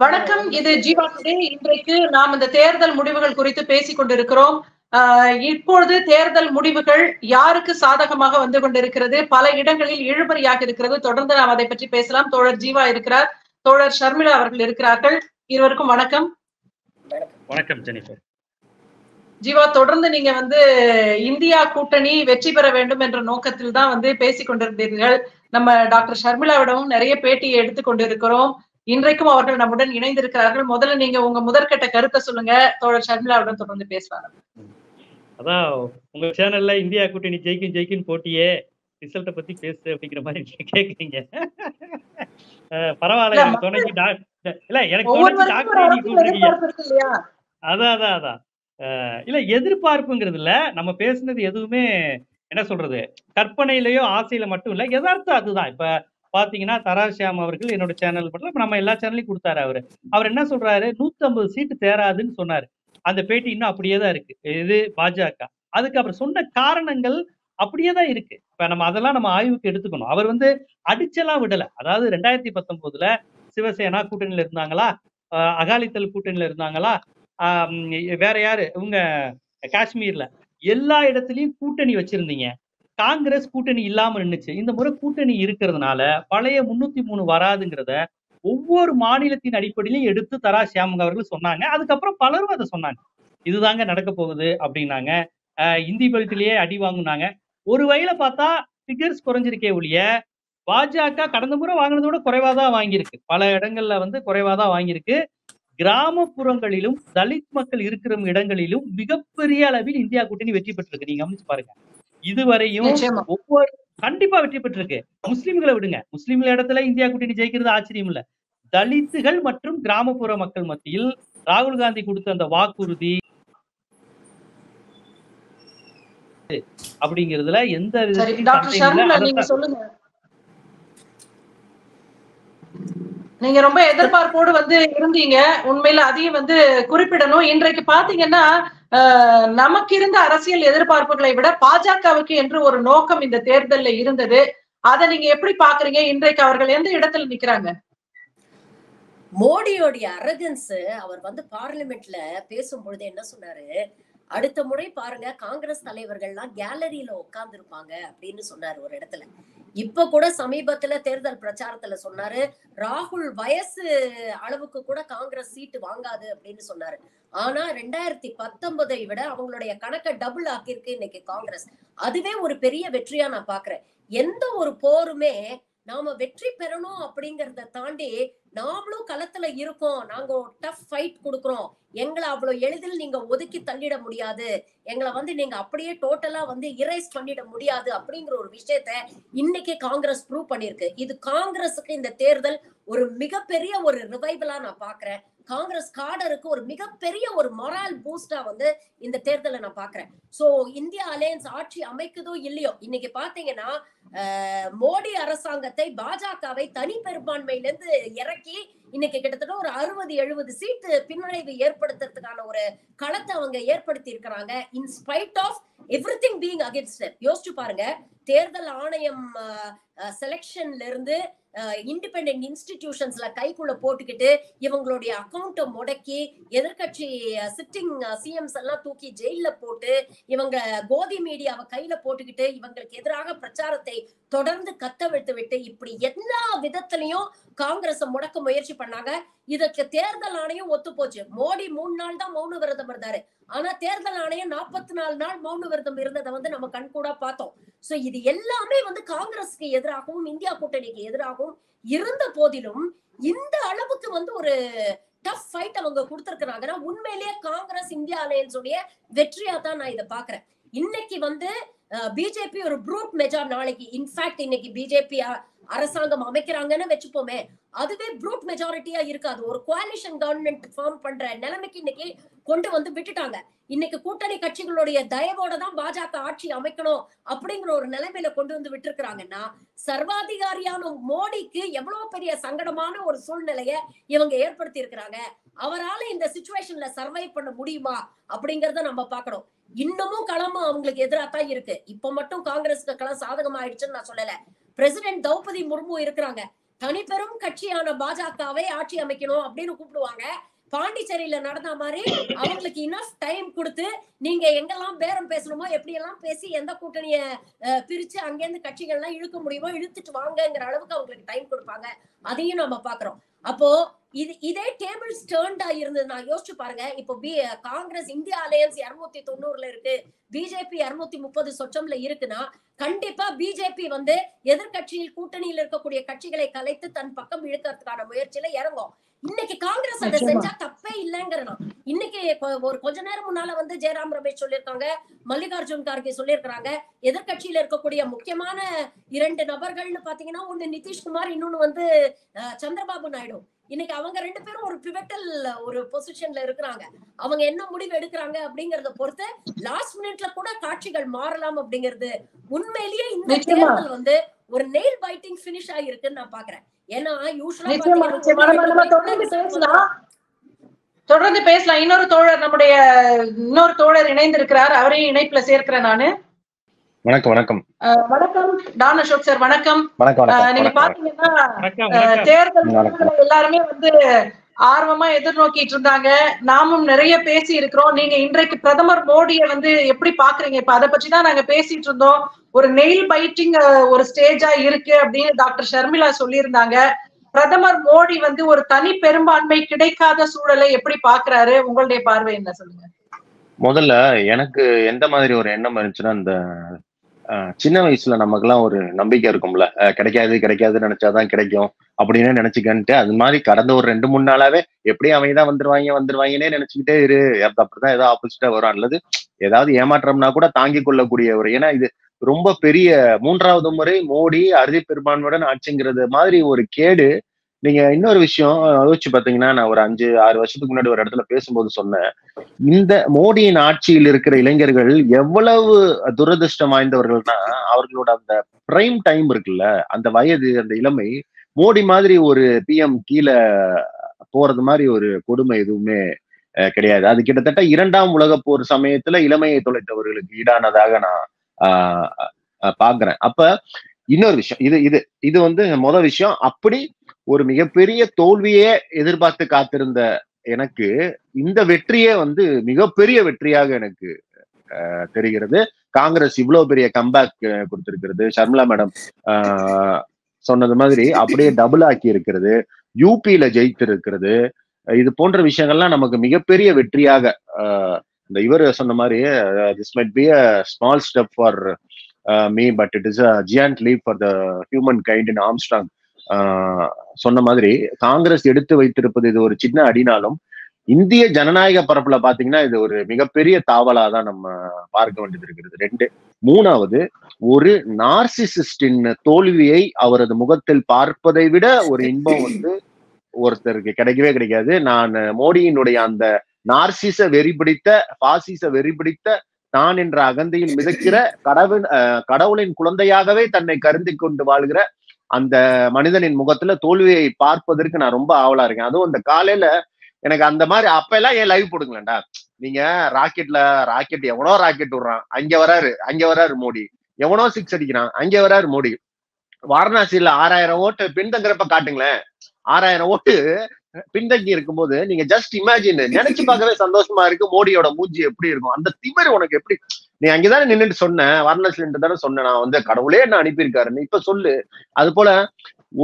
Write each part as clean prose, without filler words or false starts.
வணக்கம். இது ஜீவா டுடே. இன்றைக்கு நாம் இந்த தேர்தல் முடிவுகள் குறித்து பேசிக் கொண்டிருக்கிறோம். இப்பொழுது தேர்தல் முடிவுகள் யாருக்கு சாதகமாக வந்து கொண்டிருக்கிறது? பல இடங்களில் இழுபறியாக இருக்கிறது. தொடர்ந்து நாம் அதை பற்றி பேசலாம். தோழர் ஜீவா இருக்கிறார், தோழர் ஷர்மிளா அவர்கள் இருக்கிறார்கள். இருவருக்கும் வணக்கம். வணக்கம் ஜெனிஃபர். ஜீவா, தொடர்ந்து நீங்க வந்து இந்தியா கூட்டணி வெற்றி பெற வேண்டும் என்ற நோக்கத்தில் தான் வந்து பேசிக் கொண்டிருந்தீர்கள். நம்ம டாக்டர் ஷர்மிளாவிடமும் நிறைய பேட்டியை எடுத்துக் கொண்டிருக்கிறோம். இன்றைக்கும் அவர்கள் நம்முடன் இணைந்திருக்கிறார்கள். முதல்ல நீங்க உங்க முதற்கட்ட கருத்தை சொல்லுங்க. தோழர் ஷர்மிளாவுடன் தொடர்ந்து பேசுவாங்க. அதான் உங்க சேனல்ல இந்தியா கூட்டணி ஜெயிக்கும் போட்டியே ரிசல்ட்ட பத்தி பேசு அப்படிங்கிற மாதிரி நீங்க கேக்குறீங்க. பரவாயில்ல, எனக்கு துணைக்கு டாக்டர். அதான் இல்ல, எதிர்பார்ப்புங்கிறது இல்ல. நம்ம பேசுனது எதுவுமே என்ன சொல்றது, கற்பனையிலயோ ஆசையில மட்டும் இல்ல, யதார்த்தம் அதுதான். இப்ப பாத்தீங்கன்னா தராசியாம் அவர்கள் என்னோட சேனல் மட்டும் நம்ம எல்லா சேனலையும் கொடுத்தாரு. அவர் என்ன சொல்றாரு, 150 சீட்டு தேராதுன்னு சொன்னாரு. அந்த பேட்டி இன்னும் அப்படியே தான் இருக்கு. இது பாஜக. அதுக்கு அவர் சொன்ன காரணங்கள் அப்படியே தான் இருக்கு. இப்ப நம்ம அதெல்லாம் நம்ம ஆய்வுக்கு எடுத்துக்கணும். அவர் வந்து அடிச்செல்லாம் விடல. அதாவது 2019 சிவசேனா கூட்டணியில இருந்தாங்களா, அகாலிதள் கூட்டணியில இருந்தாங்களா, வேற யாரு, இவங்க காஷ்மீர்ல எல்லா இடத்துலயும் கூட்டணி வச்சிருந்தீங்க. காங்கிரஸ் கூட்டணி இல்லாம நின்னுச்சு. இந்த முறை கூட்டணி இருக்கிறதுனால பழைய 303 வராதுங்கிறத ஒவ்வொரு மாநிலத்தின் அடிப்படையிலும் எடுத்து தராசியாம் அவர்கள் சொன்னாங்க. அதுக்கப்புறம் பலரும் அதை சொன்னாங்க. இதுதாங்க நடக்க போகுது அப்படின்னாங்க. இந்தி பெல்ட்லயே அடி வாங்குனாங்க. ஒரு வகையில பார்த்தா பிகர்ஸ் குறைஞ்சிருக்கே ஒழிய பாஜக கடந்த முறை வாங்கினதோட குறைவாதான் வாங்கியிருக்கு. பல இடங்கள்ல வந்து குறைவாதான் வாங்கியிருக்கு. கிராமப்புறங்களிலும் தலித் மக்கள் இருக்கிற இடங்களிலும் மிகப்பெரிய அளவில் இந்தியா கூட்டணி வெற்றி பெற்றிருக்கு. நீங்க கவனிச்சு பாருங்க. இதுவரையும் ஒவ்வொரு கண்டிப்பா வெற்றி பெற்றிருக்கு. முஸ்லிம்களை விடுங்க, முஸ்லிம்கள் இடத்துல இந்தியா கூட்டணி ஜெயிக்கிறது ஆச்சரியம் இல்ல. தலித்துகள் மற்றும் கிராமப்புற மக்கள் மத்தியில் ராகுல் காந்தி கொடுத்த அந்த வாக்குறுதி அப்படிங்கிறதுல எந்த நீங்க ரொம்ப எதிர்பார்ப்போடு வந்து இருந்தீங்க. உண்மையில அதையும் வந்து குறிப்பிடணும். இன்றைக்கு பாத்தீங்கன்னா நமக்கு இருந்த அரசியல் எதிர்பார்ப்புகளை விட பாஜகவுக்கு என்று ஒரு நோக்கம் இந்த தேர்தல்ல இருந்தது. அதை நீங்க எப்படி பாக்குறீங்க? இன்றைக்கு அவர்கள் எந்த இடத்துல நிக்கிறாங்க? மோடியோடைய அரகன்ஸ், அவர் வந்து பார்லிமெண்ட்ல பேசும்பொழுது என்ன சொன்னாரு, அடுத்த முறை பாருங்க காங்கிரஸ் தலைவர்கள்லாம் கேலரியில உட்கார்ந்து இருப்பாங்க அப்படின்னு சொன்னாரு ஒரு இடத்துல. இப்ப கூட சமீபத்துல தேர்தல் பிரச்சாரத்துல சொன்னாரு, ராகுல் வயசு அளவுக்கு கூட காங்கிரஸ் சீட்டு வாங்காது அப்படின்னு சொன்னாரு. ஆனா 2019 விட அவங்களுடைய கணக்கை டபுள் ஆக்கியிருக்கு இன்னைக்கு காங்கிரஸ். அதுவே ஒரு பெரிய வெற்றியா நான் பாக்குறேன். எந்த ஒரு போருமே நாம வெற்றி பெறணும் அப்படிங்கறத தாண்டி நாமளும் களத்துல இருக்கோம், நாங்க டஃப் ஃபைட் கொடுக்கிறோம், எங்களை அவ்வளவு எளிதில் நீங்க ஒதுக்கி தள்ளிட முடியாது, எங்களை வந்து நீங்க அப்படியே டோட்டலா வந்து இரேஸ் பண்ணிட முடியாது அப்படிங்கிற ஒரு விஷயத்த இன்னைக்கு காங்கிரஸ் ப்ரூவ் பண்ணிருக்கு. இது காங்கிரஸுக்கு இந்த தேர்தல் ஒரு மிகப்பெரிய ஒரு ரிவைவலா நான் பாக்குறேன். காங்கிரஸ் காடருக்கு ஒரு மிகப்பெரிய ஒரு மொரால் பூஸ்டா வந்து இந்த தேர்தலை நான் பாக்குறேன். சோ இந்தியா அலையன்ஸ் ஆட்சி அமைக்குதோ இல்லையோ, இன்னைக்கு பாத்தீங்கன்னா மோடி அரசாங்கத்தை பாஜகவை தனி பெரும்பான்மையில இருந்து இறக்கி இன்னைக்கு கிட்டத்தட்ட ஒரு 60-70 சீட்டு பின்னடைவு ஏற்படுத்துறதுக்கான ஒரு களத்தை அவங்க ஏற்படுத்தி இருக்கிறாங்க. In spite of everything being against. யோசிச்சு பாருங்க, தேர்தல் ஆணையம் செலக்ஷன்ல இருந்து இண்டிபெண்டன்ட் இன்ஸ்டிடியூஷன்ஸ்ல கைக்குள்ள போட்டுக்கிட்டு இவங்களுடைய அக்கௌண்ட்டை முடக்கி எதிர்கட்சி சிட்டிங் சிஎம்ஸ் எல்லாம் தூக்கி ஜெயில போட்டு இவங்க கோதி மீடியாவை கையில போட்டுக்கிட்டு இவங்களுக்கு எதிராக பிரச்சாரத்தை தொடர்ந்து கத்தவிழ்த்து விட்டு இப்படி எல்லா விதத்திலையும் காங்கிரஸை முடக்க முயற்சி பண்ணாங்க. இதற்கு தேர்தல் ஆணையம் ஒத்து போச்சு. மோடி 3 நாள் தான் மௌன விரதம் இருந்தாரு. ஆனா தேர்தல் ஆணையம் 44 நாள் மௌன விரதம் இருந்ததை வந்து நம்ம கண்கூடா பார்த்தோம். சோ இது எல்லாமே வந்து காங்கிரஸுக்கு எதிராகவும் இந்தியா கூட்டணிக்கு எதிராகவும் இருந்த போதிலும் இந்த அளவுக்கு வந்து ஒரு டஃப் ஃபைட் அவங்க கொடுத்திருக்கிறாங்கன்னா உண்மையிலேயே காங்கிரஸ் இந்தியா அலையன்ஸ் உடைய வெற்றியா தான் நான் இதை பாக்குறேன். இன்னைக்கு வந்து பிஜேபி ஒரு ப்ரூட் மெஜார், நாளைக்கு இன்ஃபேக்ட் இன்னைக்கு பிஜேபி அரசாங்கம் அமைக்கிறாங்கன்னு வச்சுப்போமே, அதுவே ப்ரூட் மெஜாரிட்டியா இருக்காது. ஒரு கோலிஷன் கவர்மெண்ட் ஃபார்ம் பண்ற நிலைமைக்கு இன்னைக்கு கொண்டு வந்து விட்டுட்டாங்க. இன்னைக்கு கூட்டணி கட்சிகளுடைய தயவோட தான் பாஜக ஆட்சி அமைக்கணும் அப்படிங்கிற ஒரு நிலைமையில கொண்டு வந்து விட்டுருக்காங்கன்னா சர்வாதிகாரியான மோடிக்கு எவ்வளவு பெரிய சங்கடமான ஒரு சூழ்நிலைய இவங்க ஏற்படுத்தி இருக்கிறாங்க. அவரால இந்த சிச்சுவேஷன்ல சர்வை பண்ண முடியுமா அப்படிங்கறத நம்ம பாக்கணும். இன்னமும் களம் அவங்களுக்கு எதிராக தான் இருக்கு. இப்ப மட்டும் காங்கிரஸ்க்கு களம் சாதகமா ஆயிடுச்சுன்னு நான் சொல்லல. பிரசிடென்ட் திரௌபதி முர்மு இருக்கிறாங்க. தனிப்பெரும் கட்சியான பாஜகவை ஆட்சி அமைக்கணும் அப்படின்னு கூப்பிடுவாங்க. பாண்டிச்சேரியில நடந்த மாதிரி அவங்களுக்கு இனஃப் டைம் கொடுத்து நீங்க எங்கெல்லாம் பேரம் பேசணுமோ எப்படி எல்லாம் பேசி எந்த கூட்டணிய பிரிச்சு அங்கேருந்து கட்சிகள்லாம் இழுக்க முடியுமோ இழுத்துட்டு வாங்கங்கிற அளவுக்கு அவங்களுக்கு டைம் கொடுப்பாங்க. அதையும் நம்ம பாக்குறோம். அப்போ இதே டேபிள் டர்ன்டா இருந்தது. நான் யோசிச்சு பாருங்க, இப்போ காங்கிரஸ் இந்தியா அலையன்ஸ் 290 இருக்கு, பிஜேபி 230 சொச்சம்ல இருக்குன்னா கண்டிப்பா பிஜேபி வந்து எதிர்கட்சியில் கூட்டணியில் இருக்கக்கூடிய கட்சிகளை கலைத்து தன் பக்கம் இழுக்கிறதுக்கான முயற்சியில இறங்கும். இன்னைக்கு காங்கிரஸ் அதை செஞ்சா தப்பே இல்லைங்கிறனா. இன்னைக்கு ஒரு கொஞ்ச நேரம் முன்னால வந்து ஜெயராம் ரமேஷ் சொல்லியிருக்காங்க, மல்லிகார்ஜுன் கார்கே சொல்லியிருக்காங்க, எதிர்கட்சியில இருக்கக்கூடிய முக்கியமான 2 நபர்கள்னு பாத்தீங்கன்னா ஒண்ணு நிதிஷ்குமார், இன்னொன்னு வந்து சந்திரபாபு நாயுடு. இன்னைக்கு அவங்க 2 பேரும் ஒரு பிவட்டல் ஒரு பொசிஷன்ல இருக்கிறாங்க. அவங்க என்ன முடிவு எடுக்கிறாங்க அப்படிங்கறத பொறுத்து லாஸ்ட் மினிட்ல கூட காட்சிகள் மாறலாம் அப்படிங்கிறது உண்மையிலேயே இந்த தேர்தல் வந்து ஒரு நெயில் பைட்டிங் பினிஷ் ஆகிருக்குன்னு நான் பாக்குறேன். ஏன்னா யூசுவலா தொடர்ந்து பேசலாம். இன்னொரு தோழர் இணைந்து இருக்கிறார், அவரையும் இணைப்புல சேர்க்கிறேன் நானு. வணக்கம் வணக்கம் வணக்கம் டான் அசோக் சார். வணக்கம். நீங்க பாத்தீங்கன்னா தேர்தல் எல்லாருமே வந்து ஆர்வமா எதிர்நோக்கிட்டு இருந்தாங்க. நாமும் நிறைய பேசி இருக்கிறோம். நீங்க இன்றைக்கு பிரதமர் மோடியை வந்து எப்படி பாக்குறீங்க? இப்ப அதை பற்றி தான் நாங்க பேசிட்டு இருந்தோம். ஒரு நெயில் பைட்டிங் ஒரு ஸ்டேஜா இருக்கு அப்படின்னு டாக்டர் ஷர்மிளா சொல்லியிருந்தாங்க. பிரதமர் மோடி வந்து ஒரு தனி பெரும்பான்மை கிடைக்காத சூழலை எப்படி பாக்குறாரு? உங்களுடைய பார்வை என்ன சொல்லுங்க. முதல்ல எனக்கு எந்த மாதிரி ஒரு எண்ணம் இருந்துச்சுன்னா, இந்த சின்ன வயசுல நமக்குலாம் ஒரு நம்பிக்கை இருக்கும்ல, கிடைக்காதுன்னு நினைச்சாதான் கிடைக்கும் அப்படின்னு நினைச்சுக்கிட்டு, அது மாதிரி கடந்த ஒரு 2-3 நாளாவே எப்படி அவங்க தான் வந்துருவாங்கன்னே நினைச்சுக்கிட்டே இரு. அப்படிதான் ஏதோ ஆப்போசிட்டா வரும், அல்லது ஏதாவது ஏமாற்றம்னா கூட தாங்கிக் கொள்ளக்கூடிய ஒரு, ஏன்னா இது ரொம்ப பெரிய 3வது முறை மோடி அறுதி பெரும்பான்மையுடன் ஆட்சிங்கிறது மாதிரி ஒரு கேடு. நீங்க இன்னொரு விஷயம் யோசிச்சு பாத்தீங்கன்னா, நான் ஒரு 5-6 வருஷத்துக்கு முன்னாடி ஒரு இடத்துல பேசும்போது சொன்னேன், இந்த மோடியின் ஆட்சியில் இருக்கிற இளைஞர்கள் எவ்வளவு துரதிருஷ்டம் வாய்ந்தவர்கள்னா, அவர்களோட அந்த பிரைம் டைம் இருக்குல்ல, அந்த வயது, அந்த இளமை, மோடி மாதிரி ஒரு பிஎம் கீழே போறது மாதிரி ஒரு கொடுமை எதுவுமே கிடையாது. அது கிட்டத்தட்ட 2ஆம் உலகப் போர் சமயத்துல இளமையை தொலைத்தவர்களுக்கு ஈடானதாக நான் பாக்குறேன். அப்ப இன்னொரு விஷயம், இது வந்து முதல் விஷயம். அப்படி ஒரு மிகப்பெரிய தோல்வியே எதிர்பார்த்து காத்திருந்த எனக்கு இந்த வெற்றியே வந்து மிகப்பெரிய வெற்றியாக எனக்கு தெரிகிறது. காங்கிரஸ் இவ்வளவு பெரிய கம்பேக் கொடுத்திருக்கிறது, ஷர்மிளா மேடம் சொன்னது மாதிரி அப்படியே டபுள் ஆக்கி இருக்கிறது, யூபியில ஜெயித்து இருக்கிறது, இது போன்ற விஷயங்கள்லாம் நமக்கு மிகப்பெரிய வெற்றியாக, இந்த இவர் சொன்ன மாதிரி this might be a small step for me but it is a giant leap for the human kind in Armstrong சொன்ன மாதிரி காங்கிரஸ் எடுத்து வைத்திருப்பது இது ஒரு சின்ன அடினாலும் இந்திய ஜனநாயக பரப்புல பாத்தீங்கன்னா இது ஒரு மிகப்பெரிய தாவலா தான் நம்ம பார்க்க வேண்டியது இருக்கிறது. 2. 3வது, ஒரு நார்சிசிஸ்டின் தோல்வியை அவரது முகத்தில் பார்ப்பதை விட ஒரு இன்பம் வந்து ஒருத்தருக்கு கிடைக்கவே கிடைக்காது. நான் மோடியினுடைய அந்த நார்சிச வெறி பிடித்த, பாசிச வெறி பிடித்த, தான் என்ற அகந்தையில் மிதக்கிற கடவுளின் குழந்தையாகவே தன்னை கருதி கொண்டு வாழ்கிற அந்த மனிதனின் முகத்துல தோல்வியை பார்ப்பதற்கு நான் ரொம்ப ஆவலா இருக்கேன். அதுவும் அந்த காலையில எனக்கு அந்த மாதிரி அப்ப எல்லாம் ஏன் லைவ் போடுங்களேன்டா, நீங்க ராக்கெட் எவனோ ராக்கெட் விடுறான், அங்க வராரு மோடி, எவனோ 6 அடிக்கிறான், அங்க வராரு மோடி, வாரணாசியில 6000 ஓட்டு பின்தங்கிறப்ப காட்டுங்களேன். 6000 ஓட்டு பின்தங்கி இருக்கும்போது நீங்க ஜஸ்ட் இமேஜின், நினைச்சு பார்க்கவே சந்தோஷமா இருக்கு மோடியோட மூஞ்சி எப்படி இருக்கும், அந்த திமிர் உனக்கு எப்படி. நீ அங்கேதானே நின்றுட்டு சொன்ன, வாரணாசில நின்று தானே சொன்ன, நான் வந்து கடவுளே என்ன அனுப்பியிருக்காருன்னு இப்ப சொல்லு. அது போல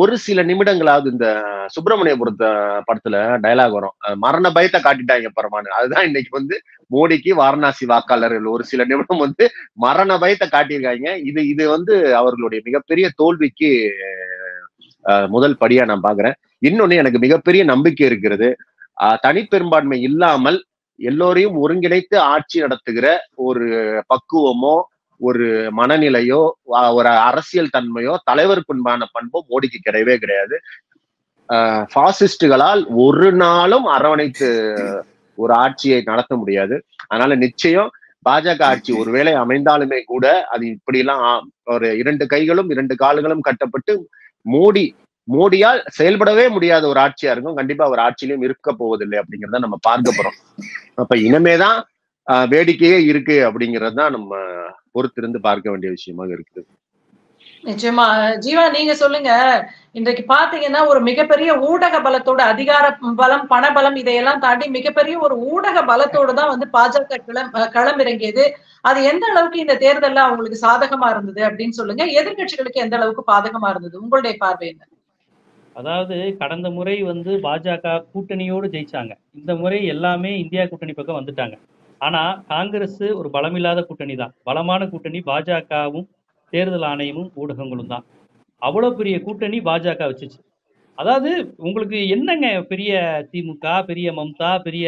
ஒரு சில நிமிடங்களாவது இந்த சுப்பிரமணியபுரத்த படத்துல டயலாக் வரும், மரண பயத்தை காட்டிட்டாங்க பரமானு. அதுதான் இன்னைக்கு வந்து மோடிக்கு வாரணாசி வாக்காளர்கள் ஒரு சில நிமிடம் வந்து மரண பயத்தை காட்டியிருக்காங்க. இது வந்து அவர்களுடைய மிகப்பெரிய தோல்விக்கு முதல் படியா நான் பாக்குறேன். இன்னொன்னு, எனக்கு மிகப்பெரிய நம்பிக்கை இருக்கிறது, தனிப்பெரும்பான்மை இல்லாமல் எல்லோரையும் ஒருங்கிணைத்து ஆட்சி நடத்துகிற ஒரு பக்குவமோ ஒரு மனநிலையோ ஒரு அரசியல் தன்மையோ தலைவருக்குண்டான பண்போ மோடிக்கு கிடையவே கிடையாது. பாசிஸ்டுகளால் ஒரு நாளும் அரவணைத்து ஒரு ஆட்சியை நடத்த முடியாது. அதனால நிச்சயம் பாஜக ஆட்சி ஒருவேளை அமைந்தாலுமே கூட அது இப்படிலாம் ஒரு 2 கைகளும் 2 கால்களும் கட்டப்பட்டு மோடியால் செயல்படவே முடியாத ஒரு ஆட்சியா இருக்கும். கண்டிப்பா அவர் ஆட்சியிலும் இருக்க போவதில்லை அப்படிங்கிறத நம்ம பார்க்க போறோம். அப்ப இனிமேதான் வேடிக்கையே இருக்கு அப்படிங்கிறது தான் நம்ம பொறுத்திருந்து பார்க்க வேண்டிய விஷயமாக இருக்குது. நிச்சயமா. ஜீவா நீங்க சொல்லுங்க. இன்றைக்கு பாத்தீங்கன்னா, ஒரு மிகப்பெரிய ஊடக பலத்தோட அதிகார பலம், பணபலம் இதையெல்லாம் தாண்டி மிகப்பெரிய ஒரு ஊடக பலத்தோட தான் வந்து பாஜக களம் இறங்கியது. அது எந்த அளவுக்கு இந்த தேர்தல்ல அவங்களுக்கு சாதகமா இருந்தது அப்படின்னு சொல்லுங்க. எதிர்க்கட்சிகளுக்கு எந்த அளவுக்கு பாதகமா இருந்தது? உங்களுடைய பார்வை என்ன? அதாவது கடந்த முறை வந்து பாஜக கூட்டணியோடு ஜெயிச்சாங்க. இந்த முறை எல்லாமே இந்தியா கூட்டணி பக்கம் வந்துட்டாங்க. ஆனா காங்கிரஸ் ஒரு பலமில்லாத கூட்டணி தான். பலமான கூட்டணி பாஜகவும், தேர்தல் ஆணையமும், ஊடகங்களும் தான். அவ்வளவு பெரிய கூட்டணி பாஜக வச்சுச்சு. அதாவது உங்களுக்கு என்னங்க பெரிய திமுக, பெரிய மம்தா, பெரிய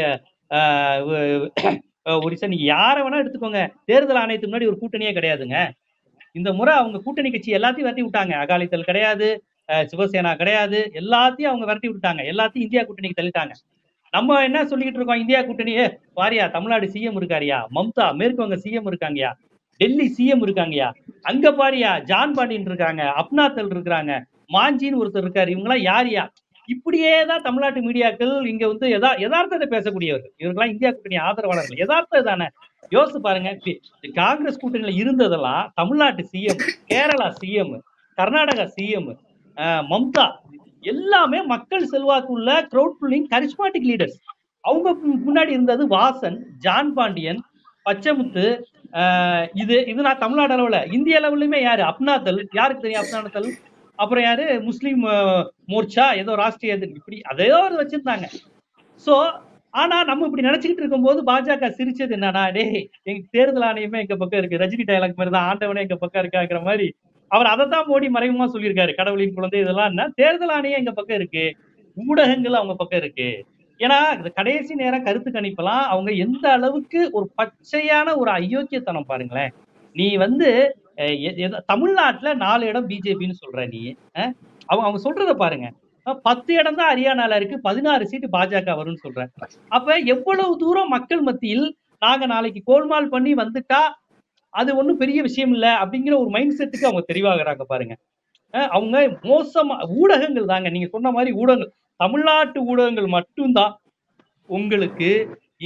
ஒரிசா, நீங்க யாரை வேணா எடுத்துக்கோங்க. தேர்தல் ஆணையத்துக்கு முன்னாடி ஒரு கூட்டணியே கிடையாதுங்க. இந்த முறை அவங்க கூட்டணி கட்சி எல்லாத்தையும் விரட்டி விட்டாங்க. அகாலிதள் கிடையாது, சிவசேனா கிடையாது, எல்லாத்தையும் அவங்க விரட்டி விட்டாங்க. எல்லாத்தையும் இந்தியா கூட்டணிக்கு தள்ளிட்டாங்க. நம்ம என்ன சொல்லிக்கிட்டு இருக்கோம்? இந்தியா கூட்டணியே பாரியா, தமிழ்நாடு சிஎம் இருக்காரியா, மம்தா மேற்கு வங்க சிஎம் இருக்காங்கயா, டெல்லி சிஎம் இருக்காங்கயா, அங்க பாரியா ஜான் பாண்டியன் இருக்காங்க, அப்னாத்தல் இருக்கிறாங்க, மாஞ்சின்னு ஒருத்தர் இருக்காரு, இவங்கெல்லாம் யாரியா? இப்படியே தான் தமிழ்நாட்டு மீடியாக்கள் இங்க வந்து யதார்த்தத்தை பேசக்கூடியவர்கள். இவங்கெல்லாம் இந்தியா கூட்டணி ஆதரவாளர்கள். யதார்த்தம் தானே, யோசிச்சு பாருங்க. காங்கிரஸ் கூட்டணியில இருந்ததெல்லாம் தமிழ்நாட்டு CM, Kerala CM, Karnataka CM, Mamata, எல்லாமே மக்கள் செல்வாக்கு உள்ள கிரௌட் புல்லிங் கரிஸ்மாட்டிக் லீடர்ஸ். அவங்க முன்னாடி இருந்தது வாசன், ஜான் பாண்டியன், பச்சைமுத்து. இது நான் தமிழ்நாடு அளவுல. இந்திய அளவுலயுமே யாரு? அப்னாத்தல், யாருக்கு தெரியும் அப்னாத்தல்? அப்புறம் யாரு? முஸ்லீம் மோர்ச்சா, ஏதோ ராஷ்டிரிய, இப்படி அதோ வச்சிருந்தாங்க. சோ ஆனா நம்ம இப்படி நினைச்சுக்கிட்டு இருக்கும்போது பாஜக சிரிச்சது என்னன்னா, டே எங்க தேர்தல் ஆணையமே எங்க பக்கம் இருக்கு, ரஜினி டயலாக் மாதிரி தான், ஆண்டவனே எங்க பக்கம் இருக்காங்கிற மாதிரி. அவர் அதைத்தான் மோடி மறைமுகமா சொல்லியிருக்காரு. கடவுளின் குழந்தை இதெல்லாம் தேர்தல் ஆணையம் எங்க பக்கம் இருக்கு, ஊடகங்கள் அவங்க பக்கம் இருக்கு. ஏன்னா கடைசி நேரம் கருத்து கணிப்பெல்லாம் அவங்க எந்த அளவுக்கு ஒரு பச்சையான ஒரு அயோக்கியத்தனம் பாருங்களேன். நீ வந்து தமிழ்நாட்டுல 4 இடம் பிஜேபின்னு சொல்ற நீ. அவங்க சொல்றத பாருங்க. 10 இடம் தான் ஹரியானால இருக்கு, 16 சீட்டு பாஜக வரும்னு சொல்ற. அப்ப எவ்வளவு தூரம் மக்கள் மத்தியில் நாங்க நாளைக்கு கோல்மால் பண்ணி வந்துட்டா அது ஒண்ணும் பெரிய விஷயம் இல்ல அப்படிங்கிற ஒரு மைண்ட் செட்டுக்கு அவங்க தெரிவாகிறாங்க பாருங்க. அவங்க மோசமா ஊடகங்கள் தாங்க, நீங்க சொன்ன மாதிரி ஊடகங்கள், தமிழ்நாட்டு ஊடகங்கள் மட்டும்தான் உங்களுக்கு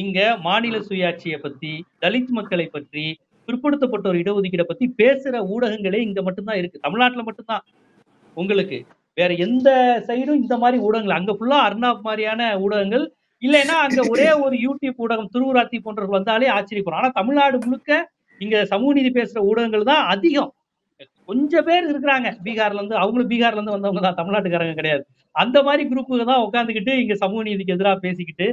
இங்க மாநில சுயாட்சியை பத்தி, தலித் மக்களை பற்றி, பிற்படுத்தப்பட்டோர் இடஒதுக்கீடை பத்தி பேசுற ஊடகங்களே இங்க மட்டும்தான் இருக்கு. தமிழ்நாட்டுல மட்டும்தான் உங்களுக்கு. வேற எந்த சைடும் இந்த மாதிரி ஊடகங்கள், அங்க ஃபுல்லா அர்ணாப் மாதிரியான ஊடகங்கள் இல்லைன்னா அங்க ஒரே ஒரு யூடியூப் ஊடகம் திருவுராத்தி போன்றவர்கள் வந்தாலே ஆச்சரியப்படும். ஆனா தமிழ்நாடு முழுக்க இங்க சமூக நீதி பேசுற ஊடகங்கள் தான் அதிகம். கொஞ்சம் பேர் இருக்கிறாங்க பீகார்ல இருந்து, அவங்களும் பீகார்ல இருந்து வந்தவங்க தான், தமிழ்நாட்டுக்காரங்க கிடையாது. அந்த மாதிரி குரூப்புக்கு தான் உட்காந்துக்கிட்டு இங்க சமூக நீதிக்கு எதிராக பேசிக்கிட்டு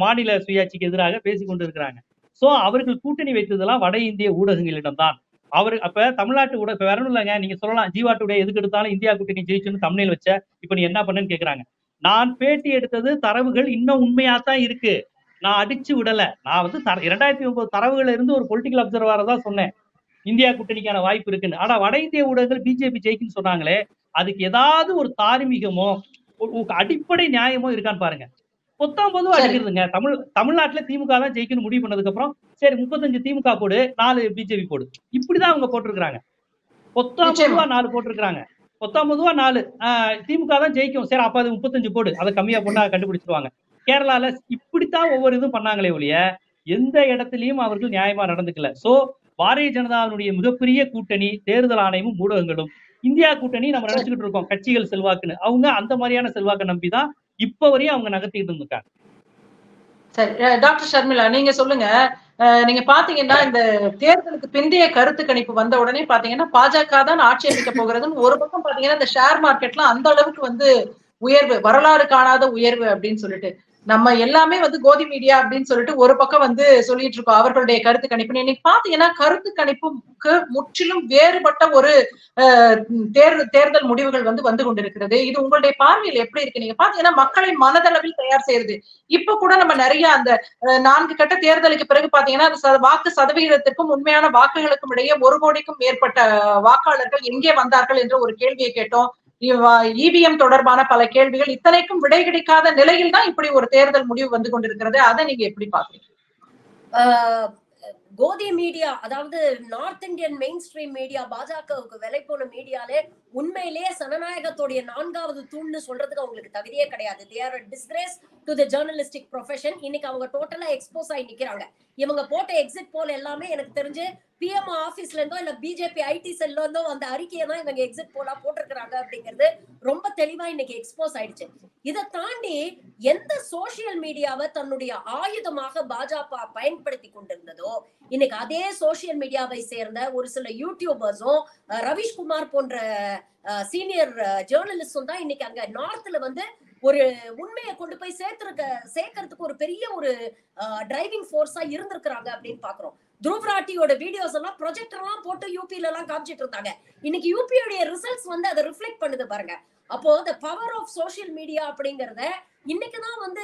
மாநில சுயாட்சிக்கு எதிராக பேசி கொண்டு இருக்கிறாங்க. சோ அவர்கள் கூட்டணி வைத்ததெல்லாம் வட இந்திய ஊடகங்களிடம் தான். அவர் அப்ப தமிழ்நாட்டு ஊடகம் இப்ப வரணும் இல்லைங்க. நீங்க சொல்லலாம் ஜீவாட்டுடைய எதுக்கு எடுத்தாலும் இந்தியா கூட்டணி ஜெயிச்சுன்னு தமிழில் வச்ச, இப்ப நீ என்ன பண்ணன்னு கேக்குறாங்க. நான் பேட்டி எடுத்தது தரவுகள் இன்னும் உண்மையாத்தான் இருக்கு, நான் அடிச்சு விடல. நான் வந்து 2009 தரவுகள்ல இருந்து ஒரு பொலிட்டிக்கல் அப்சர்வரா தான் சொன்னேன் இந்தியா கூட்டணிக்கான வாய்ப்பு இருக்குன்னு. ஆனா வட இந்திய ஊடகங்கள் பிஜேபி ஜெயிக்குன்னு சொன்னாங்களே, அதுக்கு ஏதாவது ஒரு தார்மீகமோ அடிப்படை நியாயமோ இருக்கான்னு பாருங்க. 19 அடிக்கிறதுங்க. தமிழ்நாட்டுல திமுக தான் ஜெயிக்கணும் முடிவு பண்ணதுக்கு அப்புறம் சரி 35 திமுக போடு, 4 பிஜேபி போடு, இப்படிதான் அவங்க போட்டிருக்காங்க. 19 4 போட்டிருக்காங்க. 19 4 திமுக தான் ஜெயிக்கும், சரி அப்ப அது 35 போடு, அதை கம்மியா போட்டா கண்டுபிடிச்சிருவாங்க. கேரளால இப்படித்தான் ஒவ்வொரு இதுவும் பண்ணாங்களே ஒழிய எந்த இடத்துலயும் அவர்கள் நியாயமா நடந்துக்கல. சோ பாரதிய ஜனதாவுடைய மிகப்பெரிய கூட்டணி தேர்தல் ஆணையமும் ஊடகங்களும். இந்தியா கூட்டணி நம்ம நினைச்சுக்கிட்டு இருக்கோம் கட்சிகள் செல்வாக்குன்னு, அவங்க அந்த மாதிரியான செல்வாக்கை நம்பிதான் இப்ப வரையும் அவங்க நகர்த்திட்டு இருந்திருக்காங்க. சரி டாக்டர் ஷர்மிளா நீங்க சொல்லுங்க. நீங்க பாத்தீங்கன்னா இந்த தேர்தலுக்கு பிந்தைய கருத்து கணிப்பு வந்த உடனே பாத்தீங்கன்னா பாஜக தான் ஆட்சி அமைக்க போகிறதுன்னு ஒரு பக்கம் பாத்தீங்கன்னா இந்த ஷேர் மார்க்கெட்லாம் அந்த அளவுக்கு வந்து உயர்வு, வரலாறு காணாத உயர்வு அப்படின்னு சொல்லிட்டு நம்ம எல்லாமே வந்து கோதி மீடியா அப்படின்னு சொல்லிட்டு ஒரு பக்கம் வந்து சொல்லிட்டு இருக்கோம் அவர்களுடைய கருத்து கணிப்பு. இன்னைக்கு பாத்தீங்கன்னா கருத்து கணிப்புக்கு முற்றிலும் வேறுபட்ட ஒரு தேர்தல் முடிவுகள் வந்து கொண்டிருக்கிறது. இது உங்களுடைய பார்வையில் எப்படி இருக்கு? நீங்க பாத்தீங்கன்னா மக்களை மனதளவில் தயார் செய்யறது. இப்ப கூட நம்ம நிறைய அந்த 4 கட்ட தேர்தலுக்கு பிறகு பாத்தீங்கன்னா வாக்கு சதவீதத்திற்கும் உண்மையான வாக்குகளுக்கும் இடையே 1 கோடிக்கும் மேற்பட்ட வாக்காளர்கள் எங்கே வந்தார்கள் என்ற ஒரு கேள்வியை கேட்டோம். இவிஎம் தொடர்பான பல கேள்விகள், இத்தனைக்கும் விடை கிடைக்காத நிலையில் தான் இப்படி ஒரு தேர்தல் முடிவு வந்து கொண்டிருக்கிறது. அதை நீங்க எப்படி பாக்குறீங்க? கோதி மீடியா, அதாவது north Indian main stream media, பாஜகவுக்கு விலை போன மீடியாலே உண்மையிலேயே சனநாயகத்தோடைய 4வது தூண்னு சொல்றதுக்கு அவங்களுக்கு தகுதியே கிடையாது. they are a disgrace to the journalistic profession. இன்னைக்கு அவங்க டோட்டலா எக்ஸ்போஸ் ஆகி நிக்கிறாங்க. இவங்க போட்ட எக்ஸிட் போல் எல்லாமே எனக்கு தெரிஞ்சு பிஎம் ஆபீஸ்ல இருந்தோ இல்ல பிஜேபி ஐடி செல்ல இருந்தோ அந்த அறிக்கையை தான் இவங்க எக்ஸிட் போலா போட்டிருக்கிறாங்க அப்படிங்கிறது ரொம்ப தெளிவா இன்னைக்கு எக்ஸ்போஸ் ஆயிடுச்சு. இதை தாண்டி எந்த சோசியல் மீடியாவை தன்னுடைய ஆயுதமாக பாஜக பயன்படுத்தி கொண்டிருந்ததோ இன்னைக்கு அதே சோசியல் மீடியாவை சேர்ந்த ஒரு சில யூடியூபர்ஸும் ரவிஷ்குமார் போன்ற சீனியர் ஜேர்னலிஸ்டும் தான் இன்னைக்கு அங்க நார்த்ல வந்து ஒரு உண்மையை கொண்டு போய் சேர்க்கறதுக்கு ஒரு பெரிய ஒரு டிரைவிங் ஃபோர்ஸா இருந்திருக்கிறாங்க அப்படின்னு பாக்குறோம். துருவ்ராட்டியோட வீடியோஸ் எல்லாம் ப்ரொஜெக்டர் எல்லாம் போட்டு யூபில எல்லாம் காமிச்சிட்டு இருந்தாங்க. இன்னைக்கு யூபியோட ரிசல்ட்ஸ் வந்து அதை ரிஃப்ளெக்ட் பண்ணுது பாருங்க. அப்போ the power of social media அப்படிங்கறத இன்னைக்குதான் வந்து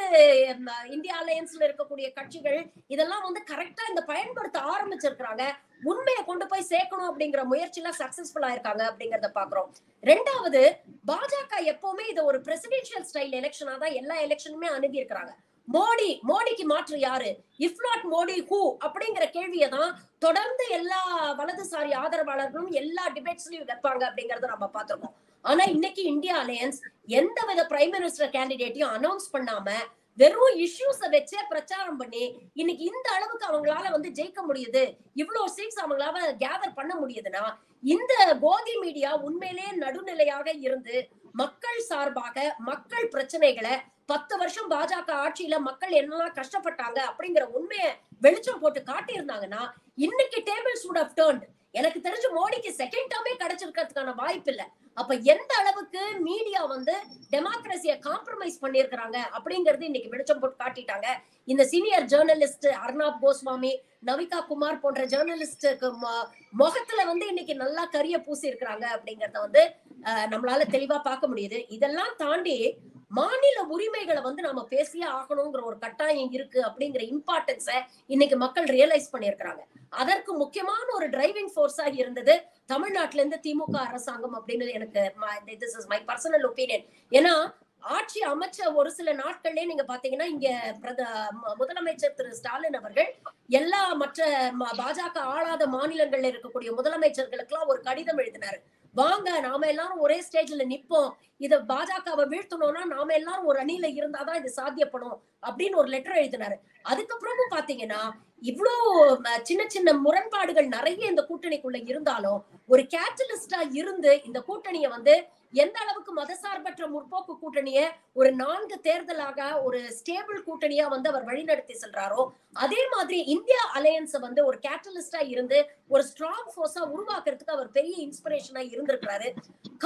இந்தியா அலையன்ஸ்ல இருக்கக்கூடிய கட்சிகள் இதெல்லாம் வந்து கரெக்டா இந்த பயன்படுத்த ஆரம்பிச்சிருக்காங்க. உண்மையை கொண்டு போய் சேர்க்கணும் அப்படிங்கிற முயற்சியில சக்சஸ்ஃபுல்லா இருக்காங்க அப்படிங்கறத பாக்குறோம். ரெண்டாவது, பாஜக எப்பவுமே இதை ஒரு பிரசிடென்ஷியல் ஸ்டைல் எலெக்ஷனா தான் எல்லா எலெக்ஷனுமே அணுகி இருக்கிறாங்க. மோடிக்கு மாற்று யாரு, இஃப் நாட் மோடி ஹூ அப்படிங்கிற கேள்வியை தான் தொடர்ந்து எல்லா வலதுசாரி ஆதரவாளர்களும் எல்லா டிபேட்ஸ்லயும் வைப்பாங்க அப்படிங்கறத நம்ம பார்த்திருக்கோம். ஆனா இன்னைக்கு இந்தியா அலையன்ஸ் எந்த வித பிரைம் மினிஸ்டர் கேண்டிடேட்டையும் அனௌன்ஸ் பண்ணாம வெறும் இஷ்யூஸ வச்சே பிரச்சாரம் பண்ணி இன்னைக்கு இந்த அளவுக்கு அவங்களால வந்து ஜெயிக்க முடியுது, இவ்வளவு சீட்ஸ் அவங்களால கேதர் பண்ண முடியுதுன்னா இந்த கோதி மீடியா உண்மையிலேயே நடுநிலையாக இருந்து மக்கள் சார்பாக மக்கள் பிரச்சனைகளை 10 வருஷம் பாஜக ஆட்சியில மக்கள் என்னெல்லாம் கஷ்டப்பட்டாங்க அப்படிங்கிற உண்மையை வெளிச்சம் போட்டு காட்டியிருந்தாங்கன்னா இன்னைக்கு டேபிள்ஸ் would have turned. எனக்கு தெரிஞ்சு மோடிக்கு செகண்ட் டேர்மே கிடைச்சிருக்கிறதுக்கான வாய்ப்பு இல்ல. அப்ப எந்த அளவுக்கு மீடியா வந்து டெமோக்ரஸியை காம்ப்ரமைஸ் பண்ணிருக்கிறாங்க அப்படிங்கறது இன்னைக்கு வெளிச்சம் போட்டு காட்டிட்டாங்க. இந்த சீனியர் ஜேர்னலிஸ்ட் அர்னாப் கோஸ்வாமி, நவிகா குமார் போன்ற ஜேர்னலிஸ்டுக்கு முகத்துல வந்து இன்னைக்கு நல்லா கரிய பூசி இருக்கிறாங்க அப்படிங்கறத வந்து நம்மளால தெளிவா பார்க்க முடியுது. இதெல்லாம் தாண்டி மாநில உரிமைகளை வந்து நாம பேசியே ஆகணுங்கிற ஒரு கட்டாயம் இருக்கு அப்படிங்கிற இம்பார்ட்டன்ஸை இன்னைக்கு மக்கள் ரியலைஸ் பண்ணியிருக்கிறாங்க. அதற்கு முக்கியமான ஒரு டிரைவிங் ஃபோர்ஸா இருந்தது தமிழ்நாட்டுல இருந்து திமுக அரசாங்கம் அப்படின்னு எனக்கு this is my personal opinion. ஏன்னா ஆட்சி அமைச்ச ஒரு சில நாட்கள்லயே நீங்க பாத்தீங்கன்னா இங்க முதலமைச்சர் திரு ஸ்டாலின் அவர்கள் எல்லா மற்ற பாஜக ஆளாத மாநிலங்கள்ல இருக்கக்கூடிய முதலமைச்சர்களுக்கு எல்லாம் ஒரு கடிதம் எழுதினாரு. வாங்க நாம எல்லாரும் ஒரே ஸ்டேஜ்ல நிப்போம், இத பாஜகவை வீழ்த்தணும்னா நாம எல்லாரும் ஒரு அணியில இருந்தாதான் இது சாத்தியப்படும் அப்படின்னு ஒரு லெட்டர் எழுதினாரு. அதுக்கப்புறமும் பாத்தீங்கன்னா இவ்வளோ சின்ன சின்ன முரண்பாடுகள் நிறைய இந்த கூட்டணிக்குள்ள இருந்தாலும் ஒரு கேட்டலிஸ்டா இருந்து இந்த கூட்டணியை வந்து எந்த அளவுக்கு மதசார்பற்ற முற்போக்கு கூட்டணிய ஒரு 4 தேர்தலாக ஒரு ஸ்டேபிள் கூட்டணியா வந்து அவர் வழிநடத்தி செல்றாரோ அதே மாதிரி இந்தியா அலையன்ஸ் வந்து ஒரு கேட்டலிஸ்டா இருந்து ஒரு ஸ்ட்ராங் ஃபோர்ஸா உருவாக்குறதுக்கு அவர் பெரிய இன்ஸ்பிரேஷனா இருந்திருக்கிறாரு.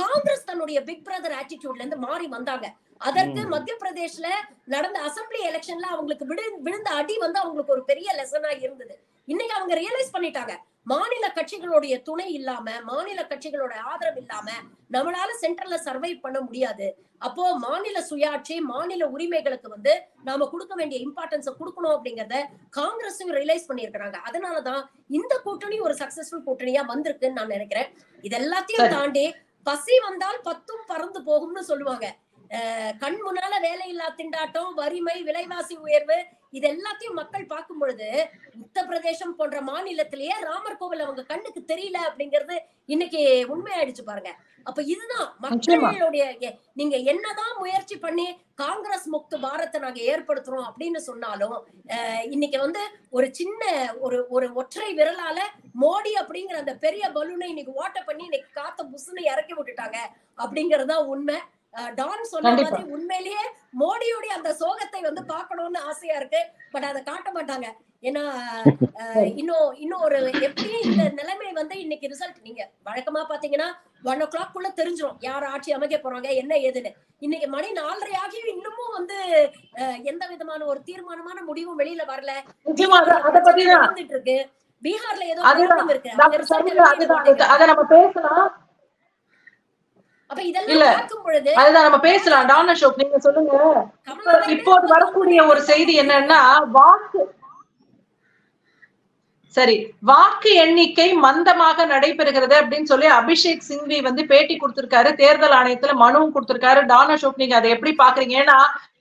காங்கிரஸ் தன்னுடைய பிக் பிரதர் ஆட்டிடியூட்ல இருந்து மாறி வந்தாங்க. அதற்கு மத்திய பிரதேஷ்ல நடந்த அசம்பிளி எலெக்ஷன்ல அவங்களுக்கு விழுந்த அடி வந்து அவங்களுக்கு ஒரு பெரிய லெசனா இருந்தது. இன்னைக்கு அவங்க ரியலைஸ் பண்ணிட்டாங்க, மாநில கட்சிகளுடைய துணை இல்லாம மாநில காட்சிகளோட ஆதரவு இல்லாம நம்மளால சென்ட்ரல்ல சர்வைவ் பண்ண முடியாது. அப்போ மாநில சுயாட்சி மாநில உரிமைகளுக்கு வந்து நாம கொடுக்க வேண்டிய இம்பார்ட்டன்ஸை கொடுக்கணும் அப்படிங்கறத காங்கிரஸும் ரியலைஸ் பண்ணிருக்கிறாங்க. அதனாலதான் இந்த கூட்டணி ஒரு சக்சஸ்ஃபுல் கூட்டணியா வந்திருக்குன்னு நான் நினைக்கிறேன். இது எல்லாத்தையும் தாண்டி பசி வந்தால் 10ம் பறந்து போகும்னு சொல்லுவாங்க. கண் முன்னால வேலையில்லா திண்டாட்டம், வறுமை, விலைவாசி உயர்வு இது எல்லாத்தையும் மக்கள் பார்க்கும் பொழுது உத்தரப்பிரதேசம் போன்ற மாநிலத்திலேயே ராமர் கோவில் அவங்க கண்ணுக்கு தெரியல அப்படிங்கிறது இன்னைக்கு உண்மையாயிடுச்சு பாருங்க. அப்ப இதுதான் மக்களுடைய, நீங்க என்னதான் முயற்சி பண்ணி காங்கிரஸ் முக்து பாரத்தை நாங்க ஏற்படுத்துறோம் அப்படின்னு சொன்னாலும் இன்னைக்கு வந்து ஒரு சின்ன ஒரு ஒற்றை விரலால மோடி அப்படிங்கிற அந்த பெரிய பலூனை இன்னைக்கு ஓட்ட பண்ணி இன்னைக்கு காத்த புசுன்னு இறக்கி விட்டுட்டாங்க அப்படிங்கறதுதான் உண்மை. டான் சொன்ன மாதிரி உண்மையிலேயே மோடியோட அந்த சோகத்தை வந்து பாக்கணும்னு ஆசையா இருக்கு. பட் அதை காட்ட மாட்டாங்க. ஏன்னா இன்னும் ஒரு எப்படி இந்த நிலைமை வந்து இன்னைக்கு ரிசல்ட் நீங்க வழக்கமா பாத்தீங்கன்னா 1 o'clock தெரிஞ்சிடும் யார் ஆட்சி அமைக்க போறாங்க என்ன ஏதுன்னு. இன்னைக்கு மணி 4:30 ஆகியும் இன்னமும் வந்து எந்த விதமான ஒரு தீர்மானமான முடிவும் வெளியில வரல. நடந்துட்டு இருக்கு. பீகார்ல ஏதோ இருக்கு. அதை நம்ம பேசலாம். அப்ப இதெல்லாம் பார்க்கும் பொழுது அதுதான் நம்ம பேசலாம். டான் அசோக் நீங்க சொல்லுங்க. இப்போது வரக்கூடிய ஒரு செய்தி என்னன்னா சரி, வாக்கு எண்ணிக்கை மந்தமாக நடைபெறுகிறது அப்படின்னு சொல்லி அபிஷேக் சிங்வி வந்து பேட்டி கொடுத்திருக்காரு, தேர்தல் ஆணையத்துல மனுவும் கொடுத்திருக்காரு. டான் அசோக், நீங்க அதை எப்படி பாக்குறீங்க? ஏன்னா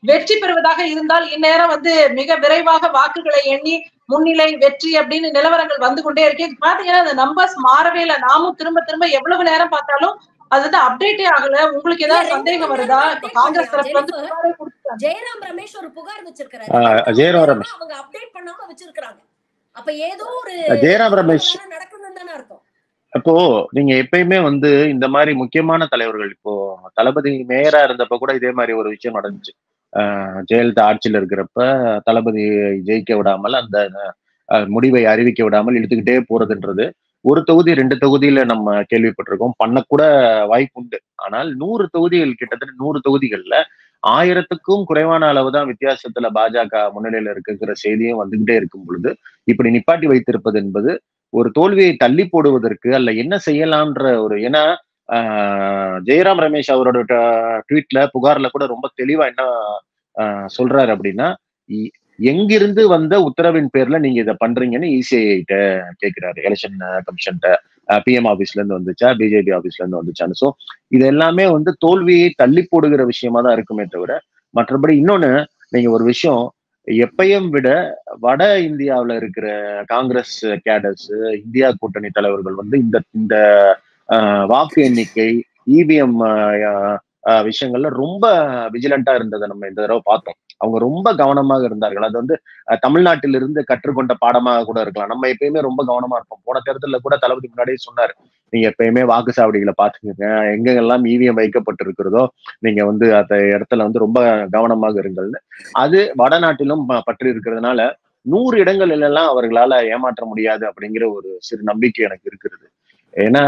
வெற்றி பெறுவதாக இருந்தால் இந்நேரம் வந்து மிக விரைவாக வாக்குகளை எண்ணி முன்னிலை வெற்றி அப்படின்னு நிலவரங்கள் வந்து கொண்டே இருக்கு. பாத்தீங்கன்னா அந்த நம்பர்ஸ் மாறவே இல்லை. நாமும் திரும்ப திரும்ப எவ்வளவு நேரம் பார்த்தாலும் அதுதான் அப்டேட்டே ஆகல. உங்களுக்கு ஏதாவது சந்தேகம் வருதா? இப்ப காங்கிரஸ் தரப்புல வந்து புகாரே கொடுத்துட்டாங்க. ஜெயராம் ரமேஷ் ஒரு புகார் வச்சிருக்காரு, ஜெயராம் ரமேஷ் அவங்க அப்டேட் பண்ணாம வச்சிருக்காங்க. அப்ப ஏதோ ஒரு ஜெயராம் ரமேஷ் நடக்கணும் தானே அர்த்தம். இப்போ நீங்க எப்பயுமே வந்து இந்த மாதிரி முக்கியமான தலைவர்கள், இப்போ தளபதி மேயரா இருந்தப்ப கூட இதே மாதிரி ஒரு விஷயம் நடந்துச்சு. ஜெயலலிதா ஆட்சியில் இருக்கிறப்ப தளபதி ஜெயிக்க விடாமல், அந்த முடிவை அறிவிக்க விடாமல் இழுத்துக்கிட்டே போறதுன்றது ஒரு தொகுதி 2 தொகுதியில நம்ம கேள்விப்பட்டிருக்கோம், பண்ணக்கூட வாய்ப்பு உண்டு. ஆனால் 100 தொகுதிகள், கிட்டத்தட்ட 100 தொகுதிகள்ல 1000க்கும் குறைவான அளவுதான் வித்தியாசத்துல பாஜக முன்னிலையில இருக்குங்கிற செய்தியும் வந்துகிட்டே இருக்கும் பொழுது இப்படி நிப்பாட்டி வைத்திருப்பது என்பது ஒரு தோல்வியை தள்ளி போடுவதற்கு அல்ல, என்ன செய்யலாம்ன்ற ஒரு, ஏன்னா ஜெயராம் ரமேஷ் அவரோட ட்வீட்ல புகார்ல கூட ரொம்ப தெளிவா என்ன சொல்றாரு அப்படின்னா, எங்கிருந்து வந்த உத்தரவின் பேர்ல நீங்க இதை பண்றீங்கன்னு இசிஐ கேட்கிறாரு, எலெக்ஷன் கமிஷன்ட்ட. பிஎம் ஆபீஸ்ல இருந்து வந்துச்சா, பிஜேபி ஆபீஸ்ல இருந்து வந்துச்சான்னு. சோ இது எல்லாமே வந்து தோல்வியை தள்ளி போடுகிற விஷயமா தான் இருக்குமே தவிர மற்றபடி. இன்னொன்னு, நீங்க ஒரு விஷயம், எப்பையும் விட வட இந்தியாவில இருக்கிற காங்கிரஸ் கேடர்ஸ், இந்தியா கூட்டணி தலைவர்கள் வந்து இந்த இந்த வாக்கு எண்ணிக்கை, இவிஎம் விஷயங்கள்ல ரொம்ப விஜிலண்டா இருந்ததை நம்ம இந்த தடவை பார்த்தோம். அவங்க ரொம்ப கவனமாக இருந்தார்கள். அது வந்து தமிழ்நாட்டிலிருந்து கற்றுக்கொண்ட பாடமாக கூட இருக்கலாம். நம்ம எப்பயுமே ரொம்ப கவனமா இருப்போம். போன தேர்தலில் கூட தளபதி முன்னாடியே சொன்னாரு, நீங்க எப்பயுமே வாக்குச்சாவடிகளை பாத்துக்கங்க, எங்கெல்லாம் இவிஎம் வைக்கப்பட்டிருக்கிறதோ நீங்க வந்து அந்த இடத்துல வந்து ரொம்ப கவனமாக இருங்கள்னு. அது வடநாட்டிலும் பற்றி இருக்கிறதுனால 100 இடங்கள் எல்லாம் அவர்களால ஏமாற்ற முடியாது அப்படிங்கிற ஒரு சிறு நம்பிக்கை எனக்கு இருக்கிறது. ஏன்னா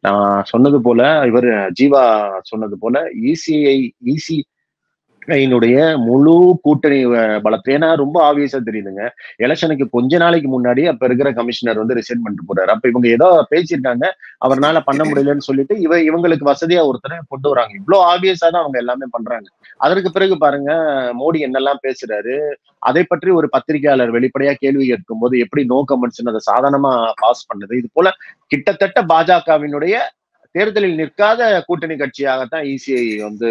நான் சொன்னது போல, இவர் ஜீவா சொன்னது போல, இசிஐனுடைய முழு கூட்டணி பலத்தை, ஏன்னா ரொம்ப ஆப்வியஸா தெரியுதுங்க. எலெக்ஷனுக்கு கொஞ்ச நாளைக்கு முன்னாடி அப்ப இருக்கிற கமிஷனர் வந்து ரிசைன் பண்ணிட்டு போறாரு. அப்ப இவங்க ஏதோ பேசியிருக்காங்க, அவரால் பண்ண முடியலன்னு சொல்லிட்டு இவங்களுக்கு வசதியா ஒருத்தரை கொண்டு வராங்க. இவ்வளவு ஆப்வியஸா தான் அவங்க எல்லாமே பண்றாங்க. அதற்கு பிறகு பாருங்க மோடி என்னெல்லாம் பேசுறாரு, அதை பற்றி ஒரு பத்திரிகையாளர் வெளிப்படையா கேள்வி கேட்கும் போது எப்படி நோ கமெண்ட்ஸ் அதை சாதாரணமா பாஸ் பண்ணது. இது போல கிட்டத்தட்ட பாஜகவினுடைய தேர்தலில் நிற்காத கூட்டணி கட்சியாகத்தான் இசிஐ வந்து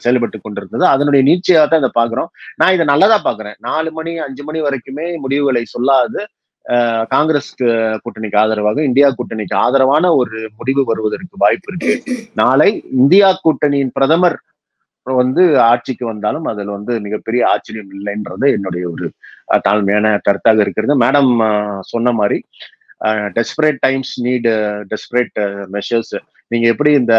செயல்பட்டு கொண்டிருந்தது. அதனுடைய நீட்சியாகத்தான் இதை பாக்குறோம். நான் இதை நல்லதா பாக்குறேன். 4 மணி 5 மணி வரைக்குமே முடிவுகளை சொல்லாது காங்கிரஸ் கூட்டணிக்கு ஆதரவாக, இந்தியா கூட்டணிக்கு ஆதரவான ஒரு முடிவு வருவதற்கு வாய்ப்பு இருக்கு. நாளை இந்தியா கூட்டணியின் பிரதமர் வந்து ஆட்சிக்கு வந்தாலும் அதுல வந்து மிகப்பெரிய ஆச்சரியம் இல்லைன்றது என்னுடைய ஒரு தாழ்மையான கருத்தாக இருக்கிறது. மேடம் சொன்ன மாதிரி desperate times need desperate measures. நீங்க எப்படி இந்த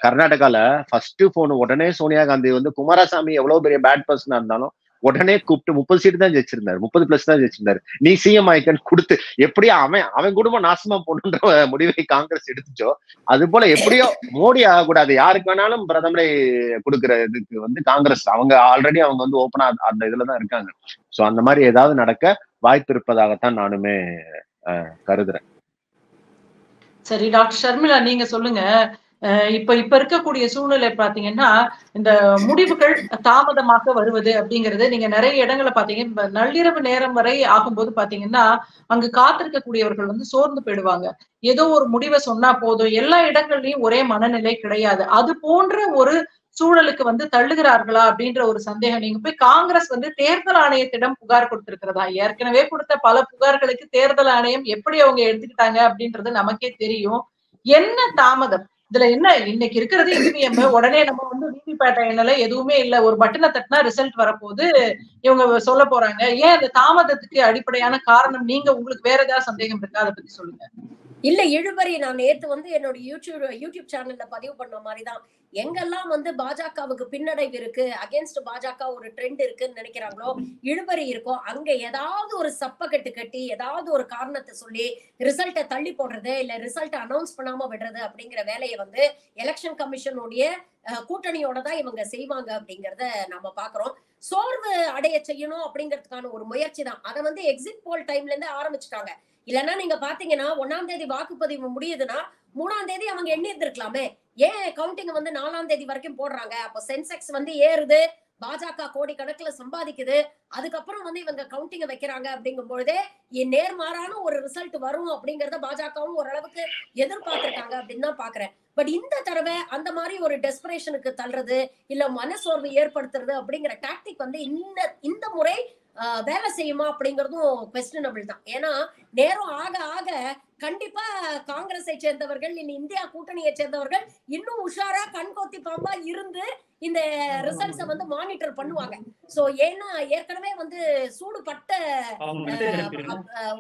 கர்நாடகால ஃபர்ஸ்ட் போன் உடனே சோனியா காந்தி வந்து, குமாரசாமி எவ்வளவு பெரிய பேட் பர்சனா இருந்தாலும் உடனே கூப்பிட்டு 30 சீட்டு தான் ஜெயிச்சிருந்தாரு, 30+ தான் ஜெயிச்சிருந்தாரு, நீ சிஎம் ஆயிக்கன்னு கொடுத்து, எப்படியோ அவன் குடும்பம் நாசமா போன்ற முடிவை காங்கிரஸ் எடுத்துச்சோ அது போல எப்படியோ மோடி ஆகக்கூடாது, யாருக்கு வேணாலும் பிரதமரை கொடுக்கிற இதுக்கு வந்து காங்கிரஸ் அவங்க ஆல்ரெடி அவங்க வந்து ஓப்பனா அந்த இதுலதான் இருக்காங்க. சோ அந்த மாதிரி ஏதாவது நடக்க வாய்ப்பு இருப்பதாகத்தான் நானுமே கருதுறேன். சரி டாக்டர் ஷர்மிளா, நீங்க சொல்லுங்க. இப்ப இருக்கக்கூடிய சூழ்நிலை பாத்தீங்கன்னா, இந்த முடிவுகள் தாமதமாக வருவது அப்படிங்கிறது நீங்க நிறைய இடங்களை பாத்தீங்க. நள்ளிரவு நேரம் வரை ஆகும்போது பாத்தீங்கன்னா அங்கு காத்திருக்கக்கூடியவர்கள் வந்து சோர்ந்து போயிடுவாங்க. ஏதோ ஒரு முடிவை சொன்னா போதும், எல்லா இடங்கள்லயும் ஒரே மனநிலை கிடையாது. அது போன்ற ஒரு சூழலுக்கு வந்து தள்ளுகிறார்களா அப்படின்ற ஒரு சந்தேகம். நீங்க போய் காங்கிரஸ் வந்து தேர்தல் ஆணையத்திடம் புகார் கொடுத்திருக்கிறதா? ஏற்கனவே கொடுத்த பல புகார்களுக்கு தேர்தல் ஆணையம் எப்படி அவங்க எடுத்துக்கிட்டாங்க அப்படின்றது நமக்கே தெரியும். என்ன தாமதம் இதுல? என்ன இன்னைக்கு இருக்கிறது இவிஎம், உடனே நம்ம வந்து விவிபேட் எண்ணல எதுவுமே இல்ல, ஒரு பட்டனை தட்டினா ரிசல்ட் வரப்போது இவங்க சொல்ல போறாங்க. ஏன் அந்த தாமதத்துக்கு அடிப்படையான காரணம் நீங்க உங்களுக்கு வேற ஏதாவது சந்தேகம் இருக்கா? அதை பத்தி சொல்லுங்க. இல்ல இழுபறி, நான் நேத்து வந்து என்னோட யூடியூப் சேனல்ல பதிவு பண்ண மாதிரிதான், எங்கெல்லாம் வந்து பாஜகவுக்கு பின்னடைவு இருக்கு, அகேன்ஸ்ட் பாஜக ஒரு ட்ரெண்ட் இருக்குன்னு நினைக்கிறாங்களோ, இழுபறி இருக்கோ, அங்க ஏதாவது ஒரு சப்பக்கட்டு கட்டி ஏதாவது ஒரு காரணத்தை சொல்லி ரிசல்ட்டை தள்ளி போடுறது, இல்ல ரிசல்ட் அனௌன்ஸ் பண்ணாம விடுறது அப்படிங்கிற வேலையை வந்து எலெக்ஷன் கமிஷனுடைய கூட்டணியோட தான் இவங்க செய்வாங்க அப்படிங்கறத நம்ம பாக்குறோம். சோர்வு அடைய செய்யணும் அப்படிங்கிறதுக்கான ஒரு முயற்சி தான். அதை வந்து எக்ஸிட் போல் டைம்ல இருந்து ஆரம்பிச்சுட்டாங்க. இல்லன்னா நீங்க பாத்தீங்கன்னா 1ஆம் தேதி வாக்குப்பதிவு முடியுதுன்னா 3ஆம் தேதி அவங்க எண்ணி இருந்திருக்கலாமே. ஏன் கவுண்டிங் வந்து 4ஆம் தேதி வரைக்கும் போடுறாங்க? அப்போ சென்செக்ஸ் வந்து ஏறுது, பாஜக கோடி கணக்குல சம்பாதிக்குது, அதுக்கப்புறம் வந்து இவங்க கவுண்டிங்க வைக்கிறாங்க அப்படிங்கும் பொழுதே நேர்மாறான ஒரு ரிசல்ட் வரும் அப்படிங்கறத பாஜகவும் ஓரளவுக்கு எதிர்பார்த்திருக்காங்க அப்படின்னு தான் பாக்குறேன். பட் இந்த தடவை அந்த மாதிரி ஒரு டெஸ்பரேஷனுக்கு தள்ளுறது இல்ல மனசோர்வு ஏற்படுத்துறது அப்படிங்கிற டாக்டிக் வந்து இந்த முறை வேலை செய்யுமா அப்படிங்கறதும் குவெஸ்டினபிள் தான். ஏன்னா நேரம் ஆக ஆக கண்டிப்பா காங்கிரஸை சேர்ந்தவர்கள் இல்ல இந்தியா கூட்டணியை சேர்ந்தவர்கள் இன்னும் உஷாரா கண்கொத்தி பாம்பா இருந்து இந்த ரிசல்ட்ஸை வந்து மானிட்டர் பண்ணுவாங்க. சோ ஏன்னா ஏற்கனவே வந்து சூடுபட்ட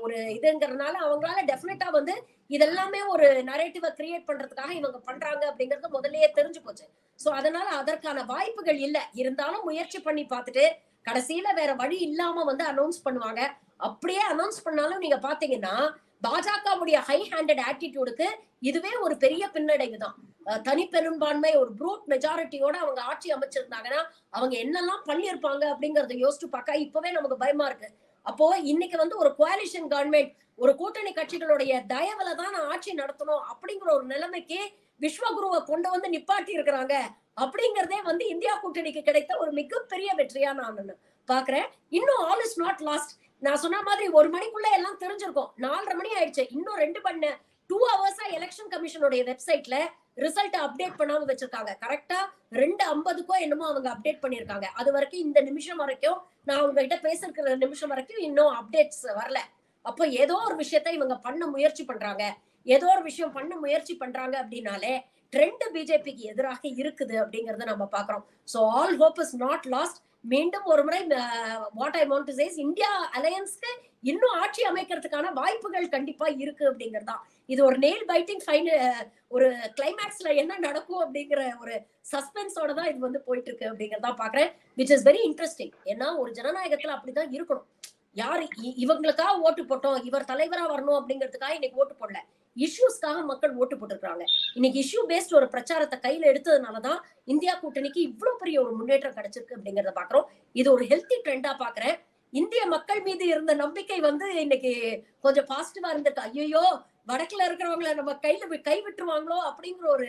ஒரு இதுங்கிறதுனால அவங்களால டெஃபினட்டா வந்து இதெல்லாமே ஒரு நரேட்டிவை கிரியேட் பண்றதுக்காக இவங்க பண்றாங்க அப்படிங்கறது முதல்லயே தெரிஞ்சு போச்சு. சோ அதனால அதற்கான வாய்ப்புகள் இல்ல. இருந்தாலும் முயற்சி பண்ணி பார்த்துட்டு கடைசியில வேற வழி இல்லாம வந்து அனௌன்ஸ் பண்ணுவாங்க. அப்படியே அனௌன்ஸ் பண்ணாலும் நீங்க பாத்தீங்கன்னா பாஜகவுடைய ஹை ஹேண்டட் ஆட்டிடியூடுக்கு இதுவே ஒரு பெரிய பின்னடைவு தான். தனி பெரும்பான்மை ஒரு ப்ரூட் மெஜாரிட்டியோட அவங்க ஆட்சி அமைச்சிருந்தாங்கன்னா அவங்க என்னெல்லாம் பண்ணிருப்பாங்க அப்படிங்கறத யோசிச்சு பார்க்க இப்பவே நமக்கு பயமா இருக்கு. அப்போ இன்னைக்கு வந்து ஒரு கோலிஷன் கவர்மெண்ட் ஒரு கூட்டணி கட்சிகளுடைய தயவுல தான் ஆட்சி நடத்தணும் அப்படிங்கிற ஒரு நிலைமைக்கு விஸ்வகுருவை கொண்டு வந்து நிப்பாட்டி இருக்கிறாங்க அப்படிங்கறதே வந்து இந்தியா கூட்டணிக்கு கிடைத்த ஒரு மிகப்பெரிய வெற்றியா நான் பாக்குறேன். இன்னும் ஆல் இஸ் நாட் லாஸ்ட். நான் சொன்ன மாதிரி 1 மணிக்குள்ள எல்லாம் தெரிஞ்சிருக்கும். 4:30 மணி ஆயிடுச்சு. இன்னும் 2 ஹவர்ஸா எலெக்ஷன் கமிஷனுடைய வெப்சைட்ல ரிசல்ட் அப்டேட் பண்ணாம வச்சிருக்காங்க. கரெக்டா 2:50 என்னமோ அவங்க அப்டேட் பண்ணிருக்காங்க. அது வரைக்கும் இந்த நிமிஷம் வரைக்கும் நான் உங்ககிட்ட பேசிருக்கிற நிமிஷம் வரைக்கும் இன்னும் அப்டேட்ஸ் வரல. அப்போ ஏதோ ஒரு விஷயத்த இவங்க பண்ண முயற்சி பண்றாங்க. ஏதோ ஒரு விஷயம் பண்ண முயற்சி பண்றாங்க அப்படின்னாலே ட்ரெண்ட் பிஜேபிக்கு எதிராக இருக்குது அப்படிங்கறத நம்ம பாக்குறோம். So all hope is not lost. மீண்டும் ஒரு முறை what I want to say India அலையன்ஸ்க்கு இன்னும் ஆட்சி அமைக்கிறதுக்கான வாய்ப்புகள் கண்டிப்பா இருக்கு அப்படிங்கறதா. இது ஒரு நெயில் பைட்டிங் ஒரு கிளைமேக்ஸ்ல என்ன நடக்கும் அப்படிங்கிற ஒரு சஸ்பென்ஸோட தான் இது வந்து போயிட்டு இருக்கு அப்படிங்கறதா பாக்குறேன். Which is very interesting. ஏன்னா ஒரு ஜனநாயகத்துல அப்படிதான் இருக்கணும். யாரு இவங்களுக்காக ஓட்டு போட்டோம், இவர் தலைவரா வரணும் அப்படிங்கிறதுக்காக இன்னைக்கு ஓட்டு போடல, இஷ்யூஸ்க்காக மக்கள் ஓட்டு போட்டுருக்காங்க. இன்னைக்கு இஷ்யூ பேஸ்ட் ஒரு பிரச்சாரத்தை கையில எடுத்ததுனாலதான் இந்தியா கூட்டணிக்கு இவ்வளவு பெரிய ஒரு முன்னேற்றம் கிடைச்சிருக்கு அப்படிங்கறத பாக்குறோம். இது ஒரு ஹெல்த்தி ட்ரெண்டா பாக்குறேன். இந்திய மக்கள் மீது இருந்த நம்பிக்கை வந்து இன்னைக்கு கொஞ்சம் பாசிட்டிவா இருந்திருக்கு. ஐயோ வடக்குல இருக்கிறவங்களை நம்ம கை விட்டுருவாங்களோ அப்படிங்கிற ஒரு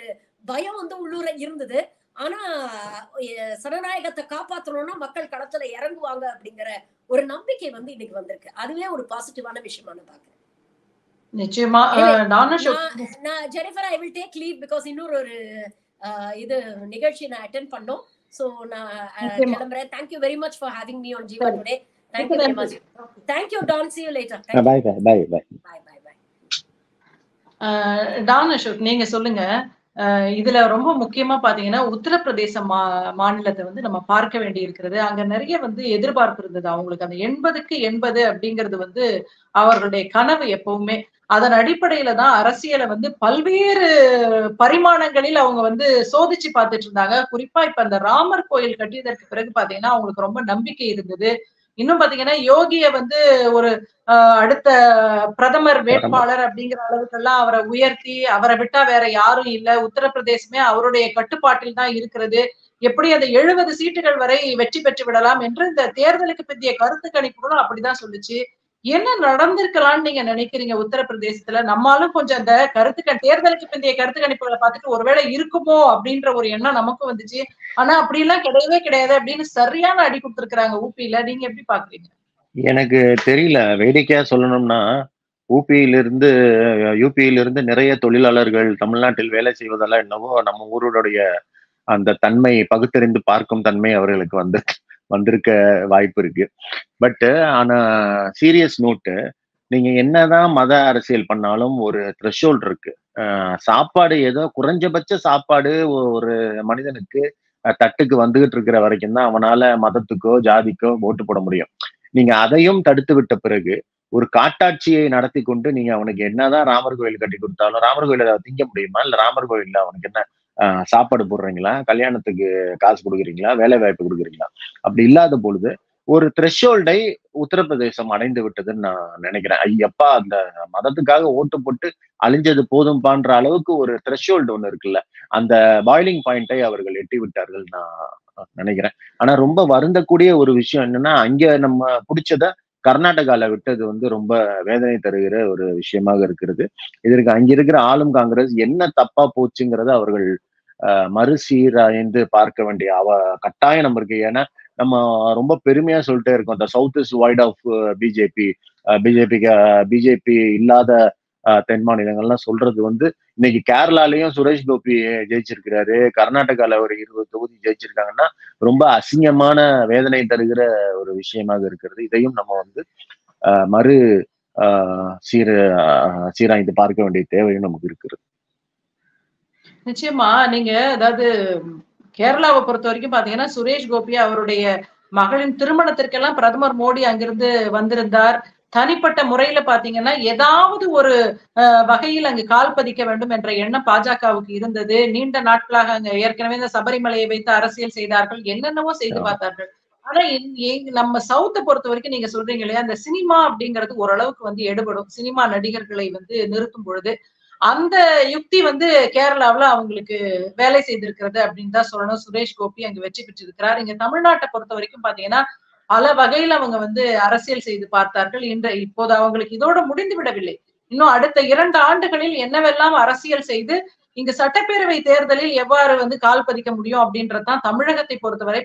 பயம் வந்து உள்ளூர இருந்தது. ஆனா சனநாயகத்தை காப்பாற்றணும்னா மக்கள் களத்துல இறங்குவாங்க அப்படிங்கிற ஒரு நம்பிக்கை வந்து இன்னைக்கு வந்திருக்கு. அதுவே ஒரு பாசிட்டிவான விஷயமா நான் பாக்குறேன். நிச்சயமா நான் Jennifer I will take leave because இன்னொரு ஒரு இது நிகழ்ச்சி நான் அட்டெண்ட் பண்ணோம். சோ நான் கிளம்புறேன். Thank you very much for having me on Jiva today. Thank you very much. Thank you Don. See you later. Bye bye bye. டான் அசோக் நீங்க சொல்லுங்க. இதுல ரொம்ப முக்கியமா பாத்தீங்கன்னா உத்தரப்பிரதேச மாநிலத்தை வந்து நம்ம பார்க்க வேண்டி இருக்கிறது. அங்க நிறைய வந்து எதிர்பார்ப்பு இருந்தது அவங்களுக்கு. அந்த 80க்கு 80 அப்படிங்கிறது வந்து அவர்களுடைய கனவு எப்பவுமே. அதன் அடிப்படையில தான் அரசியலை வந்து பல்வேறு பரிமாணங்களில் அவங்க வந்து சோதிச்சு பார்த்துட்டு இருந்தாங்க. குறிப்பா இப்ப அந்த ராமர் கோயில் கட்டியதற்கு பிறகு பாத்தீங்கன்னா அவங்களுக்கு ரொம்ப நம்பிக்கை இருந்தது. இன்னும் பாத்தீங்கன்னா யோகிய வந்து ஒரு அடுத்த பிரதமர் வேட்பாளர் அப்படிங்கிற அளவுக்கு எல்லாம் அவரை உயர்த்தி அவரை விட்டா வேற யாரும் இல்ல, உத்தரப்பிரதேசமே அவருடைய கட்டுப்பாட்டில் தான் இருக்கிறது, எப்படி அந்த 70 சீட்டுகள் வரை வெற்றி பெற்று விடலாம் என்று இந்த தேர்தலுக்கு பிந்தைய கருத்து கணிப்புகளும் அப்படிதான் சொல்லுச்சு. என்ன நடந்திருக்கலாம்னு நீங்க நினைக்கிறீங்க உத்தரப்பிரதேசத்துல? நம்மளும் கொஞ்சம் அந்த தேர்தலுக்கு பிந்தைய கருத்து கணிப்புகளை பார்த்துட்டு ஒருவேளை இருக்குமோ அப்படின்ற ஒரு எண்ணம் நமக்கும் வந்துச்சு. ஆனா அப்படி எல்லாம் கிடையவே கிடையாது அப்படின்னு சரியான அடி கொடுத்திருக்கிறாங்க ஊபியில. நீங்க எப்படி பாக்குறீங்க? எனக்கு தெரியல. வேடிக்கையா சொல்லணும்னா யூபியிலிருந்து நிறைய தொழிலாளர்கள் தமிழ்நாட்டில் வேலை செய்வதெல்லாம் என்னவோ நம்ம ஊருடைய அந்த தன்மை, பகுத்தறிந்து பார்க்கும் தன்மை அவர்களுக்கு வந்திருக்க வாய்ப்பு இருக்கு. பட் ஆனா சீரியஸ் நோட்டு, நீங்க என்னதான் மத அரசியல் பண்ணாலும் ஒரு த்ரெஷோல்ட் இருக்கு. சாப்பாடு ஏதோ குறைஞ்சபட்ச சாப்பாடு ஒரு மனிதனுக்கு தட்டுக்கு வந்துகிட்டு இருக்கிற வரைக்கும் தான் அவனால மதத்துக்கோ ஜாதிக்கோ ஓட்டு போட முடியும். நீங்க அதையும் தடுத்து விட்ட பிறகு ஒரு காட்டாட்சியை நடத்தி கொண்டு நீங்க அவனுக்கு என்னதான் ராமர் கோயில் கட்டி கொடுத்தாலும் ராமர் கோயில திங்க முடியுமா? இல்ல ராமர் கோயில்ல அவனுக்கு என்ன சாப்பாடு போடுறீங்களா? கல்யாணத்துக்கு காசு கொடுக்குறீங்களா? வேலை வாய்ப்பு கொடுக்குறீங்களா? அப்படி இல்லாத பொழுது ஒரு த்ரெஷோல்டை உத்தரப்பிரதேசம் அடைந்து விட்டதுன்னு நான் நினைக்கிறேன். ஐயப்பா, அந்த மதத்துக்காக ஓட்டு போட்டு அழிஞ்சது போதும்பான்ற அளவுக்கு ஒரு த்ரெஷோல்டு ஒண்ணு இருக்குல்ல, அந்த பாய்லிங் பாயிண்டை அவர்கள் எட்டி விட்டார்கள் நான் நினைக்கிறேன். ஆனா ரொம்ப வருந்தக்கூடிய ஒரு விஷயம் என்னன்னா, அங்க நம்ம பிடிச்சத கர்நாடகால விட்டது வந்து ரொம்ப வேதனை தருகிற ஒரு விஷயமாக இருக்கிறது. இதற்கு அங்க இருக்கிற ஆளும் காங்கிரஸ் என்ன தப்பா போச்சுங்கிறத அவர்கள் மறுசீராய்ந்து பார்க்க வேண்டிய கட்டாயம் நம்ம இருக்கு. ஏன்னா நம்ம ரொம்ப பெருமையா சொல்லிட்டே இருக்கோம். The south is wiped off BJP, BJP இல்லாத தென் மாநிலங்கள்லாம் சொல்றது வந்து இன்னைக்கு கேரளாலையும் சுரேஷ் கோபி ஜெயிச்சிருக்கிறாரு, கர்நாடகால ஒரு 20 தொகுதி ஜெயிச்சிருக்காங்கன்னா ரொம்ப அசிங்கமான வேதனை தருகிற ஒரு விஷயமாக இருக்கிறது. இதையும் நம்ம வந்து மறு சீராய்ந்து பார்க்க வேண்டிய தேவையும் நமக்கு இருக்கிறது. நிச்சயமா நீங்க அதாவது கேரளாவை பொறுத்த வரைக்கும் பாத்தீங்கன்னா சுரேஷ் கோபி அவருடைய மகளின் திருமணத்திற்கெல்லாம் பிரதமர் மோடி அங்கிருந்து வந்திருந்தார். தனிப்பட்ட முறையில பாத்தீங்கன்னா ஏதாவது ஒரு வகையில் அங்கு கால் பதிக்க வேண்டும் என்ற எண்ணம் பாஜகவுக்கு இருந்தது. நீண்ட நாட்களாக அங்க ஏற்கனவே இந்த சபரிமலையை வைத்து அரசியல் செய்தார்கள், என்னென்னவோ செய்து பார்த்தார்கள். ஆனா நம்ம சவுத்தை பொறுத்த வரைக்கும் நீங்க சொல்றீங்க இல்லையா, அந்த சினிமா அப்படிங்கிறது ஓரளவுக்கு வந்து எடுபடும். சினிமா நடிகர்களை வந்து நிறுத்தும் பொழுது அந்த யுக்தி வந்து கேரளாவுல அவங்களுக்கு வேலை செய்திருக்கிறது அப்படின்னு தான் சொல்லணும். சுரேஷ் கோபி அங்க வெற்றி பெற்றிருக்கிறார். இங்க தமிழ்நாட்டை பொறுத்த வரைக்கும் பாத்தீங்கன்னா பல வகையில் அவங்க வந்து அரசியல் செய்து பார்த்தார்கள். இப்போது அவங்களுக்கு இதோட முடிந்து விடவில்லை. இன்னும் அடுத்த 2 ஆண்டுகளில் என்னவெல்லாம் அரசியல் செய்து இங்கு சட்டப்பேரவை தேர்தலில் எவ்வாறு வந்து கால் பதிக்க முடியும் அப்படின்றதுதான் தமிழகத்தை பொறுத்தவரை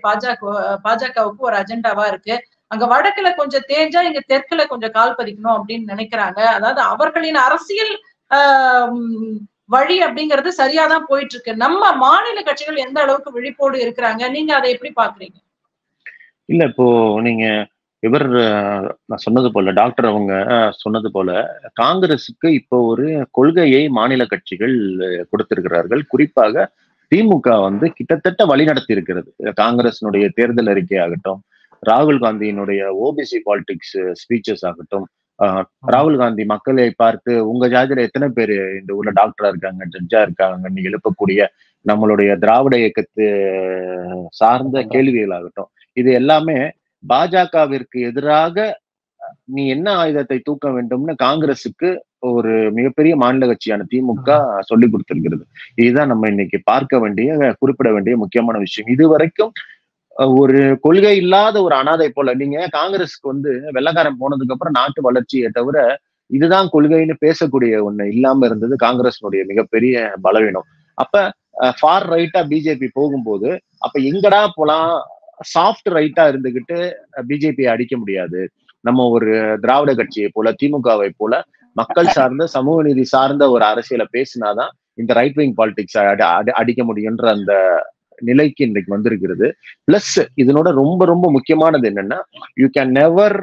பாஜகவுக்கு ஒரு அஜெண்டாவா இருக்கு. அங்க வடக்குல கொஞ்சம் தேஞ்சா இங்க தெற்குல கொஞ்சம் கால் பதிக்கணும் அப்படின்னு நினைக்கிறாங்க. அதாவது அவர்களின் அரசியல் வழி அப்படிங்கிறது சரியாதான் போயிட்டு இருக்கு. நம்ம மாநில கட்சிகள் எந்த அளவுக்கு விழிப்போடு இருக்கிறாங்க, நீங்க அதை எப்படி பாக்குறீங்க? இல்ல இப்போ நீங்க நான் சொன்னது போல டாக்டர் அவங்க சொன்னது போல காங்கிரஸுக்கு இப்போ ஒரு கொள்கையை மாநில கட்சிகள் கொடுத்திருக்கிறார்கள். குறிப்பாக திமுக வந்து கிட்டத்தட்ட வழிநடத்தி இருக்கிறது. காங்கிரசினுடைய தேர்தல் அறிக்கை ஆகட்டும், ராகுல் காந்தியினுடைய ஓபிசி பாலிடிக்ஸ் ஸ்பீச்சஸ் ஆகட்டும், ராகுல் காந்தி மக்களை பார்த்து உங்க ஜாதியில எத்தனை பேர் இந்த ஊர்ல டாக்டரா இருக்காங்க, ஜட்ஜா இருக்காங்கன்னு எழுப்பக்கூடிய நம்மளுடைய திராவிட இயக்கத்து சார்ந்த கேள்விகள் ஆகட்டும், இது எல்லாமே பாஜகவிற்கு எதிராக நீ என்ன ஆயுதத்தை தூக்க வேண்டும்னு காங்கிரசுக்கு ஒரு மிகப்பெரிய மாநில கட்சியான திமுக சொல்லி கொடுத்திருக்கிறது. இதுதான் நம்ம இன்னைக்கு பார்க்க வேண்டிய குறிப்பிட வேண்டிய முக்கியமான விஷயம். இதுவரைக்கும் ஒரு கொள்கை இல்லாத ஒரு அனாதை போல நீங்க காங்கிரஸுக்கு வந்து வெள்ளக்காரன் போனதுக்கு அப்புறம் நாட்டு வளர்ச்சியை தவிர இதுதான் கொள்கைன்னு பேசக்கூடிய ஒண்ணு இல்லாம இருந்தது காங்கிரஸினுடைய மிகப்பெரிய பலவீனம். அப்ப ஃபார் ரைட்டா பிஜேபி போகும்போது அப்ப எங்கடா போலாம், சாஃப்ட் ரைட்டா இருந்துகிட்டு பிஜேபியை அடிக்க முடியாது. நம்ம ஒரு திராவிட கட்சியை போல திமுகவை போல மக்கள் சார்ந்த சமூக நீதி சார்ந்த ஒரு அரசியலை பேசினாதான் இந்த ரைட் விங் பாலிடிக்ஸ் அடிக்க முடியுன்ற அந்த நிலைக்கு இன்றைக்கு வந்திருக்கிறது. பிளஸ் இதனோட ரொம்ப ரொம்ப முக்கியமானது என்னன்னா, you can never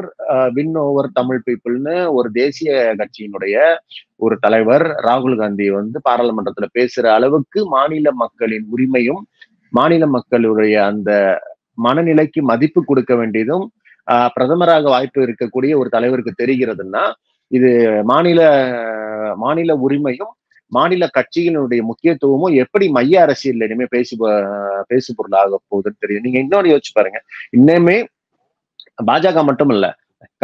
win over Tamil பீப்புள்னு ஒரு தேசிய கட்சியினுடைய ஒரு தலைவர் ராகுல் காந்தி வந்து பாராளுமன்றத்துல பேசுற அளவுக்கு மாநில மக்களின் உரிமையும் மாநில மக்களுடைய அந்த மனநிலைக்கு மதிப்பு கொடுக்க வேண்டியதும் பிரதமராக வாய்ப்பு இருக்கக்கூடிய ஒரு தலைவருக்கு தெரிகிறதுன்னா, இது மாநில உரிமையும் மாநில கட்சிகளினுடைய முக்கியத்துவமும் எப்படி மைய அரசியல் இனிமே பேசு பொருளாக போகுதுன்னு தெரியும். நீங்க இன்னொன்னு யோசிச்சு பாருங்க, இன்னுமே பாஜக மட்டும் இல்ல,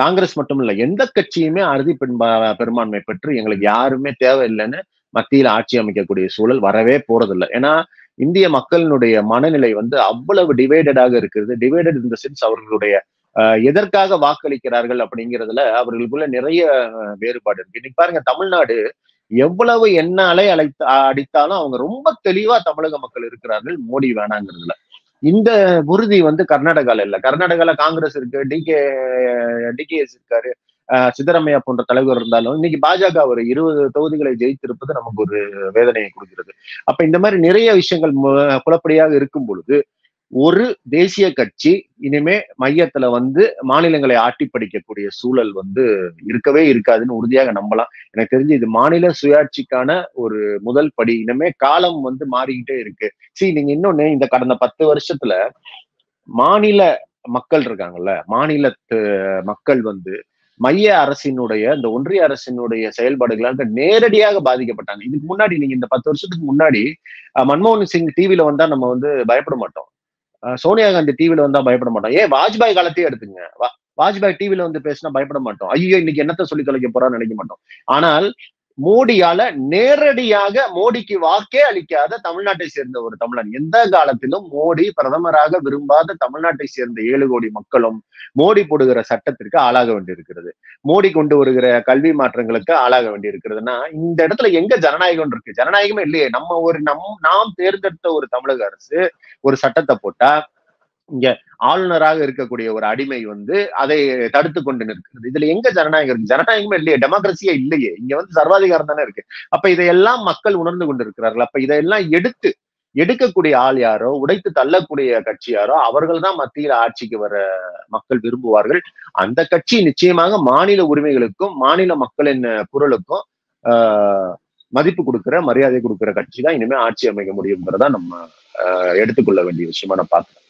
காங்கிரஸ் மட்டும் இல்ல, எந்த கட்சியுமே அறுதி பெரும்பான்மை பெற்று எங்களுக்கு யாருமே தேவையில்லைன்னு மத்தியில் ஆட்சி அமைக்கக்கூடிய சூழல் வரவே போறதில்லை. ஏன்னா இந்திய மக்களினுடைய மனநிலை வந்து அவ்வளவு டிவைடடாக இருக்கிறது. டிவைடட் இந்த சென்ஸ் அவர்களுடைய எதற்காக வாக்களிக்கிறார்கள் அப்படிங்கிறதுல அவர்களுக்குள்ள நிறைய வேறுபாடு இருக்கு. இன்னைக்கு பாருங்க, தமிழ்நாடு எவ்வளவு என்ன அடித்தாலும் அவங்க ரொம்ப தெளிவா தமிழக மக்கள் இருக்கிறார்கள் மோடி வேணாங்கிறதுல. இந்த உறுதி வந்து கர்நாடகால இல்ல. கர்நாடகால காங்கிரஸ் இருக்கு, டிகேஎஸ் இருக்காரு, சித்தராமையா போன்ற தலைவர் இருந்தாலும் இன்னைக்கு பாஜக ஒரு 20 தொகுதிகளை ஜெயித்திருப்பது நமக்கு ஒரு வேதனையை கொடுக்கிறது. அப்ப இந்த மாதிரி நிறைய விஷயங்கள் புலப்படியாக இருக்கும் பொழுது ஒரு தேசிய கட்சி இனிமே மையத்துல வந்து மாநிலங்களை ஆட்டி படிக்கக்கூடிய சூழல் வந்து இருக்கவே இருக்காதுன்னு உறுதியாக நம்பலாம். எனக்கு தெரிஞ்சு இது மாநில சுயாட்சிக்கான ஒரு முதல் படி. இனிமே காலம் வந்து மாறிக்கிட்டே இருக்கு. நீங்க இன்னொன்னு, இந்த கடந்த 10 வருஷத்துல மாநில மக்கள் இருக்காங்கல்ல, மாநிலத்து மக்கள் வந்து மைய அரசினுடைய இந்த ஒன்றிய அரசினுடைய செயல்பாடுகளாக நேரடியாக பாதிக்கப்பட்டாங்க. இதுக்கு முன்னாடி நீங்க இந்த 10 வருஷத்துக்கு முன்னாடி மன்மோகன் சிங் டிவில வந்தா நம்ம வந்து பயப்பட மாட்டோம், சோனியா காந்தி டிவில வந்தா பயப்பட மாட்டோம். ஏன் வாஜ்பாய் காலத்தையே எடுத்துங்க, வாஜ்பாய் டிவில வந்து பேசினா பயப்பட மாட்டோம். ஐயோ இன்னைக்கு என்னத்த சொல்லி தொலைக்க போறான்னு நினைக்க மாட்டோம். ஆனால் மோடியால நேரடியாக மோடிக்கு வாக்கே அளிக்காத தமிழ்நாட்டை சேர்ந்த ஒரு தமிழன், எந்த காலத்திலும் மோடி பிரதமராக விரும்பாத தமிழ்நாட்டை சேர்ந்த 7 கோடி மக்களும் மோடி போடுகிற சட்டத்திற்கு ஆளாக வேண்டியிருக்கிறது, மோடி கொண்டு வருகிற கல்வி மாற்றங்களுக்கு ஆளாக வேண்டியிருக்கிறதுனா இந்த இடத்துல எங்க ஜனநாயகம் இருக்கு? ஜனநாயகமே இல்லையே. நாம் தேர்ந்தெடுத்த ஒரு தமிழக அரசு ஒரு சட்டத்தை போட்டா இங்க ஆளுநராக இருக்கக்கூடிய ஒரு அடிமை வந்து அதை தடுத்து கொண்டு நிற்கிறது. இதுல எங்க ஜனநாயகம் இருக்கு? ஜனநாயகமே இல்லையே, டெமோக்ரஸியே இல்லையே. இங்க வந்து சர்வாதிகாரம் தானே இருக்கு. அப்ப இதையெல்லாம் மக்கள் உணர்ந்து கொண்டிருக்கிறார்கள். அப்ப இதெல்லாம் எடுக்கக்கூடிய ஆள் யாரோ, உடைத்து தள்ளக்கூடிய கட்சி யாரோ, அவர்கள் தான் மத்தியில் ஆட்சிக்கு வர மக்கள் விரும்புவார்கள். அந்த கட்சி நிச்சயமாக மாநில உரிமைகளுக்கும் மாநில மக்களின் குரலுக்கும் மதிப்பு கொடுக்கிற, மரியாதை கொடுக்கிற கட்சி தான் இனிமே ஆட்சி அமைக்க முடியுங்கிறதா நம்ம எடுத்துக்கொள்ள வேண்டிய விஷயமா நான் பார்க்கிறேன்.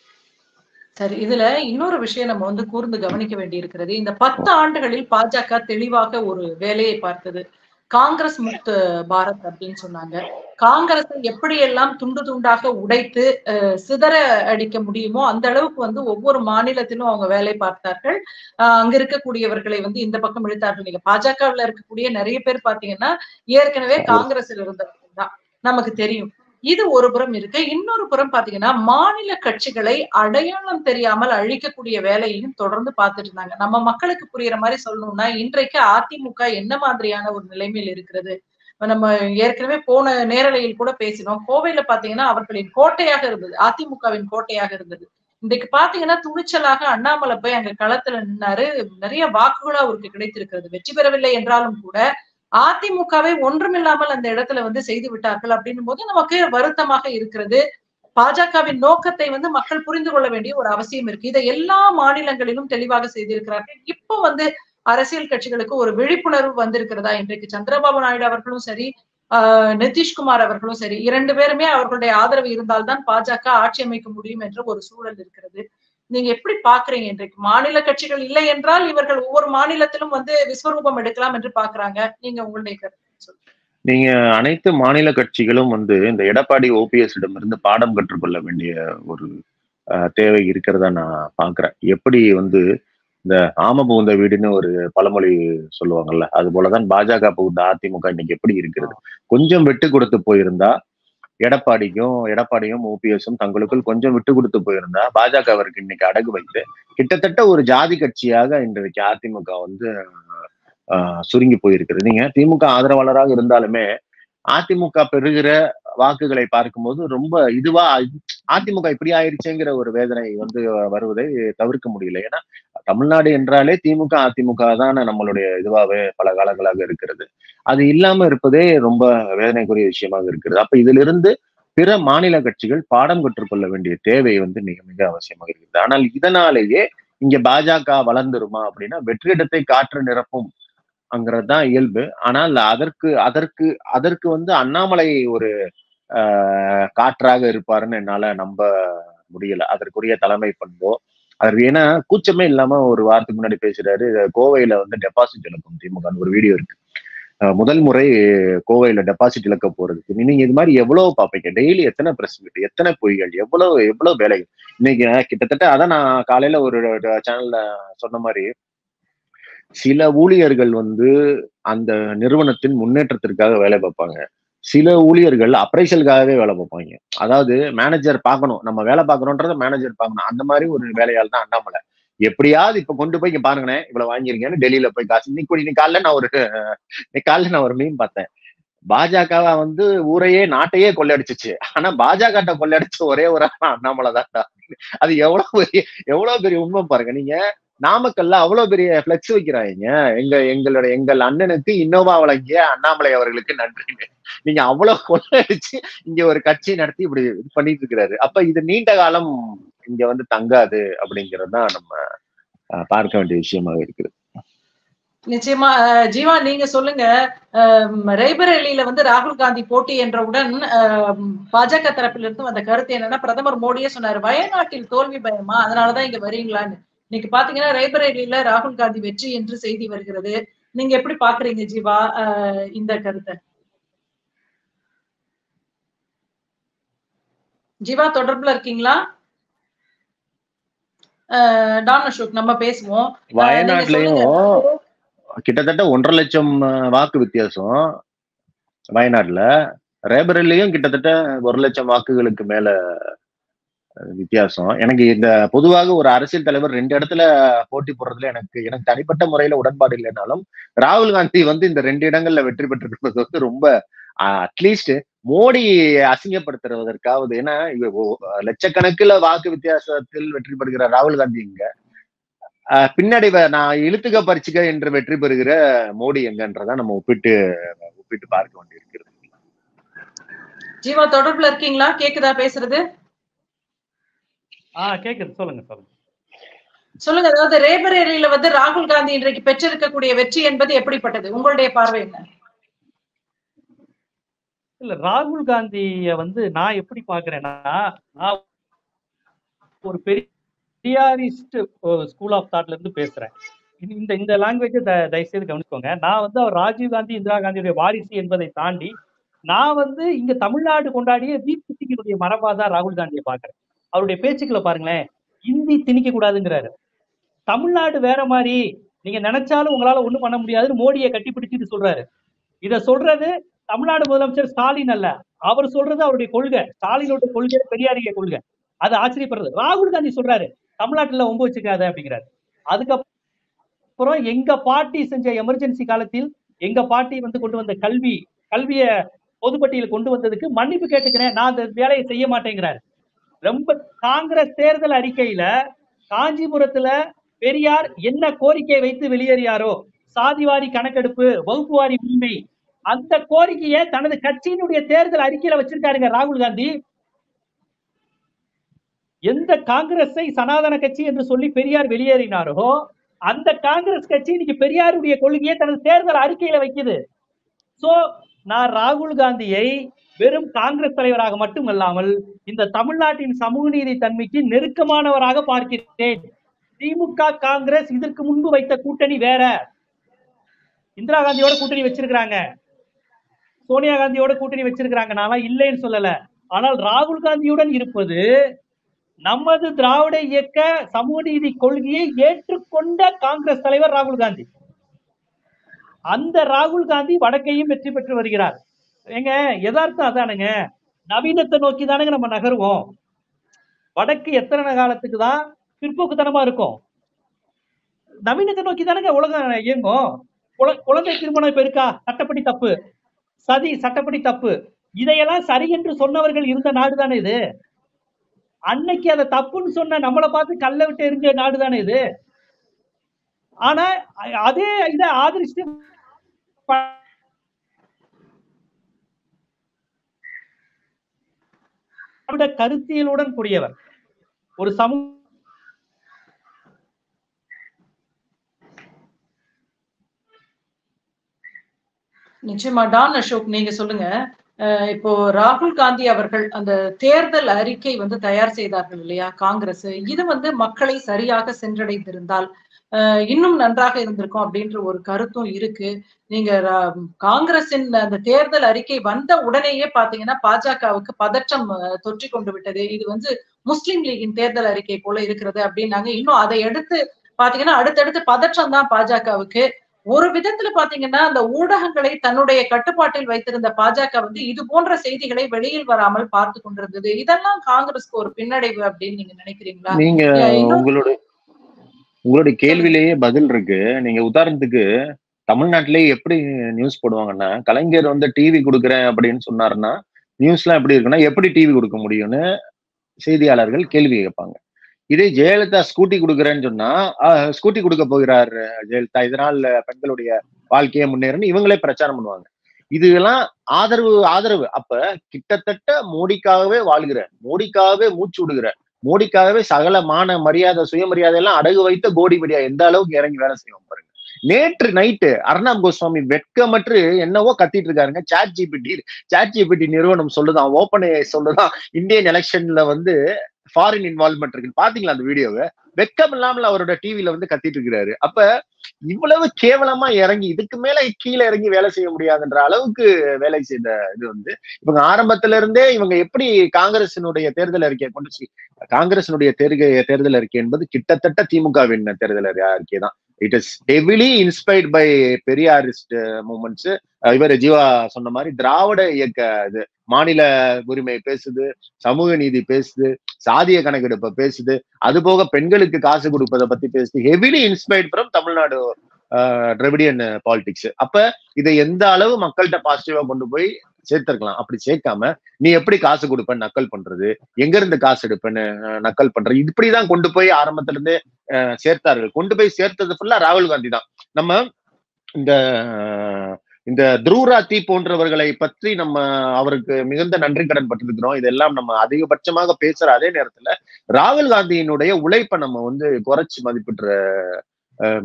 சரி, இதுல இன்னொரு விஷயம் நம்ம வந்து கூர்ந்து கவனிக்க வேண்டி இருக்கிறது. இந்த 10 ஆண்டுகளில் பாஜக தெளிவாக ஒரு வேலையை பார்த்தது. காங்கிரஸ் முக்த பாரத் அப்படின்னு சொன்னாங்க. காங்கிரஸை எப்படியெல்லாம் துண்டு துண்டாக உடைத்து சிதற அடிக்க முடியுமோ அந்த அளவுக்கு வந்து ஒவ்வொரு மாநிலத்திலும் அவங்க வேலை பார்த்தார்கள். அங்க இருக்கக்கூடியவர்களை வந்து இந்த பக்கம் இழுத்தார்கள். நீங்க பாஜகவில் இருக்கக்கூடிய நிறைய பேர் பாத்தீங்கன்னா ஏற்கனவே காங்கிரஸில் இருந்தவர்கள் தான், நமக்கு தெரியும். இது ஒரு புறம் இருக்கு. இன்னொரு புறம் பாத்தீங்கன்னா மாநில கட்சிகளை அடையாளம் தெரியாமல் அழிக்கக்கூடிய வேலையையும் தொடர்ந்து பார்த்துட்டு இருந்தாங்க. நம்ம மக்களுக்கு புரியுற மாதிரி சொல்லணும்னா, இன்றைக்கு அதிமுக என்ன மாதிரியான ஒரு நிலைமையில் இருக்கிறது? நம்ம ஏற்கனவே போன நேரலையில் கூட பேசினோம். கோவையில பாத்தீங்கன்னா அவர்களின் கோட்டையாக இருந்தது, அதிமுகவின் கோட்டையாக இருந்தது. இன்றைக்கு பாத்தீங்கன்னா துணிச்சலாக அண்ணாமலை போய் அங்க களத்துல நின்னாரு. நிறைய வாக்குகளும் அவருக்கு கிடைத்திருக்கிறது. வெற்றி பெறவில்லை என்றாலும் கூட அதிமுகவை ஒன்றுமில்லாமல் அந்த இடத்துல வந்து செய்து விட்டார்கள் அப்படின்னும் போது நமக்கு வருத்தமாக இருக்கிறது. பாஜகவின் நோக்கத்தை வந்து மக்கள் புரிந்து கொள்ள வேண்டிய ஒரு அவசியம் இருக்கு. இதை எல்லா மாநிலங்களிலும் தெளிவாக செய்திருக்கிறார்கள். இப்போ வந்து அரசியல் கட்சிகளுக்கு ஒரு விழிப்புணர்வு வந்திருக்கிறதா? இன்றைக்கு சந்திரபாபு நாயுடு அவர்களும் சரி, நிதிஷ்குமார் அவர்களும் சரி, 2 பேருமே அவர்களுடைய ஆதரவு இருந்தால்தான் பாஜக ஆட்சி அமைக்க முடியும் என்ற ஒரு சூழல் இருக்கிறது. நீங்க எப்படி பாக்குறீங்க? இன்றைக்கு மாநில கட்சிகள் இல்லை என்றால் இவர்கள் ஒவ்வொரு மாநிலத்திலும் வந்து விஸ்வரூபம் எடுக்கலாம் என்று பாக்குறாங்க. நீங்க உங்களுடைய கருத்து சொல்லுங்க. நீங்க அனைத்து மாநில கட்சிகளும் வந்து இந்த எடப்பாடி OPS இருந்து பாடம் கற்றுக்கொள்ள வேண்டிய ஒரு தேவை இருக்கிறதா நான் பாக்குறேன். எப்படி வந்து இந்த ஆம புகுந்த வீடுன்னு ஒரு பழமொழி சொல்லுவாங்கல்ல, அது போலதான் பாஜக புகுந்த அதிமுக இன்னைக்கு எப்படி இருக்கிறது. கொஞ்சம் விட்டு கொடுத்து போயிருந்தா எடப்பாடியும் OPSம் தங்களுக்குள் கொஞ்சம் விட்டு கொடுத்து போயிருந்தா பாஜகவிற்கு இன்னைக்கு அடகு வைத்து கிட்டத்தட்ட ஒரு ஜாதி கட்சியாக இன்றைக்கு அதிமுக வந்து சுருங்கி போயிருக்கிறது. நீங்க திமுக ஆதரவாளராக இருந்தாலுமே அதிமுக பெறுகிற வாக்குகளை பார்க்கும்போது ரொம்ப இதுவா அதிமுக இப்படி ஆயிடுச்சுங்கிற ஒரு வேதனை வந்து வருவதை தவிர்க்க முடியல. ஏன்னா தமிழ்நாடு என்றாலே திமுக அதிமுக தானே நம்மளுடைய இதுவாகவே பல காலங்களாக இருக்கிறது. அது இல்லாம இருப்பதே ரொம்ப வேதனைக்குரிய விஷயமாக இருக்கிறது. அப்ப இதிலிருந்து பிற மாநில கட்சிகள் பாடம் கற்றுக்கொள்ள வேண்டிய தேவை வந்து மிக மிக அவசியமாக இருக்கிறது. ஆனால் இதனாலேயே இங்க பாஜக வளர்ந்துருமா அப்படின்னா, வெற்றிடத்தை காற்று நிரப்பும் அங்கிறதுதான் இயல்பு. ஆனால் அதற்கு வந்து அண்ணாமலை ஒரு காற்றாக இருப்பாருன்னு என்னால நம்ப முடியல. அதற்குரிய தலைமை பண்போ அதற்கு ஏன்னா கூச்சமே இல்லாம ஒரு வாரத்துக்கு முன்னாடி பேசுறாரு. கோவையில வந்து டெபாசிட் இழக்கும் திமுக ஒரு வீடியோ இருக்கு. முதல் முறை கோவையில டெபாசிட் இழக்க போறதுக்கு நீங்க இது மாதிரி எவ்வளவு பாப்பீங்க? டெய்லி எத்தனை பிரஸ் மீட், எத்தனை பொய்கள், எவ்வளவு வேலைகள். இன்னைக்கு கிட்டத்தட்ட அதான் நான் காலையில ஒரு சேனல்ல சொன்ன மாதிரி சில ஊழியர்கள் வந்து அந்த நிறுவனத்தின் முன்னேற்றத்திற்காக வேலை பார்ப்பாங்க. சில ஊழியர்கள் அப்ரைசலுக்காகவே வேலை பார்ப்பாங்க. அதாவது மேனேஜர் பார்க்கணும், நம்ம வேலை பார்க்கணும்ன்றத மேனேஜர் பார்க்கணும். அந்த மாதிரி ஒரு வேலையால் தான் அண்ணாமலை. எப்படியாவது இப்ப கொண்டு போய் இங்க பாருங்கண்ணே இவ்வளவு வாங்கிருக்கேன்னு டெல்லியில போய் காசு. இன்னைக்கு காலைல நான் ஒரு மீன் பார்த்தேன். பாஜகவா வந்து ஊரையே நாட்டையே கொள்ளையடிச்சிச்சு. ஆனா பாஜக கொள்ளையடிச்ச ஒரே ஒரு அண்ணாமலை தான். அது எவ்வளவு பெரிய உண்மை பாருங்க. நீங்க நாமக்கல்ல அவ்வளவு பெரிய பிளெக்ஸ் வைக்கிறாங்க. எங்கள் அண்ணனுக்கு இன்னோவா வழங்கிய அண்ணாமலை அவர்களுக்கு நன்றி. நீங்க அவ்வளவு கொள்ளையடிச்சு இங்க ஒரு கட்சி நடத்தி இப்படி பண்ணிட்டு இருக்கிறாரு. அப்ப இது நீண்ட காலம் இங்க வந்து தங்காது அப்படிங்கிறது தான் நம்ம பார்க்க வேண்டிய விஷயமாக இருக்குது. நிச்சயமா. ஜீவா, நீங்க சொல்லுங்க. ரேபரேலியில வந்து ராகுல் காந்தி போட்டி என்றவுடன் பாஜக தரப்பிலிருந்து வந்த கருத்து என்னன்னா, பிரதமர் மோடியே சொன்னாரு, வயநாட்டில் தோல்வி பயமா, அதனாலதான் இங்க வரீங்களான்னு. இன்னைக்கு பாத்தீங்கன்னா ரேபரேலியில ராகுல் காந்தி வெற்றி என்று செய்தி வருகிறது. நீங்க எப்படி பாக்குறீங்க ஜீவா இந்த கருத்தை? ஜீவா தொடர்புல இருக்கீங்களா? டான் அசோக், நம்ம பேசுவோம். வயநாட்டுலயும் கிட்டத்தட்ட 1.5 லட்சம் வாக்கு வித்தியாசம் வயநாட்டுல. ரேபரேலியும் கிட்டத்தட்ட 1 லட்சம் வாக்குகளுக்கு மேல வித்தியாசம். எனக்கு இந்த பொதுவாக ஒரு அரசியல் தலைவர் 2 இடத்துல போட்டி போடுறதுல எனக்கு தனிப்பட்ட முறையில உடன்பாடு இல்லைனாலும் ராகுல் காந்தி வந்து இந்த 2 இடங்கள்ல வெற்றி பெற்றிருக்கிறது வந்து ரொம்ப அட்லீஸ்ட் மோடி அசிங்கப்படுத்துவதற்காவது, ஏன்னா லட்சக்கணக்கில் வாக்கு வித்தியாசத்தில் வெற்றி பெறுகிற ராகுல் காந்தி எங்க, பின்னாடி நான் இழுத்துக்க பறிச்சுக்க என்று வெற்றி பெறுகிற மோடி எங்கன்றதான் நம்ம ஒப்பிட்டு பார்க்க வேண்டியிருக்கிறது. ஜீவா தொடர்புல இருக்கீங்களா? கேக்குதா பேசுறது? கேக்குது, சொல்லுங்க சொல்லுங்க. அதாவது ரேபரேலியில வந்து ராகுல் காந்தி இன்றைக்கு பெற்றிருக்கக்கூடிய வெற்றி என்பது எப்படிப்பட்டது, உங்களுடைய பார்வை என்ன? இல்ல, ராகுல் காந்திய வந்து நான் எப்படி பாக்குறேன்னா, நான் ஒரு பெரியாரிஸ்ட் ஸ்கூல் ஆஃப் தாட்ல இருந்து பேசுறேன். இந்த லாங்குவேஜ் தயவுசெய்து கவனிச்சுக்கோங்க. நான் வந்து அவர் ராஜீவ் காந்தி இந்திரா காந்தியுடைய வாரிசு என்பதை தாண்டி நான் வந்து இங்க தமிழ்நாடு கொண்டாடிய தீப்திகளுடைய மரபாதான் ராகுல் காந்தியை பாக்குறேன். அவருடைய பேச்சுக்களை பாருங்களேன், இந்தி திணிக்க கூடாதுங்கிறாரு. தமிழ்நாடு வேற மாதிரி, நீங்க நினைச்சாலும் உங்களால ஒண்ணும் பண்ண முடியாதுன்னு மோடியை கட்டி பிடிச்சிட்டு சொல்றாரு. இத சொல்றது தமிழ்நாடு முதலமைச்சர் ஸ்டாலின் அல்ல, அவர் சொல்றது அவருடைய கொள்கை, ஸ்டாலினுடைய கொள்கை, பெரியாரிய கொள்கை. அது ஆச்சரியப்படுறது. ராகுல் காந்தி சொல்றாரு தமிழ்நாட்டுல ஒம்பு வச்சுக்காத அப்படிங்கிறாரு. அதுக்கப்புறம் எங்க பாட்டி செஞ்ச எமர்ஜென்சி காலத்தில் எங்க பாட்டி வந்து கொண்டு வந்த கல்விய பொதுப்பட்டியல் கொண்டு வந்ததுக்கு மன்னிப்பு கேட்டுக்கிறேன், நான் அந்த வேலையை செய்ய மாட்டேங்கிறாரு. ரொம்ப காங்கிரஸ் தேர்தல் அறிக்கையில காஞ்சிபுரத்துல பெரியார் என்ன கோரிக்கை வைத்து வெளியேறியாரோ, சாதிவாரி கணக்கெடுப்பு, வகுப்புவாரி உரிமை, அந்த கோரிக்கையை தனது கட்சியினுடைய தேர்தல் அறிக்கையில வச்சிருக்காருங்க ராகுல் காந்தி. எந்த காங்கிரஸை சனாதன கட்சி என்று சொல்லி பெரியார் வெளியேறினாரோ அந்த காங்கிரஸ் கட்சி இன்னைக்கு பெரியாருடைய கொள்கையை தனது தேர்தல் அறிக்கையில வைக்குது. சோ நான் ராகுல் காந்தியை வெறும் காங்கிரஸ் தலைவராக மட்டுமல்லாமல் இந்த தமிழ்நாட்டின் சமூக நீதி தன்மைக்கு நெருக்கமானவராக பார்க்கிறேன். திமுக காங்கிரஸ் இதற்கு முன்பு வைத்த கூட்டணி வேற. இந்திரா காந்தியோட கூட்டணி வச்சிருக்கிறாங்க, சோனியா காந்தியோட கூட்டணி வச்சிருக்கிறாங்க, நான் இல்லைன்னு சொல்லல. ஆனால் ராகுல் காந்தியுடன் இருப்பது நமது திராவிட இயக்க சமூக நீதி கொள்கையை ஏற்றுக்கொண்ட காங்கிரஸ் தலைவர் ராகுல் காந்தி. அந்த ராகுல் காந்தி வடக்கையும் வெற்றி பெற்று வருகிறார். ஏங்க யதார்த்தம் அதானுங்க, நவீனத்தை நோக்கி தானுங்க நம்ம நகருவோம். வடக்கு எத்தனை காலத்துக்கு தான் பிற்போக்குத்தனமா இருக்கும்? நவீனத்தை நோக்கி தானுங்க உலகம் இயங்கும். குழந்தை திருமணம் இப்ப இருக்கா? சட்டப்படி தப்பு. சதி சட்டப்படி தப்பு. இதையெல்லாம் சரி என்று சொன்னவர்கள் இருந்த நாடு தானே இது. அன்னைக்கு அதை தப்புன்னு சொன்ன நம்மளை பார்த்து கல்ல விட்டு எரிஞ்ச நாடு தானே இது. ஆனா அதே இதை ஆதரிச்சு கருத்தியலுடன் கூடியவர் ஒரு சமூக. நிச்சயமா டான் அசோக், நீங்க சொல்லுங்க. இப்போ ராகுல் காந்தி அவர்கள் அந்த தேர்தல் அறிக்கை வந்து தயார் செய்தார்கள் இல்லையா காங்கிரஸ், இது வந்து மக்களை சரியாக சென்றடைந்திருந்தால் இன்னும் நன்றாக இருந்திருக்கும் அப்படின்ற ஒரு கருத்தும் இருக்கு. நீங்க காங்கிரசின் அந்த தேர்தல் அறிக்கை வந்த உடனேயே பாத்தீங்கன்னா பாஜகவுக்கு பதற்றம் தொற்றி கொண்டு விட்டது. இது வந்து முஸ்லிம் லீகின் தேர்தல் அறிக்கை போல இருக்கிறது அப்படின்னாங்க. இன்னும் அதை எடுத்து பாத்தீங்கன்னா அடுத்தடுத்து பதற்றம் தான் பாஜகவுக்கு. ஒரு விதத்துல பாத்தீங்கன்னா அந்த ஊடகங்களை தன்னுடைய கட்டுப்பாட்டில் வைத்திருந்த பாஜக வந்து இது போன்ற செய்திகளை வெளியில் வராமல் பார்த்து கொண்டிருந்தது. இதெல்லாம் காங்கிரஸ்க்கு ஒரு பின்னடைவு அப்படின்னு நீங்க நினைக்கிறீங்களா? நீங்க உங்களுடைய கேள்வியிலேயே பதில் இருக்கு. நீங்க உதாரணத்துக்கு தமிழ்நாட்டிலேயே எப்படி நியூஸ் போடுவாங்கன்னா, கலைஞர் வந்து டிவி கொடுக்குறேன் அப்படின்னு சொன்னாருன்னா நியூஸ் எல்லாம் எப்படி இருக்குன்னா, எப்படி டிவி கொடுக்க முடியும்னு செய்தியாளர்கள் கேள்வி கேட்பாங்க. இதே ஜெயலலிதா ஸ்கூட்டி கொடுக்குறேன்னு சொன்னா ஸ்கூட்டி கொடுக்க போகிறார் ஜெயலலிதா, இதனால் பெண்களுடைய வாழ்க்கையை முன்னேறுன்னு இவங்களே பிரச்சாரம் பண்ணுவாங்க. இதெல்லாம் ஆதரவு. அப்ப கிட்டத்தட்ட மோடிக்காகவே வாழ்கிற, மோடிக்காகவே மூச்சு விடுகிற, மோடிக்காகவே சகல மான மரியாதை சுயமரியாதை எல்லாம் அடகு வைத்த கோடிபடியா எந்த அளவுக்கு இறங்கி வேலை செய்வோம் பாருங்க. நேற்று நைட்டு அர்ணாப் கோஸ்வாமி வெட்கமற்று என்னவோ கத்திட்டு இருக்காருங்க. சாட் ஜிபிடி நிறுவனம் சொல்லுதான், ஓப்பன் ஏஐ சொல்லுதான் இந்தியன் எலெக்ஷன்ல வந்து ஃபாரின் இன்வால்வ்மெண்ட் இருக்கு. பாத்தீங்களா அந்த வீடியோவை? வெட்கம் இல்லாமல் அவரோட டிவில வந்து கத்திட்டு இருக்கிறாரு. அப்ப இவ்வளவு கேவலமா இறங்கி இதுக்கு மேல கீழே இறங்கி வேலை செய்ய முடியாதுன்ற அளவுக்கு வேலை செய்த இது வந்து இவங்க ஆரம்பத்துல இருந்தே இவங்க எப்படி காங்கிரசினுடைய தேர்தல் அறிக்கையை கொண்டு காங்கிரசினுடைய தேர்தல் அறிக்கை என்பது கிட்டத்தட்ட திமுகவின் தேர்தல் அறிக்கை தான். It is heavily inspired by Periyarist movements. இவர் ஜீவா சொன்ன மாதிரி திராவிட இயக்க இது மாநில உரிமை பேசுது, சமூக நீதி பேசுது, சாதிய கணக்கெடுப்பை பேசுது, அது போக பெண்களுக்கு காசு கொடுப்பதை பத்தி பேசுது. Heavily inspired from Tamil Nadu Dravidian politics. அப்ப இதை எந்த அளவு மக்கள்கிட்ட பாசிட்டிவா கொண்டு போய் சேர்த்திருக்கலாம். அப்படி சேர்க்காம நீ எப்படி காசு கொடுப்பேன்னு நக்கல் பண்றது, எங்க இருந்து காசு எடுப்பேன்னு நக்கல் பண்றது, இப்படிதான் கொண்டு போய் ஆரம்பத்துல இருந்தே சேர்த்தார்கள். கொண்டு போய் சேர்த்தது ஃபுல்லா ராகுல் காந்தி தான். நம்ம இந்த இந்த துருவராத்தி போன்றவர்களை பற்றி நம்ம அவருக்கு மிகுந்த நன்றி கடன் பட்டிருக்கிறோம். இதெல்லாம் நம்ம அதிகபட்சமாக பேசுற அதே நேரத்துல ராகுல் காந்தியினுடைய உழைப்பை நம்ம வந்து குறைச்சு மதிப்பிடுற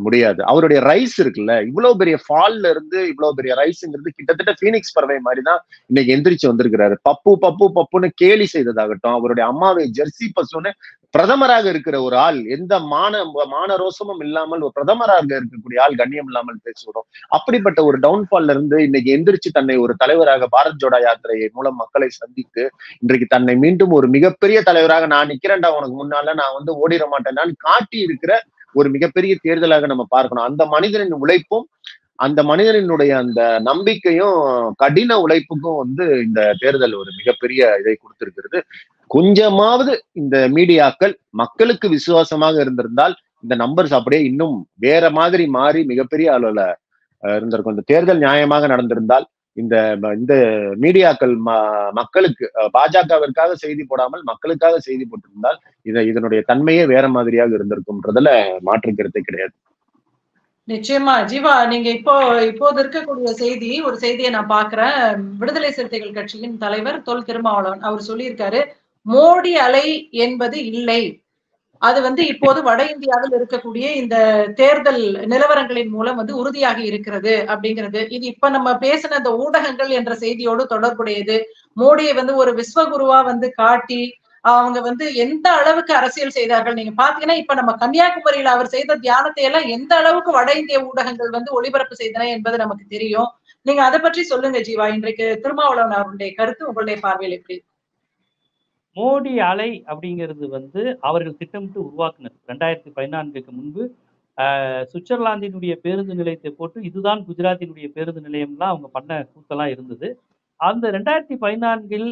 முடியாது. அவருடைய ரைஸ் இருக்குல்ல, இவ்வளவு பெரிய ஃபால்ல இருந்து இவ்வளவு பெரிய ரைஸ்ங்கிறது கிட்டத்தட்ட பீனிக்ஸ் பறவை மாதிரிதான் இன்னைக்கு எந்திரிச்சு வந்திருக்கிறாரு. பப்பு பப்பு பப்புன்னு கேலி செய்ததாகட்டும், அவருடைய அம்மாவை ஜெர்சி பசுன்னு பிரதமராக இருக்கிற ஒரு ஆள், எந்த மான ரோசமும் இல்லாமல் ஒரு பிரதமராக இருக்கக்கூடிய ஆள் கண்ணியம் இல்லாமல் பேசுகிறோம். அப்படிப்பட்ட ஒரு டவுன்ஃபால்ல இருந்து இன்னைக்கு எந்திரிச்சு தன்னை ஒரு தலைவராக பாரத் ஜோடா யாத்திரை மூலம் மக்களை சந்தித்து இன்றைக்கு தன்னை மீண்டும் ஒரு மிகப்பெரிய தலைவராக நான் நிக்கிறேன்டா உனக்கு முன்னால, நான் வந்து ஓடிட மாட்டேன் காட்டி இருக்கிற ஒரு மிகப்பெரிய தேர்தலாக நம்ம பார்க்கணும். அந்த மனிதனின் உழைப்பும் அந்த மனிதனினுடைய அந்த நம்பிக்கையும் கடின உழைப்புக்கும் வந்து இந்த தேர்தல் ஒரு மிகப்பெரிய இதை கொடுத்திருக்கிறது. கொஞ்சமாவது இந்த மீடியாக்கள் மக்களுக்கு விசுவாசமாக இருந்திருந்தால் இந்த நம்பர்ஸ் அப்படியே இன்னும் வேற மாதிரி மாறி மிகப்பெரிய அளவுல இருந்திருக்கும். இந்த தேர்தல் நியாயமாக நடந்திருந்தால் இந்த இந்த மீடியாக்கள் மக்களுக்கு பாஜகவிற்காக செய்தி போடாமல் மக்களுக்காக செய்தி போட்டிருந்தால் இதனுடைய தன்மையே வேற மாதிரியாக இருந்திருக்கும்ன்றதுல மாற்று கருத்தே கிடையாது. நிச்சயமா ஜீவா, நீங்க இப்போது இருக்கக்கூடிய ஒரு செய்தியை நான் பாக்குறேன். விடுதலை சிறுத்தைகள் கட்சியின் தலைவர் தொல் திருமாவளவன் அவர் சொல்லியிருக்காரு, மோடி அலை என்பது இல்லை, அது வந்து இப்போது வட இந்தியாவில் இருக்கக்கூடிய இந்த தேர்தல் நிலவரங்களின் மூலம் வந்து உறுதியாகி இருக்கிறது அப்படிங்கிறது. இது இப்ப நம்ம பேசின இந்த ஊடகங்கள் என்ற செய்தியோடு தொடர்புடையது. மோடியை வந்து ஒரு விஸ்வகுருவா வந்து காட்டி அவங்க வந்து எந்த அளவுக்கு அரசியல் செய்தார்கள் நீங்க பாத்தீங்கன்னா, இப்ப நம்ம கன்னியாகுமரியில அவர் செய்த தியானத்தை எல்லாம் எந்த அளவுக்கு வட இந்திய ஊடகங்கள் வந்து ஒளிபரப்பு செய்தன என்பது நமக்கு தெரியும். நீங்க அதை பற்றி சொல்லுங்க ஜீவா. இன்றைக்கு திருமாவளவன் அவருடைய கருத்து உங்களுடைய பார்வையில் எப்படி? மோடி அலை அப்படிங்கிறது வந்து அவர்கள் திட்டமிட்டு உருவாக்குனது. 2014க்கு முன்பு சுவிட்சர்லாந்தினுடைய பேருந்து நிலையத்தை போட்டு இதுதான் குஜராத்தினுடைய பேருந்து நிலையம்லாம் அவங்க பண்ண கூத்தெல்லாம் இருந்தது. அந்த 2014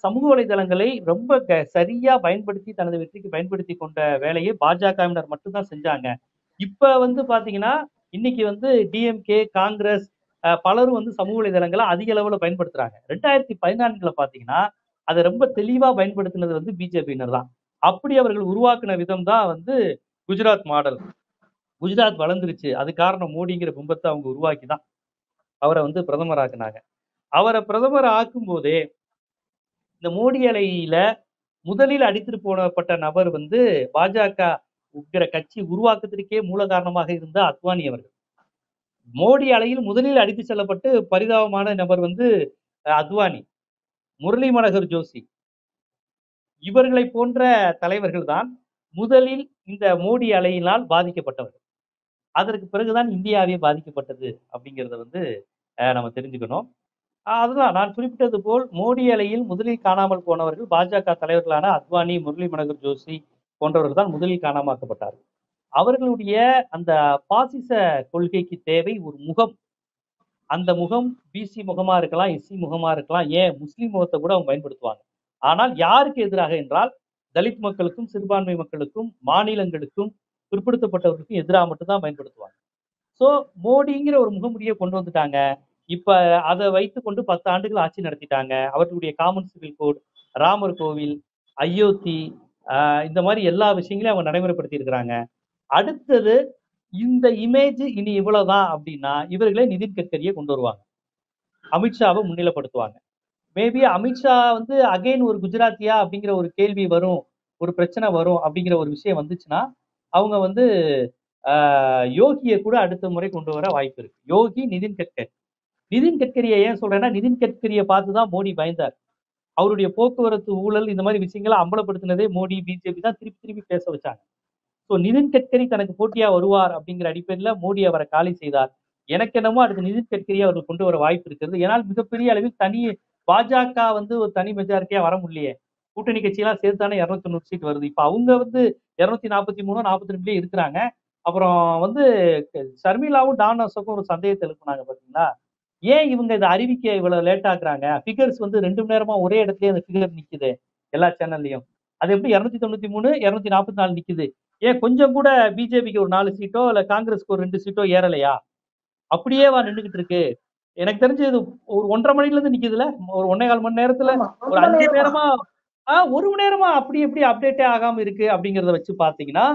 சமூக வலைதளங்களை ரொம்ப சரியா பயன்படுத்தி தனது வெற்றிக்கு பயன்படுத்தி கொண்ட வேலையை பாஜகவினர் மட்டும்தான் செஞ்சாங்க. இப்ப வந்து பாத்தீங்கன்னா இன்னைக்கு வந்து டிஎம்கே, காங்கிரஸ் பலரும் வந்து சமூக வலைதளங்களை அதிக அளவுல பயன்படுத்துறாங்க. 2014 பாத்தீங்கன்னா அதை ரொம்ப தெளிவா பயன்படுத்தினது வந்து பிஜேபியினர் தான். அப்படி அவர்கள் உருவாக்குன விதம் தான் வந்து குஜராத் மாடல். குஜராத் வளர்ந்துருச்சு, அது காரணம் மோடிங்கிற பிம்பத்தை அவங்க உருவாக்கி தான் அவரை வந்து பிரதமர் ஆக்குனாங்க. அவரை பிரதமர் ஆக்கும் போதே இந்த மோடி அலையில முதலில் அடித்துட்டு போனப்பட்ட நபர் வந்து பாஜக கட்சி உருவாக்கத்திற்கே மூல காரணமாக இருந்த அத்வானி அவர்கள். மோடி அலையில் முதலில் அடித்து செல்லப்பட்டு பரிதாபமான நபர் வந்து அத்வானி, முரளி மனோகர் ஜோஷி, இவர்களை போன்ற தலைவர்கள் தான் முதலில் இந்த மோடி அலையினால் பாதிக்கப்பட்டவர்கள். அதற்கு பிறகுதான் இந்தியாவே பாதிக்கப்பட்டது அப்படிங்கிறத வந்து நம்ம தெரிஞ்சுக்கணும். அதுதான் நான் குறிப்பிட்டது போல் மோடி அலையில் முதலில் காணாமல் போனவர்கள் பாஜக தலைவர்களான அத்வானி, முரளி மனோகர் ஜோஷி போன்றவர்கள் தான் முதலில் காணாமாக்கப்பட்டார்கள். அவர்களுடைய அந்த பாசிச கொள்கைக்கு தேவை ஒரு முகம். அந்த முகம் பிசி முகமா இருக்கலாம், எஸ்சி முகமா இருக்கலாம், ஏன் முஸ்லிம் முகத்தை கூட அவங்க பயன்படுத்துவாங்க. ஆனால் யாருக்கு எதிராக என்றால் தலித் மக்களுக்கும், சிறுபான்மை மக்களுக்கும், மாநிலங்களுக்கும், பிற்படுத்தப்பட்டவர்களுக்கும் எதிராக மட்டும்தான் பயன்படுத்துவாங்க. ஸோ மோடிங்கிற ஒரு முகமுடியை கொண்டு வந்துட்டாங்க. இப்ப அதை வைத்துக்கொண்டு 10 ஆண்டுகள் ஆட்சி நடத்திட்டாங்க. அவர்களுடைய காமன் சிவில் கோட், ராமர் கோவில், அயோத்தி, இந்த மாதிரி எல்லா விஷயங்களையும் அவங்க நடைமுறைப்படுத்தி இருக்கிறாங்க. அடுத்தது இந்த இமேஜ் இனி இவ்வளவுதான் அப்படின்னா இவர்களே நிதின் கட்கரியை கொண்டு வருவாங்க, அமித்ஷாவை முன்னிலைப்படுத்துவாங்க. மேபி அமித்ஷா வந்து அகைன் ஒரு குஜராத்தியா அப்படிங்கிற ஒரு கேள்வி வரும், ஒரு பிரச்சனை வரும் அப்படிங்கிற ஒரு விஷயம் வந்துச்சுன்னா அவங்க வந்து யோகியை கூட அடுத்த முறை கொண்டு வர வாய்ப்பு இருக்கு. யோகி, நிதின் கட்கரி. நிதின் கட்கரியை ஏன் சொல்றேன்னா, நிதின் கட்கரியை பார்த்துதான் மோடி பயந்தார். அவருடைய போக்குவரத்து ஊழல் இந்த மாதிரி விஷயங்களை அம்பலப்படுத்தினதே மோடி, பிஜேபி தான் திருப்பி திருப்பி பேச வச்சாங்க. ஸோ நிதின் கட்கரி தனக்கு போட்டியா வருவார் அப்படிங்கிற அடிப்படையில் மோடி அவரை காலி செய்தார். எனக்கு என்னமோ அடுத்து நிதின் கட்கரியை அவர்கள் கொண்டு வர வாய்ப்பு இருக்கிறது. ஏன்னால் மிகப்பெரிய அளவில் பாஜக வந்து ஒரு தனி மெஜாரிட்டியா வர முடியலையே. கூட்டணி கட்சியெல்லாம் சேர்த்தானே 290 சீட் வருது. இப்ப அவங்க வந்து 243, 42 இருக்கிறாங்க. அப்புறம் வந்து ஷர்மிளாவும் டான் அசோக்கும் ஒரு சந்தேகத்தை எழுப்புனாங்க பாத்தீங்களா, ஏன் இவங்க இதை அறிவிக்க இவ்வளவு லேட் ஆக்குறாங்க? பிகர்ஸ் வந்து 2 மணி நேரமா ஒரே இடத்துலயே அந்த பிகர் நிக்குது எல்லா சேனல்லையும். அது எப்படி 293, 244 நிக்குது? ஏன் கொஞ்சம் கூட பிஜேபிக்கு ஒரு 4 சீட்டோ இல்ல காங்கிரஸ்க்கு ஒரு 2 சீட்டோ ஏறலையா? அப்படியே நின்றுகிட்டு இருக்கு. எனக்கு தெரிஞ்சு இது ஒரு 1.5 மணில இருந்து நிக்குதுல, ஒரு 1.25 மணி நேரத்துல ஒரு 5 நேரமா 1 மணி நேரமா அப்படி எப்படி அப்டேட்டே ஆகாம இருக்கு அப்படிங்கிறத வச்சு பாத்தீங்கன்னா,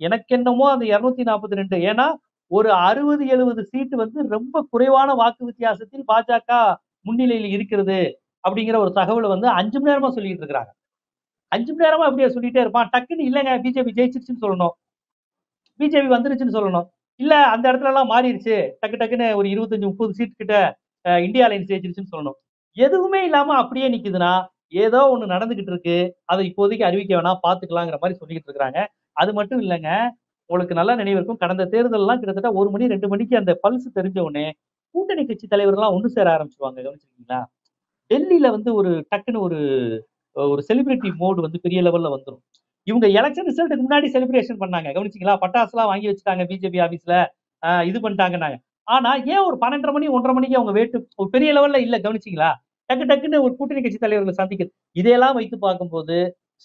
எனக்கு என்னமோ அந்த 242, ஏன்னா ஒரு 60-70 சீட்டு வந்து ரொம்ப குறைவான வாக்கு வித்தியாசத்தில் பாஜக முன்னிலையில் இருக்கிறது அப்படிங்கிற ஒரு தகவலை வந்து 5 மணி நேரமா சொல்லிட்டு இருக்காங்க. 5 மணி நேரமா அப்படியே சொல்லிட்டே இருப்பான். டக்குன்னு இல்லைங்க பிஜேபி ஜெயிச்சிருச்சுன்னு சொல்லணும், பிஜேபி வந்துருச்சுன்னு சொல்லணும். இல்ல அந்த இடத்துல எல்லாம் மாறிடுச்சு, டக்குன்னு ஒரு 25-30 சீட் கிட்ட இந்தியா அலைன்ஸ் ஜெயிச்சிருச்சுன்னு சொல்லணும். எதுவுமே இல்லாம அப்படியே நிக்குதுன்னா ஏதோ ஒண்ணு நடந்துகிட்டு இருக்கு, அதை இப்போதைக்கு அறிவிக்க வேணாம், பாத்துக்கலாங்கிற மாதிரி சொல்லிட்டு இருக்காங்க. அது மட்டும் இல்லைங்க, உங்களுக்கு நல்லா நினைவு இருக்கும், கடந்த தேர்தல் எல்லாம் கிட்டத்தட்ட 1 மணி 2 மணிக்கு அந்த பல்ஸ் தெரிஞ்ச உடனே கூட்டணி கட்சி தலைவர்கள்லாம் ஒண்ணு சேர ஆரம்பிச்சுவாங்க. கவனிச்சிருக்கீங்களா? டெல்லியில வந்து ஒரு டக்குன்னு ஒரு செலிபிரிட்டி மோடு வந்து பெரிய லெவல்ல வந்துடும். இவங்க எலெக்ஷன் ரிசல்ட்டுக்கு முன்னாடி செலிப்ரேஷன் பண்ணாங்க. கவனிச்சிங்களா? பட்டாசு எல்லாம் வாங்கி வச்சுட்டாங்க பிஜேபி ஆபீஸ்ல, இது பண்ணிட்டாங்கன்னாங்க. ஆனா ஏன் ஒரு 12:30 மணி 1:30 மணிக்கு அவங்க வேட்டு ஒரு பெரிய லெவல்ல இல்ல? கவனிச்சிங்களா? டக்குன்னு ஒரு கூட்டணி கட்சி தலைவர்களை சந்திக்கிறது. இதையெல்லாம் வைத்து பார்க்கும்போது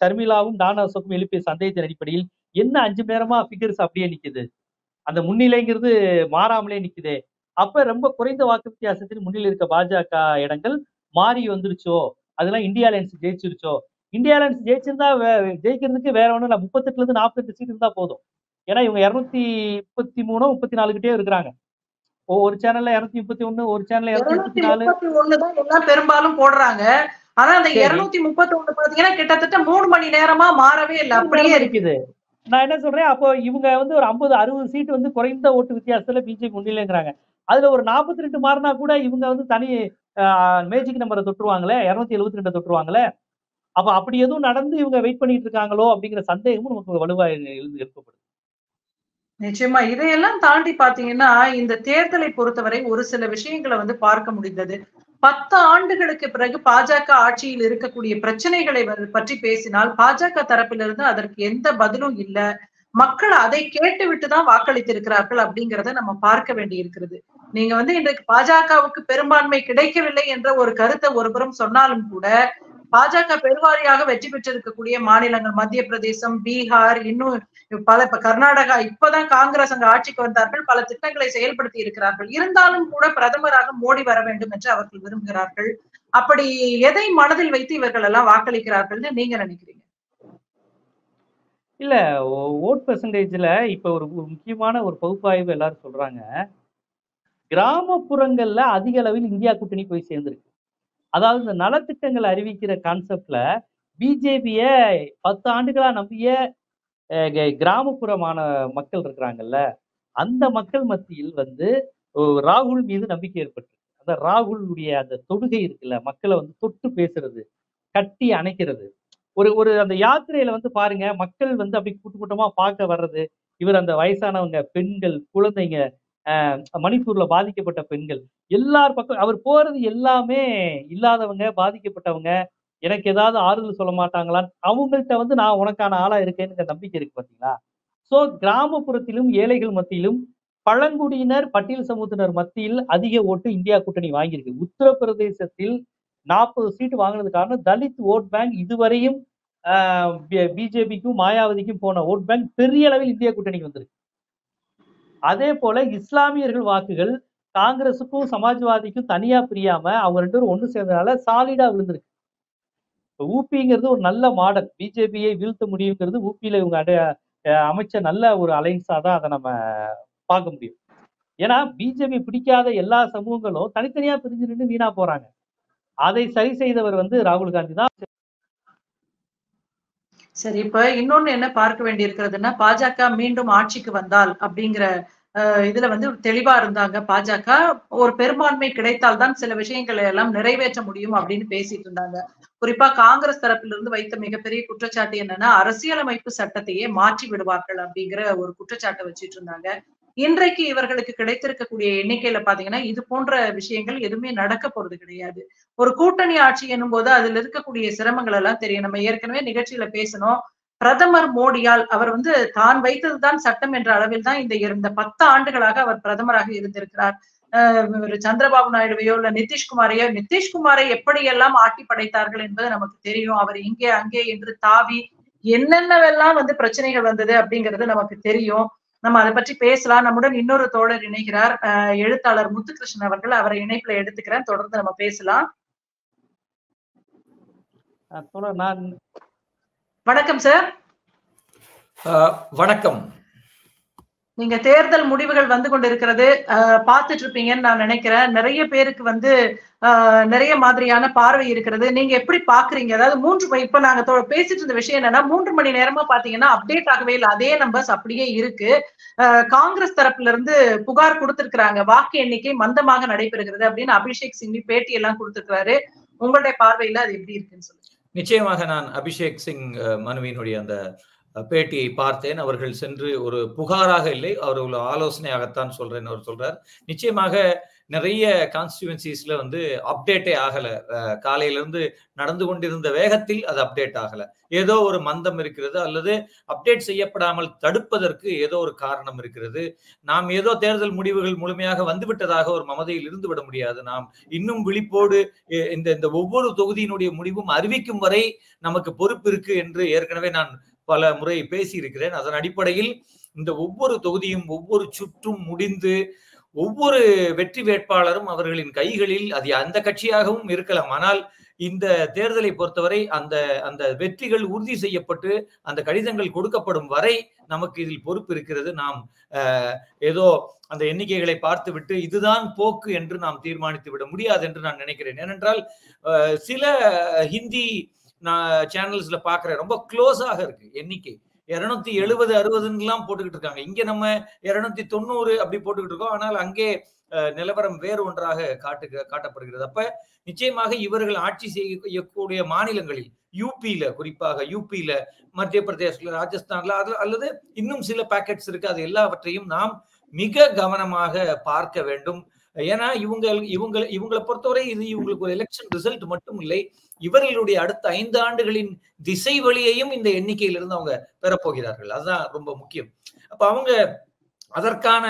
ஷர்மிளாவும் டான் அசோக்கும் எழுப்பிய சந்தேகத்தின் அடிப்படையில் என்ன 5 மணி நேரமா ஃபிகர்ஸ் அப்படியே நிக்குது, அந்த முன்னிலைங்கிறது மாறாமலே நிக்குது. அப்ப ரொம்ப குறைந்த வாக்கு வித்தியாசத்தில் முன்னிலை இருக்க பாஜக இடங்கள் மாறி வந்துருச்சோ, அதெல்லாம் இந்தியா அலையன்ஸ் ஜெயிச்சிருச்சோ. இந்தியா அலையன்ஸ் ஜெயிச்சிருந்தா ஜெயிக்கிறதுக்கு வேற ஒண்ணும் இல்ல, 38ல இருந்து 48 சீட் இருந்தா போதும். ஏன்னா இவங்க 233 34 கிட்டே இருக்கிறாங்க. ஒரு சேனல்ல 231, ஒரு சேனல்ல 234 தான் எல்லாம் பெரும்பாலும் போடுறாங்க. ஆனா அந்த 231 பாத்தீங்கன்னா கிட்டத்தட்ட 3 மணி நேரமா மாறவே இல்லை, அப்படியே இருக்குது. நான் என்ன சொல்றேன், அப்போ இவங்க வந்து ஒரு 50-60 சீட் வந்து குறைந்த ஓட்டு வித்தியாசத்துல பிஜேபி முன்னிலைங்கிறாங்க. அதுல ஒரு 42 மாறினா கூட இவங்க வந்து தனி மேஜிக் நம்பரை தொட்டுருவாங்களே, 272 தொட்டுருவாங்களே. அப்ப அப்படி எதுவும் நடந்து இவங்க வெயிட் பண்ணிட்டு இருக்காங்களோ அப்படிங்கிற சந்தேகமும் நமக்கு வலுவா எழுப்பப்படுது. நிச்சயமா இதையெல்லாம் தாண்டி பாத்தீங்கன்னா இந்த தேர்தலை பொறுத்தவரை ஒரு சில விஷயங்களை வந்து பார்க்க முடிந்தது. 10 ஆண்டுகளுக்கு பிறகு பாஜக ஆட்சியில் இருக்கக்கூடிய பிரச்சனைகளை பற்றி பேசினால் பாஜக தரப்பிலிருந்து அதற்கு எந்த பதிலும் இல்ல, மக்கள் அதை கேட்டுவிட்டுதான் வாக்களித்திருக்கிறார்கள் அப்படிங்கிறத நம்ம பார்க்க வேண்டி இருக்கிறது. நீங்க வந்து இன்றைக்கு பாஜகவுக்கு பெரும்பான்மை கிடைக்கவில்லை என்ற ஒரு கருத்தை ஒருபுறம் சொன்னாலும் கூட பாஜக பெருவாரியாக வெற்றி பெற்றிருக்கக்கூடிய மாநிலங்கள் மத்திய பிரதேசம், பீகார், இன்னும் பல இப்ப கர்நாடகா இப்பதான் காங்கிரஸ் அங்க ஆட்சிக்கு வந்தார்கள், பல திட்டங்களை செயல்படுத்தி இருக்கிறார்கள். இருந்தாலும் கூட பிரதமராக மோடி வர வேண்டும் என்று அவர்கள் விரும்புகிறார்கள். அப்படி எதை மனதில் வைத்து இவர்கள் எல்லாம் வாக்களிக்கிறார்கள்னு நீங்க நினைக்கிறீங்க? இல்ல, ஓட் பெர்சன்டேஜ்ல இப்ப ஒரு முக்கியமான ஒரு பகுப்பாய்வு எல்லாரும் சொல்றாங்க, கிராமப்புறங்கள்ல அதிக அளவில் இந்தியா கூட்டணி போய் சேர்ந்திருக்கு. அதாவது இந்த நலத்திட்டங்களை அறிவிக்கிற கான்செப்ட்ல பிஜேபிய 10 ஆண்டுகளா நம்பிய கிராமப்புறமான மக்கள் இருக்கிறாங்கல்ல, அந்த மக்கள் மத்தியில் வந்து ராகுல் மீது நம்பிக்கை ஏற்பட்டு, அந்த ராகுலுடைய அந்த தொடுகை இருக்குல்ல, மக்களை வந்து தொட்டு பேசுறது, கட்டி அணைக்கிறது, ஒரு அந்த யாத்திரையில வந்து பாருங்க, மக்கள் வந்து அப்படி கூட்டமா பார்க்க வர்றது, இவர் அந்த வயசானவங்க, பெண்கள், குழந்தைங்க, மணிப்பூர்ல பாதிக்கப்பட்ட பெண்கள், எல்லார் பக்கம் அவர் போறது எல்லாமே இல்லாதவங்க, பாதிக்கப்பட்டவங்க, எனக்கு ஏதாவது ஆறுதல் சொல்ல மாட்டாங்களான்னு அவங்கள்ட்ட வந்து நான் உனக்கான ஆளா இருக்கேன்னு நம்பிக்கை இருக்கு பாத்தீங்களா? சோ கிராமப்புறத்திலும் ஏழைகள் மத்தியிலும் பழங்குடியினர் பட்டியல் சமூகத்தினர் மத்தியில் அதிக ஓட்டு இந்தியா கூட்டணி வாங்கியிருக்கு. உத்தரப்பிரதேசத்தில் 40 சீட்டு வாங்கினது காரணம் தலித் ஓட் பேங்க் இதுவரையும் பிஜேபிக்கும் மாயாவதிக்கும் போன ஓட் பேங்க் பெரிய அளவில் இந்தியா கூட்டணிக்கு வந்திருக்கு. அதே போல இஸ்லாமியர்கள் வாக்குகள் காங்கிரசுக்கும் சமாஜ்வாதிக்கும் தனியா பிரியாம அவங்க 2 பேரும் ஒண்ணு சேர்ந்ததால சாலிடா விழுந்திருக்கு. ஊபிங்கிறது ஒரு நல்ல மாடல், பிஜேபியை வீழ்த்த முடியுங்கிறது ஊபியில இவங்க அமைச்ச நல்ல ஒரு அலைன்ஸா தான் அதை நம்ம பார்க்க முடியும். ஏன்னா பிஜேபி பிடிக்காத எல்லா சமூகங்களும் தனித்தனியா பிரிஞ்சு நின்று வீணா போறாங்க. அதை சரி செய்தவர் வந்து ராகுல் காந்தி தான். சரி, இப்ப இன்னொன்னு என்ன பார்க்க வேண்டி இருக்கிறதுன்னா, பாஜக மீண்டும் ஆட்சிக்கு வந்தால் அப்படிங்கிற இதுல வந்து தெளிவா இருந்தாங்க. பாஜக ஒரு பெரும்பான்மை கிடைத்தால்தான் சில விஷயங்களை எல்லாம் நிறைவேற்ற முடியும் அப்படின்னு பேசிட்டு இருந்தாங்க. குறிப்பா காங்கிரஸ் தரப்பிலிருந்து வைத்த மிகப்பெரிய குற்றச்சாட்டு என்னன்னா, அரசியலமைப்பு சட்டத்தையே மாற்றி விடுவார்கள் அப்படிங்கிற ஒரு குற்றச்சாட்டை வச்சிட்டு இருந்தாங்க. இன்றைக்கு இவர்களுக்கு கிடைத்திருக்கக்கூடிய எண்ணிக்கையில பாத்தீங்கன்னா இது போன்ற விஷயங்கள் எதுவுமே நடக்க போறது கிடையாது. ஒரு கூட்டணி ஆட்சி என்னும் போது அதுல இருக்கக்கூடிய சிரமங்கள் எல்லாம் தெரியும். நம்ம ஏற்கனவே நிகழ்ச்சியில பேசணும், பிரதமர் மோடியால் அவர் வந்து தான் வைத்ததுதான் சட்டம் என்ற அளவில் தான் இந்த 10 ஆண்டுகளாக அவர் பிரதமராக இருந்திருக்கிறார். சந்திரபாபு நாயுடுவையோ இல்ல நிதிஷ்குமாரை எப்படியெல்லாம் ஆட்டி படைத்தார்கள் என்பது நமக்கு தெரியும். அவர் இங்கே அங்கே என்று தாவி என்னென்னவெல்லாம் வந்து பிரச்சனைகள் வந்தது அப்படிங்கிறது நமக்கு தெரியும். நம்ம அதை பற்றி பேசலாம். நம்முடன் இன்னொரு தோழர் இணைகிறார், எழுத்தாளர் முத்துகிருஷ்ணன் அவர்கள். அவரை இணைப்புல எடுத்துக்கிறேன், தொடர்ந்து நம்ம பேசலாம். வணக்கம் சார். வணக்கம். நீங்க தேர்தல் முடிவுகள் வந்து கொண்டிருக்கிறது பார்த்துட்டு இருப்பீங்கன்னு நான் நினைக்கிறேன். நிறைய பேருக்கு வந்து நிறைய மாதிரியான பார்வை இருக்கிறது. நீங்க எப்படி பாக்குறீங்க? அதாவது இப்ப நாங்க பேசிட்டு இருந்த விஷயம் என்னன்னா, 3 மணி நேரமா பாத்தீங்கன்னா அப்டேட் ஆகவே இல்லை, அதே நம்பர்ஸ் அப்படியே இருக்கு. காங்கிரஸ் தரப்புல இருந்து புகார் கொடுத்திருக்கிறாங்க, வாக்கு எண்ணிக்கை மந்தமாக நடைபெறுகிறது அப்படின்னு அபிஷேக் சிங்வி பேட்டி எல்லாம் கொடுத்திருக்கிறாரு. உங்களுடைய பார்வையில அது எப்படி இருக்குன்னு சொல்லுங்க. நிச்சயமாக நான் அபிஷேக் சிங் மனுவினுடைய அந்த பேட்டியை பார்த்தேன். அவர்கள் சென்று ஒரு புகாராக இல்லை, அவர் ஒரு ஆலோசனையாகத்தான் சொல்றேன்னு அவர் சொல்றார். நிச்சயமாக நிறைய கான்ஸ்டிடுவன்சிஸ்ல வந்து அப்டேட்டே ஆகல. காலையில இருந்து நடந்து கொண்டிருந்த வேகத்தில் அது அப்டேட் ஆகல. ஏதோ ஒரு மந்தம் இருக்கிறது, அல்லது அப்டேட் செய்யப்படாமல் தடுப்பதற்கு ஏதோ ஒரு காரணம் இருக்கிறது. நாம் ஏதோ தேர்தல் முடிவுகள் முழுமையாக வந்துவிட்டதாக ஒரு மமதையில் இருந்து விட முடியாது. நாம் இன்னும் விழிப்போடு இந்த ஒவ்வொரு தொகுதியினுடைய முடிவும் அறிவிக்கும் வரை நமக்கு பொறுப்பு இருக்கு என்று ஏற்கனவே நான் பல முறை பேசியிருக்கிறேன். அதன் அடிப்படையில் இந்த ஒவ்வொரு தொகுதியும் ஒவ்வொரு சுற்றும் முடிந்து ஒவ்வொரு வெற்றி வேட்பாளரும் அவர்களின் கைகளில், அது அந்த கட்சியாகவும் இருக்கலாம், ஆனால் இந்த தேர்தலை பொறுத்தவரை அந்த வெற்றிகள் உறுதி செய்யப்பட்டு அந்த கடிதங்கள் கொடுக்கப்படும் வரை நமக்கு இதில் பொறுப்பு இருக்கிறது. நாம் ஏதோ அந்த எண்ணிக்கைகளை பார்த்து விட்டு இதுதான் போக்கு என்று நாம் தீர்மானித்து விட முடியாது என்று நான் நினைக்கிறேன். ஏனென்றால் சில ஹிந்தி சேனல்ஸ்ல பாக்குறேன், ரொம்ப க்ளோஸாக இருக்கு எண்ணிக்கை. 270 60 போட்டுக்கிட்டு இருக்காங்க. இங்க நம்ம 290 அப்படி போட்டுக்கிட்டு இருக்கோம். ஆனால் அங்கே நிலவரம் வேறு ஒன்றாக காட்டப்படுகிறது. அப்ப நிச்சயமாக இவர்கள் ஆட்சி செய்யக்கூடிய மாநிலங்களில், யூபியில, குறிப்பாக யூபியில, மத்திய பிரதேசத்துல, ராஜஸ்தான்ல, அல்லது இன்னும் சில பாக்கெட்ஸ் இருக்கு, அது எல்லாவற்றையும் நாம் மிக கவனமாக பார்க்க வேண்டும். ஏன்னா இவங்களை பொறுத்தவரை இது இவங்களுக்கு ஒரு எலெக்ஷன் ரிசல்ட் மட்டும் இல்லை, இவர்களுடைய அடுத்த 5 ஆண்டுகளின் திசை வழியையும் இந்த எண்ணிக்கையிலிருந்து அவங்க பெறப்போகிறார்கள். அதுதான் ரொம்ப முக்கியம். அப்ப அவங்க அதற்கான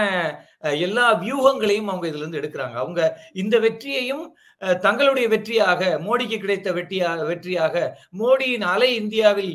எல்லா வியூகங்களையும் அவங்க இதுல இருந்து எடுக்கிறாங்க. அவங்க இந்த வெற்றியையும் தங்களுடைய வெற்றியாக, மோடிக்கு கிடைத்த வெற்றியாக, மோடியின் அலை இந்தியாவில்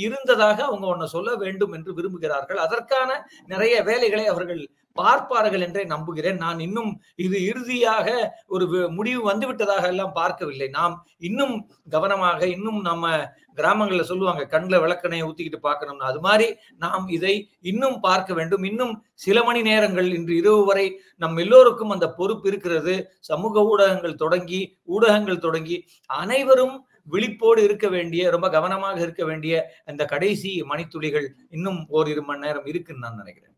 இருந்ததாக அவங்க ஒன்ன சொல்ல வேண்டும் என்று விரும்புகிறார்கள். அதற்கான நிறைய வேலைகளை அவர்கள் பார்ப்பார்கள் என்றே நம்புகிறேன். நான் இன்னும் இது இறுதியாக ஒரு முடிவு வந்துவிட்டதாக எல்லாம் பார்க்கவில்லை. நாம் இன்னும் கவனமாக, இன்னும் நம்ம கிராமங்கள்ல சொல்லுவாங்க கண்ணில் விளக்கணையை ஊத்திக்கிட்டு பார்க்கணும்னு, அது மாதிரி நாம் இதை இன்னும் பார்க்க வேண்டும். இன்னும் சில மணி நேரங்கள், இன்று இரவு வரை நம் எல்லோருக்கும் அந்த பொறுப்பு இருக்கிறது. சமூக ஊடகங்கள் தொடங்கி அனைவரும் விழிப்போடு இருக்க வேண்டிய, ரொம்ப கவனமாக இருக்க வேண்டிய அந்த கடைசி மணித்துளிகள் இன்னும் ஓரிரு மணி நேரம் இருக்குன்னு நான் நினைக்கிறேன்.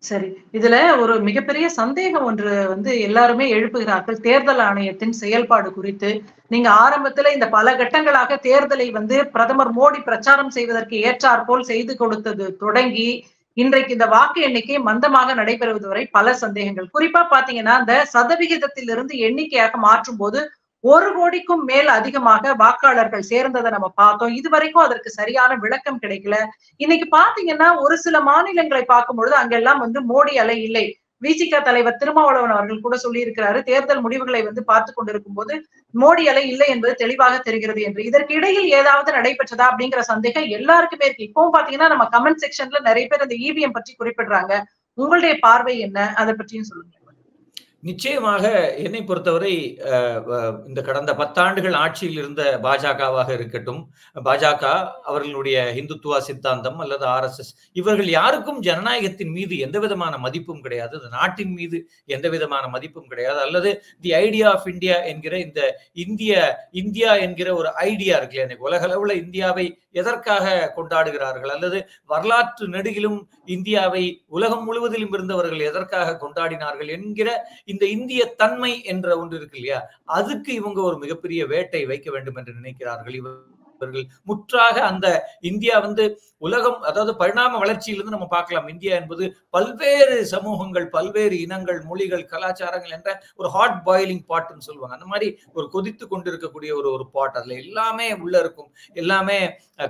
சரி, இதுல ஒரு மிகப்பெரிய சந்தேகம் ஒன்று வந்து எல்லாருமே எழுப்புகிறார்கள், தேர்தல் ஆணையத்தின் செயல்பாடு குறித்து. நீங்க ஆரம்பத்துல இந்த பல கட்டங்களாக தேர்தலை வந்து பிரதமர் மோடி பிரச்சாரம் செய்வதற்கு ஏற்றாற்போல் செய்து கொடுத்தது தொடங்கி இன்றைக்கு இந்த வாக்கு எண்ணிக்கை மந்தமாக நடைபெறுவது வரை பல சந்தேகங்கள். குறிப்பா பாத்தீங்கன்னா, இந்த சதவிகிதத்திலிருந்து எண்ணிக்கையாக மாற்றும் போது 1 கோடிக்கும் மேல் அதிகமாக வாக்காளர்கள் சேர்ந்ததை நம்ம பார்த்தோம். இதுவரைக்கும் அதற்கு சரியான விளக்கம் கிடைக்கல. இன்னைக்கு பாத்தீங்கன்னா ஒரு சில மாநிலங்களை பார்க்கும் பொழுது அங்கெல்லாம் வந்து மோடி அலை இல்லை. விசிக தலைவர் திருமாவளவன் அவர்கள் கூட சொல்லி இருக்கிறாரு, தேர்தல் முடிவுகளை வந்து பார்த்து கொண்டிருக்கும் போது மோடி அலை இல்லை என்பது தெளிவாக தெரிகிறது என்று. இதற்கு இடையில் ஏதாவது நடைபெற்றதா அப்படிங்கிற சந்தேகம் எல்லாருக்குமே இருக்கு. இப்பவும் பாத்தீங்கன்னா நம்ம கமெண்ட் செக்ஷன்ல நிறைய பேர் இந்த இவிஎம் பற்றி குறிப்பிடுறாங்க. உங்களுடைய பார்வை என்ன, அதை பற்றியும் சொல்லுங்க. நிச்சயமாக என்னை பொறுத்தவரை இந்த கடந்த 10 ஆண்டுகள் ஆட்சியில் இருந்த பாஜகவாக இருக்கட்டும், பாஜக அவர்களுடைய இந்துத்துவ சித்தாந்தம் அல்லது RSS, இவர்கள் யாருக்கும் ஜனநாயகத்தின் மீது எந்த விதமான மதிப்பும் கிடையாது, இந்த நாட்டின் மீது எந்த விதமான மதிப்பும் கிடையாது. அல்லது தி ஐடியா ஆஃப் இந்தியா என்கிற இந்த இந்தியா என்கிற ஒரு ஐடியா இருக்குல்ல, எனக்கு உலக அளவுல இந்தியாவை எதற்காக கொண்டாடுகிறார்கள், அல்லது வரலாற்று நெடுகிலும் இந்தியாவை உலகம் முழுவதிலும் இருந்தவர்கள் எதற்காக கொண்டாடினார்கள் என்கிற இந்த இந்திய தன்மை என்ற ஒன்று இருக்கு இல்லையா, அதுக்கு இவங்க ஒரு மிகப்பெரிய வேட்டை வைக்க வேண்டும் என்று நினைக்கிறார்கள். இவர்கள் முற்றாக அந்த இந்தியா வந்து உலகம், அதாவது பரிணாம வளர்ச்சியிலிருந்து நம்ம பார்க்கலாம், இந்தியா என்பது பல்வேறு சமூகங்கள், பல்வேறு இனங்கள், மொழிகள், கலாச்சாரங்கள் என்ற ஒரு ஹாட் பாயிலிங் பாட்னு சொல்லுவாங்க. அந்த மாதிரி ஒரு கொதித்து கொண்டிருக்கக்கூடிய ஒரு பாட், அதுல எல்லாமே உள்ள இருக்கும், எல்லாமே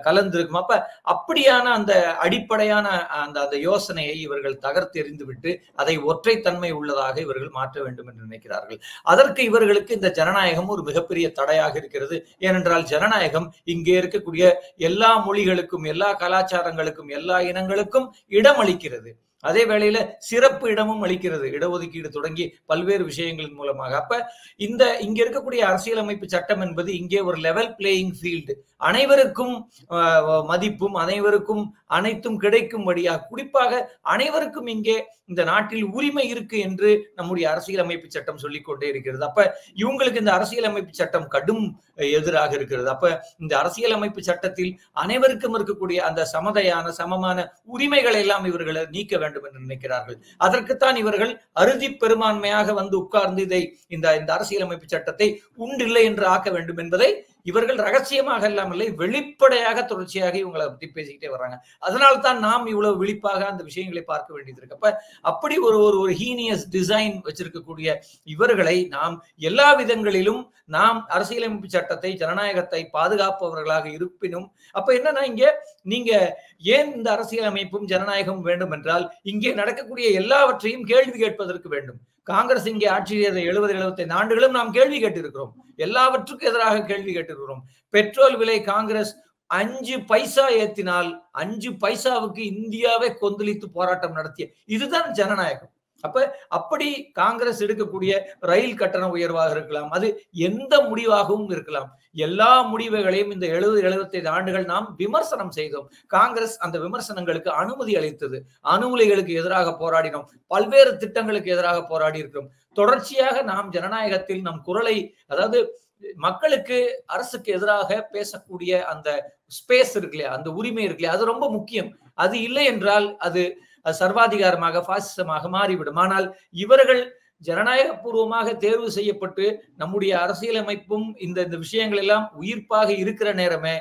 கலந்து இருக்கும். அப்ப அப்படியான அந்த அடிப்படையான அந்த யோசனையை இவர்கள் தகர்த்து எறிந்து விட்டு அதை ஒற்றைத்தன்மை உள்ளதாக இவர்கள் மாற்ற வேண்டும் என்று நினைக்கிறார்கள். அதற்கு இவர்களுக்கு இந்த ஜனநாயகம் ஒரு மிகப்பெரிய தடையாக இருக்கிறது. ஏனென்றால் ஜனநாயகம் இங்கு இங்கே இருக்கக்கூடிய எல்லா மொழிகளுக்கும், எல்லா கலாச்சாரங்களுக்கும், எல்லா இனங்களுக்கும் இடம் அளிக்கிறது. அதே வேளையில சிறப்பு இடமும் அளிக்கிறது, இடஒதுக்கீடு தொடங்கி பல்வேறு விஷயங்களின் மூலமாக. அப்ப இங்க இருக்கக்கூடிய அரசியலமைப்பு சட்டம் என்பது இங்கே ஒரு லெவல் பிளேயிங் ஃபீல்டு, அனைவருக்கும் மதிப்பும் அனைவருக்கும் அனைத்தும் கிடைக்கும்படியாக, குறிப்பாக அனைவருக்கும் இங்கே இந்த நாட்டில் உரிமை இருக்கு என்று நம்முடைய அரசியலமைப்பு சட்டம் சொல்லிக்கொண்டே இருக்கிறது. அப்ப இவங்களுக்கு இந்த அரசியலமைப்பு சட்டம் கடும் எதிராக இருக்கிறது. அப்ப இந்த அரசியலமைப்பு சட்டத்தில் அனைவருக்கும் இருக்கக்கூடிய அந்த சமமான உரிமைகளை எல்லாம் இவர்களை நீக்க வேண்டும் என்று நினைக்கிறார்கள். அதற்குத்தான் இவர்கள் அறுதி பெரும்பான்மையாக வந்து உட்கார்ந்து இந்த அரசியலமைப்பு சட்டத்தை உண்டில்லை என்று ஆக்க வேண்டும் என்பதை இவர்கள் ரகசியமாக இல்லாமல்ல, வெளிப்படையாக தொடர்ச்சியாக இவங்களை பத்தி பேசிக்கிட்டே வர்றாங்க. அதனால்தான் நாம் இவ்வளவு விழிப்பாக அந்த விஷயங்களை பார்க்க வேண்டியது இருக்கு. அப்ப அப்படி ஒரு ஹீனியஸ் டிசைன் வச்சிருக்கக்கூடிய இவர்களை நாம் எல்லா விதங்களிலும் நாம் அரசியலமைப்பு சட்டத்தை, ஜனநாயகத்தை பாதுகாப்பவர்களாக இருப்பினும், அப்ப என்னன்னா இங்க நீங்க ஏன் இந்த அரசியலமைப்பும் ஜனநாயகம் வேண்டும் என்றால், இங்கே நடக்கக்கூடிய எல்லாவற்றையும் கேள்வி கேட்பதற்கு வேண்டும். காங்கிரஸ் இங்கே ஆட்சி 70-75 ஆண்டுகளும் நாம் கேள்வி கேட்டிருக்கிறோம், எல்லாவற்றுக்கும் எதிராக கேள்வி கேட்டிருக்கிறோம். பெட்ரோல் விலை காங்கிரஸ் 5 பைசா ஏத்தினால் 5 பைசாவுக்கு இந்தியாவை கொந்தளித்து போராட்டம் நடத்திய இதுதான் ஜனநாயகம். அப்படி காங்கிரஸ் எடுக்கக்கூடிய ரயில் கட்டண உயர்வாக இருக்கலாம், அது எந்த முடிவாகவும் இருக்கலாம், எல்லா முடிவுகளையும் இந்த 70-75 ஆண்டுகள் நாம் விமர்சனம் செய்தோம். காங்கிரஸ் அந்த விமர்சனங்களுக்கு அனுமதி அளித்தது. அணுகுலைகளுக்கு எதிராக போராடினோம், பல்வேறு திட்டங்களுக்கு எதிராக போராடி இருக்கிறோம். தொடர்ச்சியாக நாம் ஜனநாயகத்தில் நம் குரலை, அதாவது மக்களுக்கு அரசுக்கு எதிராக பேசக்கூடிய அந்த ஸ்பேஸ் இருக்குல்லையா, அந்த உரிமை இருக்குல்லையா, அது ரொம்ப முக்கியம். அது இல்லை என்றால் அது சர்வாதிகாரமாக, பாசிசமாக மாறிவிடும். ஆனால் இவர்கள் ஜனநாயக பூர்வமாக தேர்வு செய்யப்பட்டு நம்முடைய அரசியலமைப்பும் இந்த விஷயங்கள் எல்லாம் உயிர்ப்பாக இருக்கிற நேரமே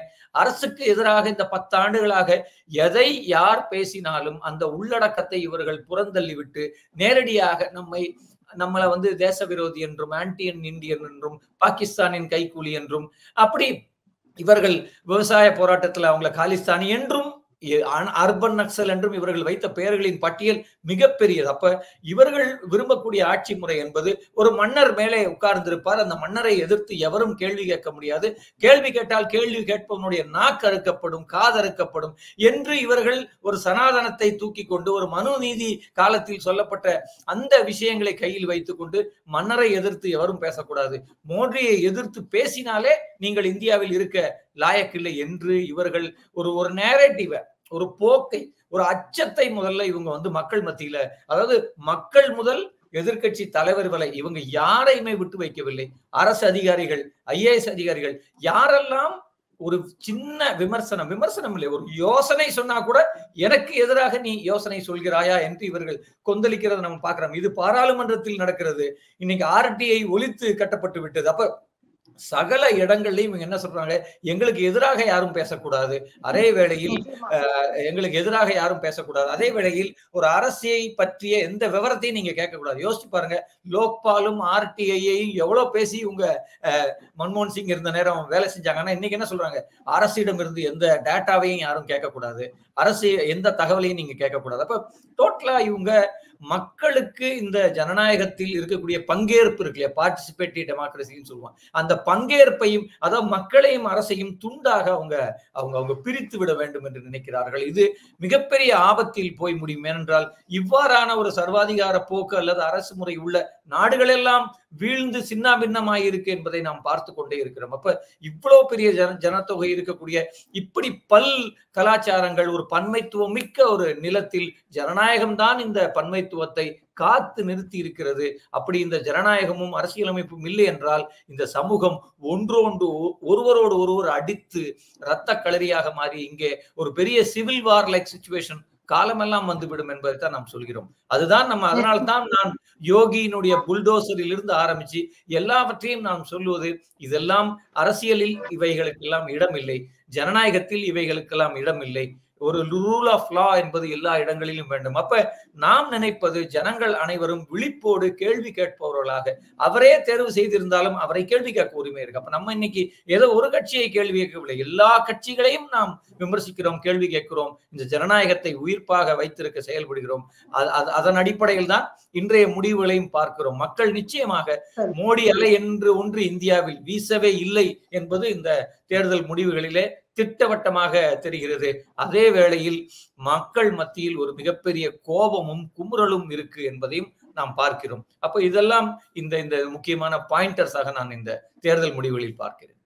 அரசுக்கு எதிராக இந்த 10 ஆண்டுகளாக எதை யார் பேசினாலும் அந்த உள்ளடக்கத்தை இவர்கள் புறந்தள்ளிவிட்டு நேரடியாக நம்மளை தேச விரோதி என்றும், ஆன்டி இந்தியன் என்றும், பாகிஸ்தானின் கைக்கூலி என்றும், அப்படி இவர்கள் விவசாய போராட்டத்தில் அவங்களை காலிஸ்தானி என்றும், அர்பன் நக்சல் என்றும் இவர்கள் வைத்த பெயர்களின் பட்டியல் மிகப்பெரியது. அப்ப இவர்கள் விரும்பக்கூடிய ஆட்சி முறை என்பது ஒரு மன்னர் மேலே உட்கார்ந்திருப்பார், அந்த மன்னரை எதிர்த்து எவரும் கேள்வி கேட்க முடியாது, கேள்வி கேட்டால் கேள்வி கேட்பவனுடைய நாக்கு அறுக்கப்படும், காதறுக்கப்படும் என்று இவர்கள் ஒரு சனாதனத்தை தூக்கி கொண்டு, ஒரு மனு நீதி காலத்தில் சொல்லப்பட்ட அந்த விஷயங்களை கையில் வைத்துக் கொண்டு மன்னரை எதிர்த்து எவரும் பேசக்கூடாது, மோடியை எதிர்த்து பேசினாலே நீங்கள் இந்தியாவில் இருக்க லாயக்கில்லை என்று இவர்கள் ஒரு நேரேட்டிவை, ஒரு போக்கை, ஒரு அச்சத்தை முதல்ல இவங்க மக்கள் மத்தியில, அதாவது மக்கள் முதல் எதிர்கட்சி தலைவர் வரை இவங்க யாரையுமே விட்டு வைக்கவில்லை. அரசு அதிகாரிகள், IAS அதிகாரிகள் யாரெல்லாம் ஒரு சின்ன விமர்சனம் இல்லை, ஒரு யோசனை சொன்னா கூட எனக்கு எதிராக நீ யோசனை சொல்கிறாயா என்று இவர்கள் கொந்தளிக்கிறத நம்ம பார்க்கிறோம். இது பாராளுமன்றத்தில் நடக்கிறது. இன்னைக்கு RTI ஒழித்து கட்டப்பட்டு விட்டது. அப்ப சகல இடங்கள்லயும் இவங்க என்ன சொல்றாங்க, எங்களுக்கு எதிராக யாரும் பேசக்கூடாது, அதே வேளையில் எங்களுக்கு எதிராக யாரும் பேசக்கூடாது, அதே வேளையில் ஒரு அரசியை பற்றிய எந்த விவரத்தையும் நீங்க கேட்கக்கூடாது. யோசிச்சு பாருங்க, லோக்பாலும் RTIயையும் எவ்வளவு பேசி இவங்க மன்மோகன் சிங் இருந்த நேரம் வேலை செஞ்சாங்கன்னா, இன்னைக்கு என்ன சொல்றாங்க, அரசிடம் இருந்து எந்த டேட்டாவையும் யாரும் கேட்கக்கூடாது, அரசு எந்த தகவலையும் நீங்க கேட்கக்கூடாது. அப்ப டோட்டலா இவங்க மக்களுக்கு இந்த ஜனநாயகத்தில் இருக்கக்கூடிய பங்கேற்பு இருக்கு இல்லையா, பார்ட்டிசிபேட்டிவ் டெமோக்ரஸின்னு சொல்லுவாங்க, அந்த பங்கேற்பையும், அதாவது மக்களையும் அரசையும் துண்டாக அவங்க பிரித்து விட வேண்டும் என்று நினைக்கிறார்கள். இது மிகப்பெரிய ஆபத்தில் போய் முடியும். ஏனென்றால் இவ்வாறான ஒரு சர்வாதிகார போக்கு அல்லது அரசு முறை உள்ள நாடுகள் எல்லாம் வீழ்ந்து சின்ன பின்னமாயிருக்கு என்பதை நாம் பார்த்து கொண்டே இருக்கிறோம். அப்ப இவ்வளவு பெரிய ஜனத்தொகை இருக்கக்கூடிய இப்படி பல் கலாச்சாரங்கள், ஒரு பன்மைத்துவம் மிக்க ஒரு நிலத்தில் ஜனநாயகம் தான் இந்த பன்மைத்துவத்தை காத்து நிறுத்தி இருக்கிறது. அப்படி இந்த ஜனநாயகமும் அரசியலமைப்பும் இல்லை என்றால் இந்த சமூகம் ஒருவரோடு ஒருவர் அடித்து இரத்த களரியாக மாறி இங்கே ஒரு பெரிய சிவில் வார் லைக் சிச்சுவேஷன் காலமெல்லாம் வந்துவிடும் என்பதைத்தான் நாம் சொல்கிறோம். அதுதான் அதனால்தான் நான் யோகியினுடைய புல்டோசரில் இருந்து ஆரம்பிச்சு எல்லாவற்றையும் நாம் சொல்லுவது, இதெல்லாம் அரசியலில் இவைகளுக்கெல்லாம் இடமில்லை, ஜனநாயகத்தில் இவைகளுக்கெல்லாம் இடமில்லை, ஒரு ரூல் ஆஃப் லா என்பது எல்லா இடங்களிலும் வேண்டும். அப்ப நாம் நினைப்பது ஜனங்கள் அனைவரும் விழிப்போடு கேள்வி கேட்பவர்கள் போன்றவர்களாக அவரே தேர்வு செய்திருந்தாலும் அவரை கேள்வி கேட்க உரிமை இருக்கு. அப்ப நம்ம இன்னைக்கு ஏதோ ஒரு கட்சியை கேள்வி கேட்கவில்லை, எல்லா கட்சிகளையும் நாம் விமர்சிக்கிறோம், கேள்வி கேட்கிறோம், இந்த ஜனநாயகத்தை உயிர்ப்பாக வைத்திருக்க செயல்படுகிறோம். அதன் அடிப்படையில் தான் இன்றைய முடிவுகளையும் பார்க்கிறோம். மக்கள் நிச்சயமாக மோடி அலை என்று ஒன்று இந்தியாவில் வீசவே இல்லை என்பது இந்த தேர்தல் முடிவுகளிலே திட்டவட்டமாக தெரிகிறது. அதே வேளையில் மக்கள் மத்தியில் ஒரு மிகப்பெரிய கோபமும் குமுறலும் இருக்கு என்பதையும் நாம் பார்க்கிறோம். அப்ப இதெல்லாம் இந்த முக்கியமான பாயிண்டர்ஸாக நான் இந்த தேர்தல் முடிவுகளில் பார்க்கிறேன்.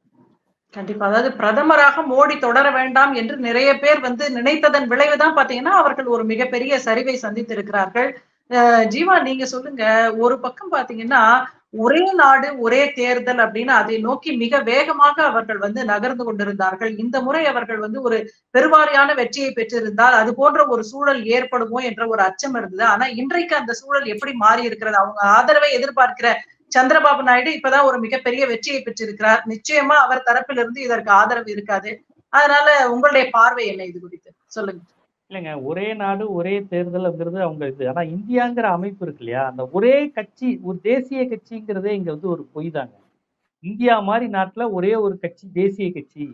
கண்டிப்பா. அதாவது பிரதமராக மோடி தொடர வேண்டாம் என்று நிறைய பேர் நினைத்ததன் விளைவுதான் பாத்தீங்கன்னா அவர்கள் ஒரு மிகப்பெரிய சரிவை சந்தித்திருக்கிறார்கள். ஜீவா, நீங்க சொல்லுங்க. ஒரு பக்கம் பாத்தீங்கன்னா ஒரே நாடு ஒரே தேர்தல் அப்படின்னு அதை நோக்கி மிக வேகமாக அவர்கள் நகர்ந்து கொண்டிருந்தார்கள். இந்த முறை அவர்கள் ஒரு பெருவாரியான வெற்றியை பெற்றிருந்தால் அது போன்ற ஒரு சூழல் ஏற்படுமோ என்ற ஒரு அச்சம் இருந்தது. ஆனா இன்றைக்கு அந்த சூழல் எப்படி மாறி இருக்கிறது? அவங்க ஆதரவை எதிர்பார்க்கிற சந்திரபாபு நாயுடு இப்பதான் ஒரு மிகப்பெரிய வெற்றியை பெற்றிருக்கிறார். நிச்சயமா அவர் தரப்பிலிருந்து இதற்கு ஆதரவு இருக்காது. அதனால உங்களுடைய பார்வை என்ன இது குறித்து சொல்லுங்க. இல்லைங்க, ஒரே நாடு ஒரே தேர்தல்ங்கிறது அவங்க இது. ஆனா இந்தியாங்கிற அமைப்பு இருக்கு இல்லையா, அந்த ஒரே கட்சி, ஒரு தேசிய கட்சிங்கிறதே இங்க ஒரு பொய் தாங்க. இந்தியா மாதிரி நாட்டுல ஒரே ஒரு கட்சி தேசிய கட்சி,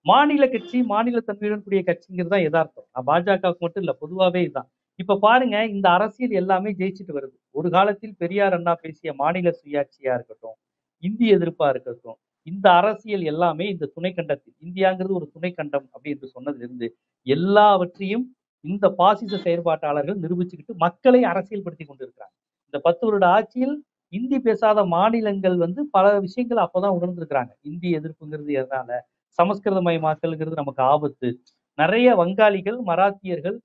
மாநில கட்சி, மாநில தன்மையுடன் கூடிய கட்சிங்கிறது தான் யதார்த்தம். பாஜகவுக்கு மட்டும் இல்ல, பொதுவாவே இதுதான். இப்ப பாருங்க, இந்த அரசியல் எல்லாமே ஜெயிச்சுட்டு வருது. ஒரு காலத்தில் பெரியார் அண்ணா பேசிய மாநில சுயாட்சியா இருக்கட்டும், இந்திய எதிர்ப்பா இருக்கட்டும், இந்த அரசியல் எல்லாமே இந்த துணைக்கண்டத்தில், இந்தியாங்கிறது ஒரு துணைக்கண்டம் அப்படின்னு சொன்னதுல இருந்து எல்லாவற்றையும் இந்த பாசிச செயற்பாட்டாளர்கள் நிரூபிச்சுக்கிட்டு மக்களை அரசியல்படுத்தி கொண்டிருக்கிறாங்க. இந்த 10 வருட ஆட்சியில் இந்தி பேசாத மாநிலங்கள் பல விஷயங்கள் அப்பதான் உணர்ந்திருக்கிறாங்க. இந்தி எதிர்ப்புங்கிறது எதனால, சமஸ்கிருதமயமாக்கல்ங்கிறது நமக்கு ஆபத்து. நிறைய வங்காளிகள், மராத்தியர்கள்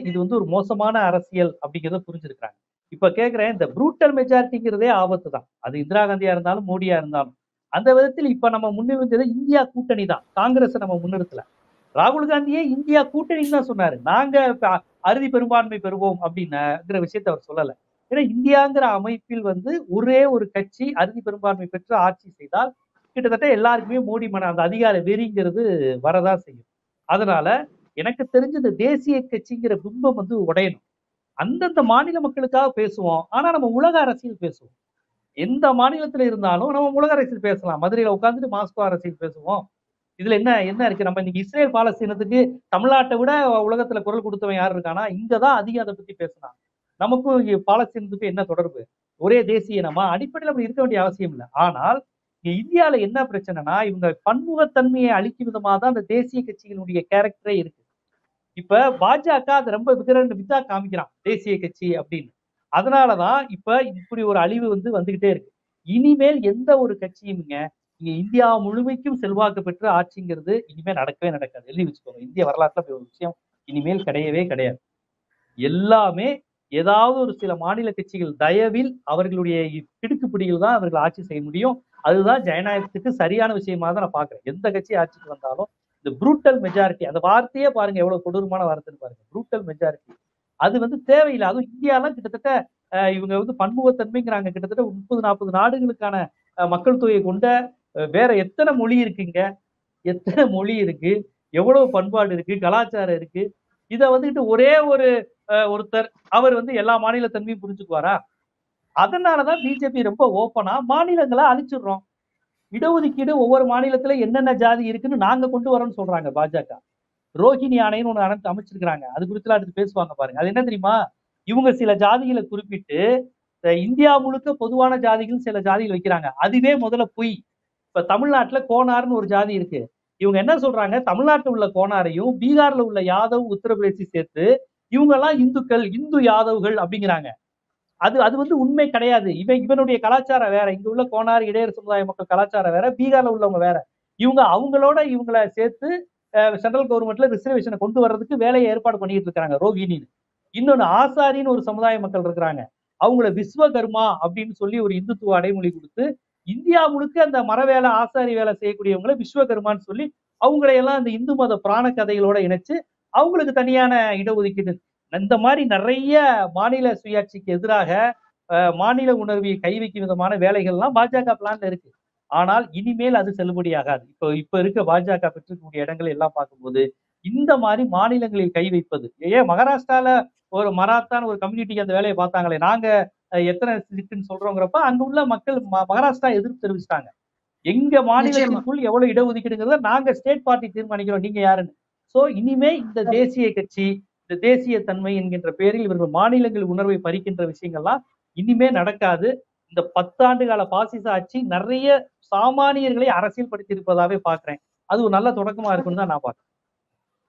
இது ஒரு மோசமான அரசியல் அப்படிங்கிறத புரிஞ்சிருக்கிறாங்க. இப்ப கேக்குறேன், இந்த ப்ரூட்டல் மெஜாரிட்டிங்கிறதே ஆபத்து தான். அது இந்திரா காந்தியா இருந்தாலும் மோடியா இருந்தாலும். அந்த விதத்தில் இப்ப நம்ம முன்னிறுத்தது இந்தியா கூட்டணி தான். காங்கிரஸ் நம்ம முன்னிறுத்தல. ராகுல் காந்தியே இந்தியா கூட்டணின்னு தான் சொன்னாரு. நாங்க அறுதி பெரும்பான்மை பெறுவோம் அப்படிங்கிற விஷயத்த அவர் சொல்லல. ஏன்னா இந்தியாங்கிற அமைப்பில் ஒரே ஒரு கட்சி அறுதி பெரும்பான்மை பெற்று ஆட்சி செய்தால் கிட்டத்தட்ட எல்லாருக்குமே மோடி அந்த அதிகார வெறிங்கிறது வரதான் செய்யும். அதனால எனக்கு தெரிஞ்ச இந்த தேசிய கட்சிங்கிற பிம்பம் உடையணும். அந்தந்த மாநில மக்களுக்காக பேசுவோம், ஆனா நம்ம உலக அரசியல் பேசுவோம். எந்த மாநிலத்துல இருந்தாலும் நம்ம உலக அரசியல் பேசலாம். மதுரையில உட்காந்துட்டு மாஸ்கோ அரசியல் பேசுவோம். இதுல என்ன இருக்கு? நம்ம இன்னைக்கு இஸ்ரேல் பாலஸ்தீனத்துக்கு தமிழ்நாட்டை விட உலகத்துல குரல் கொடுத்தவன் யாரு இருக்கானா? இங்கதான் அதிகம் அதை பத்தி பேசினான். நமக்கும் பாலஸ்தீனத்துக்கு என்ன தொடர்பு? ஒரே தேசிய இனமா? அடிப்படையில் அப்படி இருக்க வேண்டிய அவசியம் இல்லை. ஆனால் இந்தியாவில என்ன பிரச்சனைனா, இவங்க பன்முகத்தன்மையை அளிக்கும் விதமா தான் அந்த தேசிய கட்சிகளுடைய கேரக்டரே இருக்கு. இப்ப பாஜக அது ரொம்ப விதா காமிக்கிறான் தேசிய கட்சி அப்படின்னு. அதனாலதான் இப்ப இப்படி ஒரு அழிவு வந்துகிட்டே இருக்கு. இனிமேல் எந்த ஒரு கட்சியும்ங்க இங்க இந்தியா முழுமைக்கும் செல்வாக்கு பெற்ற ஆட்சிங்கிறது இனிமேல் நடக்கவே நடக்காது. எழுதி வச்சுக்கோங்க. இந்திய வரலாற்றுல அப்படி ஒரு விஷயம் இனிமேல் கிடையவே கிடையாது. எல்லாமே ஏதாவது ஒரு சில மாநில கட்சிகள் தயவில் அவர்களுடைய பிடிக்குப்பிடிகள் தான் அவர்கள் ஆட்சி செய்ய முடியும். அதுதான் ஜனநாயகத்துக்கு சரியான விஷயமா தான் நான் பாக்குறேன். எந்த கட்சி ஆட்சிக்கு வந்தாலும் இந்த ப்ரூட்டல் மெஜாரிட்டி, அந்த வார்த்தையே பாருங்க எவ்வளவு கொடூரமான வார்த்தைன்னு பாருங்க. ப்ரூட்டல் மெஜாரிட்டி அது தேவையில்லை. அதுவும் இந்தியாலாம் கிட்டத்தட்ட இவங்க பன்முகத்தன்மைங்கிறாங்க. கிட்டத்தட்ட 30-40 நாடுகளுக்கான மக்கள் தொகையை கொண்ட வேற எத்தனை மொழி இருக்குங்க, எத்தனை மொழி இருக்கு, எவ்வளவு பண்பாடு இருக்கு, கலாச்சாரம் இருக்கு. இதை ஒரே ஒருத்தர் அவர் எல்லா மாநில தன்மையும் புரிஞ்சுக்குவாரா? அதனாலதான் பிஜேபி ரொம்ப ஓப்பனா மாநிலங்களை அழிச்சிடுறோம். இடஒதுக்கீடு ஒவ்வொரு மாநிலத்துல என்னென்ன ஜாதி இருக்குன்னு நாங்க கொண்டு வரோம்னு சொல்றாங்க பாஜக. ரோஹிணி ஆணைன்னு ஒண்ணு அமைச்சிருக்கிறாங்க. அது குறித்து அடுத்து பேசுவாங்க பாருங்க. அது என்ன தெரியுமா? இவங்க சில ஜாதிகளை குறிப்பிட்டு இந்தியா முழுக்க பொதுவான ஜாதிகள் சில ஜாதிகள் வைக்கிறாங்க. அதுவே முதல்ல பொய். இப்ப தமிழ்நாட்டுல கோனார்னு ஒரு ஜாதி இருக்கு. இவங்க என்ன சொல்றாங்க, தமிழ்நாட்டில் உள்ள கோனாரையும் பீகார்ல உள்ள யாதவ், உத்தரப்பிரதேச சேர்த்து இவங்க எல்லாம் இந்துக்கள், இந்து யாதவ்கள் அப்படிங்கிறாங்க. அது உண்மை கிடையாது. இவனுடைய கலாச்சாரம் வேற. இங்க உள்ள கோனார் இடையர் சமுதாய மக்கள் கலாச்சாரம் வேற, பீகார்ல உள்ளவங்க வேற. அவங்களோட இவங்களை சேர்த்து சென்ட்ரல் கவர்மெண்ட்ல ரிசர்வேஷனை கொண்டு வர்றதுக்கு வேலையை ஏற்பாடு பண்ணிட்டு இருக்காங்க ரோஹிணின்னு. இன்னொன்னு ஆசாரின்னு ஒரு சமுதாய மக்கள் இருக்கிறாங்க. அவங்கள விஸ்வகர்மா அப்படின்னு சொல்லி ஒரு இந்துத்துவ அடைமொழி கொடுத்து இந்தியா முழுக்க அந்த மரவேலை ஆசாரி வேலை செய்யக்கூடியவங்களை விஸ்வகர்மான்னு சொல்லி அவங்களையெல்லாம் அந்த இந்து மத புராண கதைகளோட இணைச்சு அவங்களுக்கு தனியான இடஒதுக்கீடு. இந்த மாதிரி நிறைய மாநில சுயாட்சிக்கு எதிராக மாநில உணர்வை கை வைக்கும் விதமான வேலைகள்லாம் பாஜக பிளான்ல இருக்கு. ஆனால் இனிமேல் அது செல்லுபடியாகாது. இப்ப இருக்க பாஜக பெற்றிருக்கக்கூடிய இடங்கள் எல்லாம் பார்க்கும்போது இந்த மாதிரி மாநிலங்களில் கை வைப்பது, ஏன் மகாராஷ்டிரால ஒரு மராத்தான் ஒரு கம்யூனிட்டிக்கு அந்த வேலையை பார்த்தாங்களே, நாங்க எத்தனை சீட்டுன்னு சொல்றோங்கிறப்ப அங்க உள்ள மக்கள் மகாராஷ்டிரா எதிர்ப்பு தெரிவிச்சிட்டாங்க. எங்க மாநிலத்திற்குள் எவ்வளவு இடஒதுக்கீடுங்கிறத நாங்க ஸ்டேட் பார்ட்டி தீர்மானிக்கிறோம், நீங்க யாருன்னு. சோ இனிமே இந்த தேசிய கட்சி, இந்த தேசிய தன்மை என்கின்ற பெயரில் இவர்கள் மாநிலங்கள் உணர்வை பறிக்கின்ற விஷயங்கள்லாம் இனிமே நடக்காது. இந்த 10 ஆண்டு கால பாசிச ஆட்சி நிறைய சாமானியர்களை அரசியல் படுத்தி இருப்பதாவே பாக்குறேன். அது ஒரு நல்ல தொடக்கமா இருக்குன்னு தான் நான் பாக்குறேன்.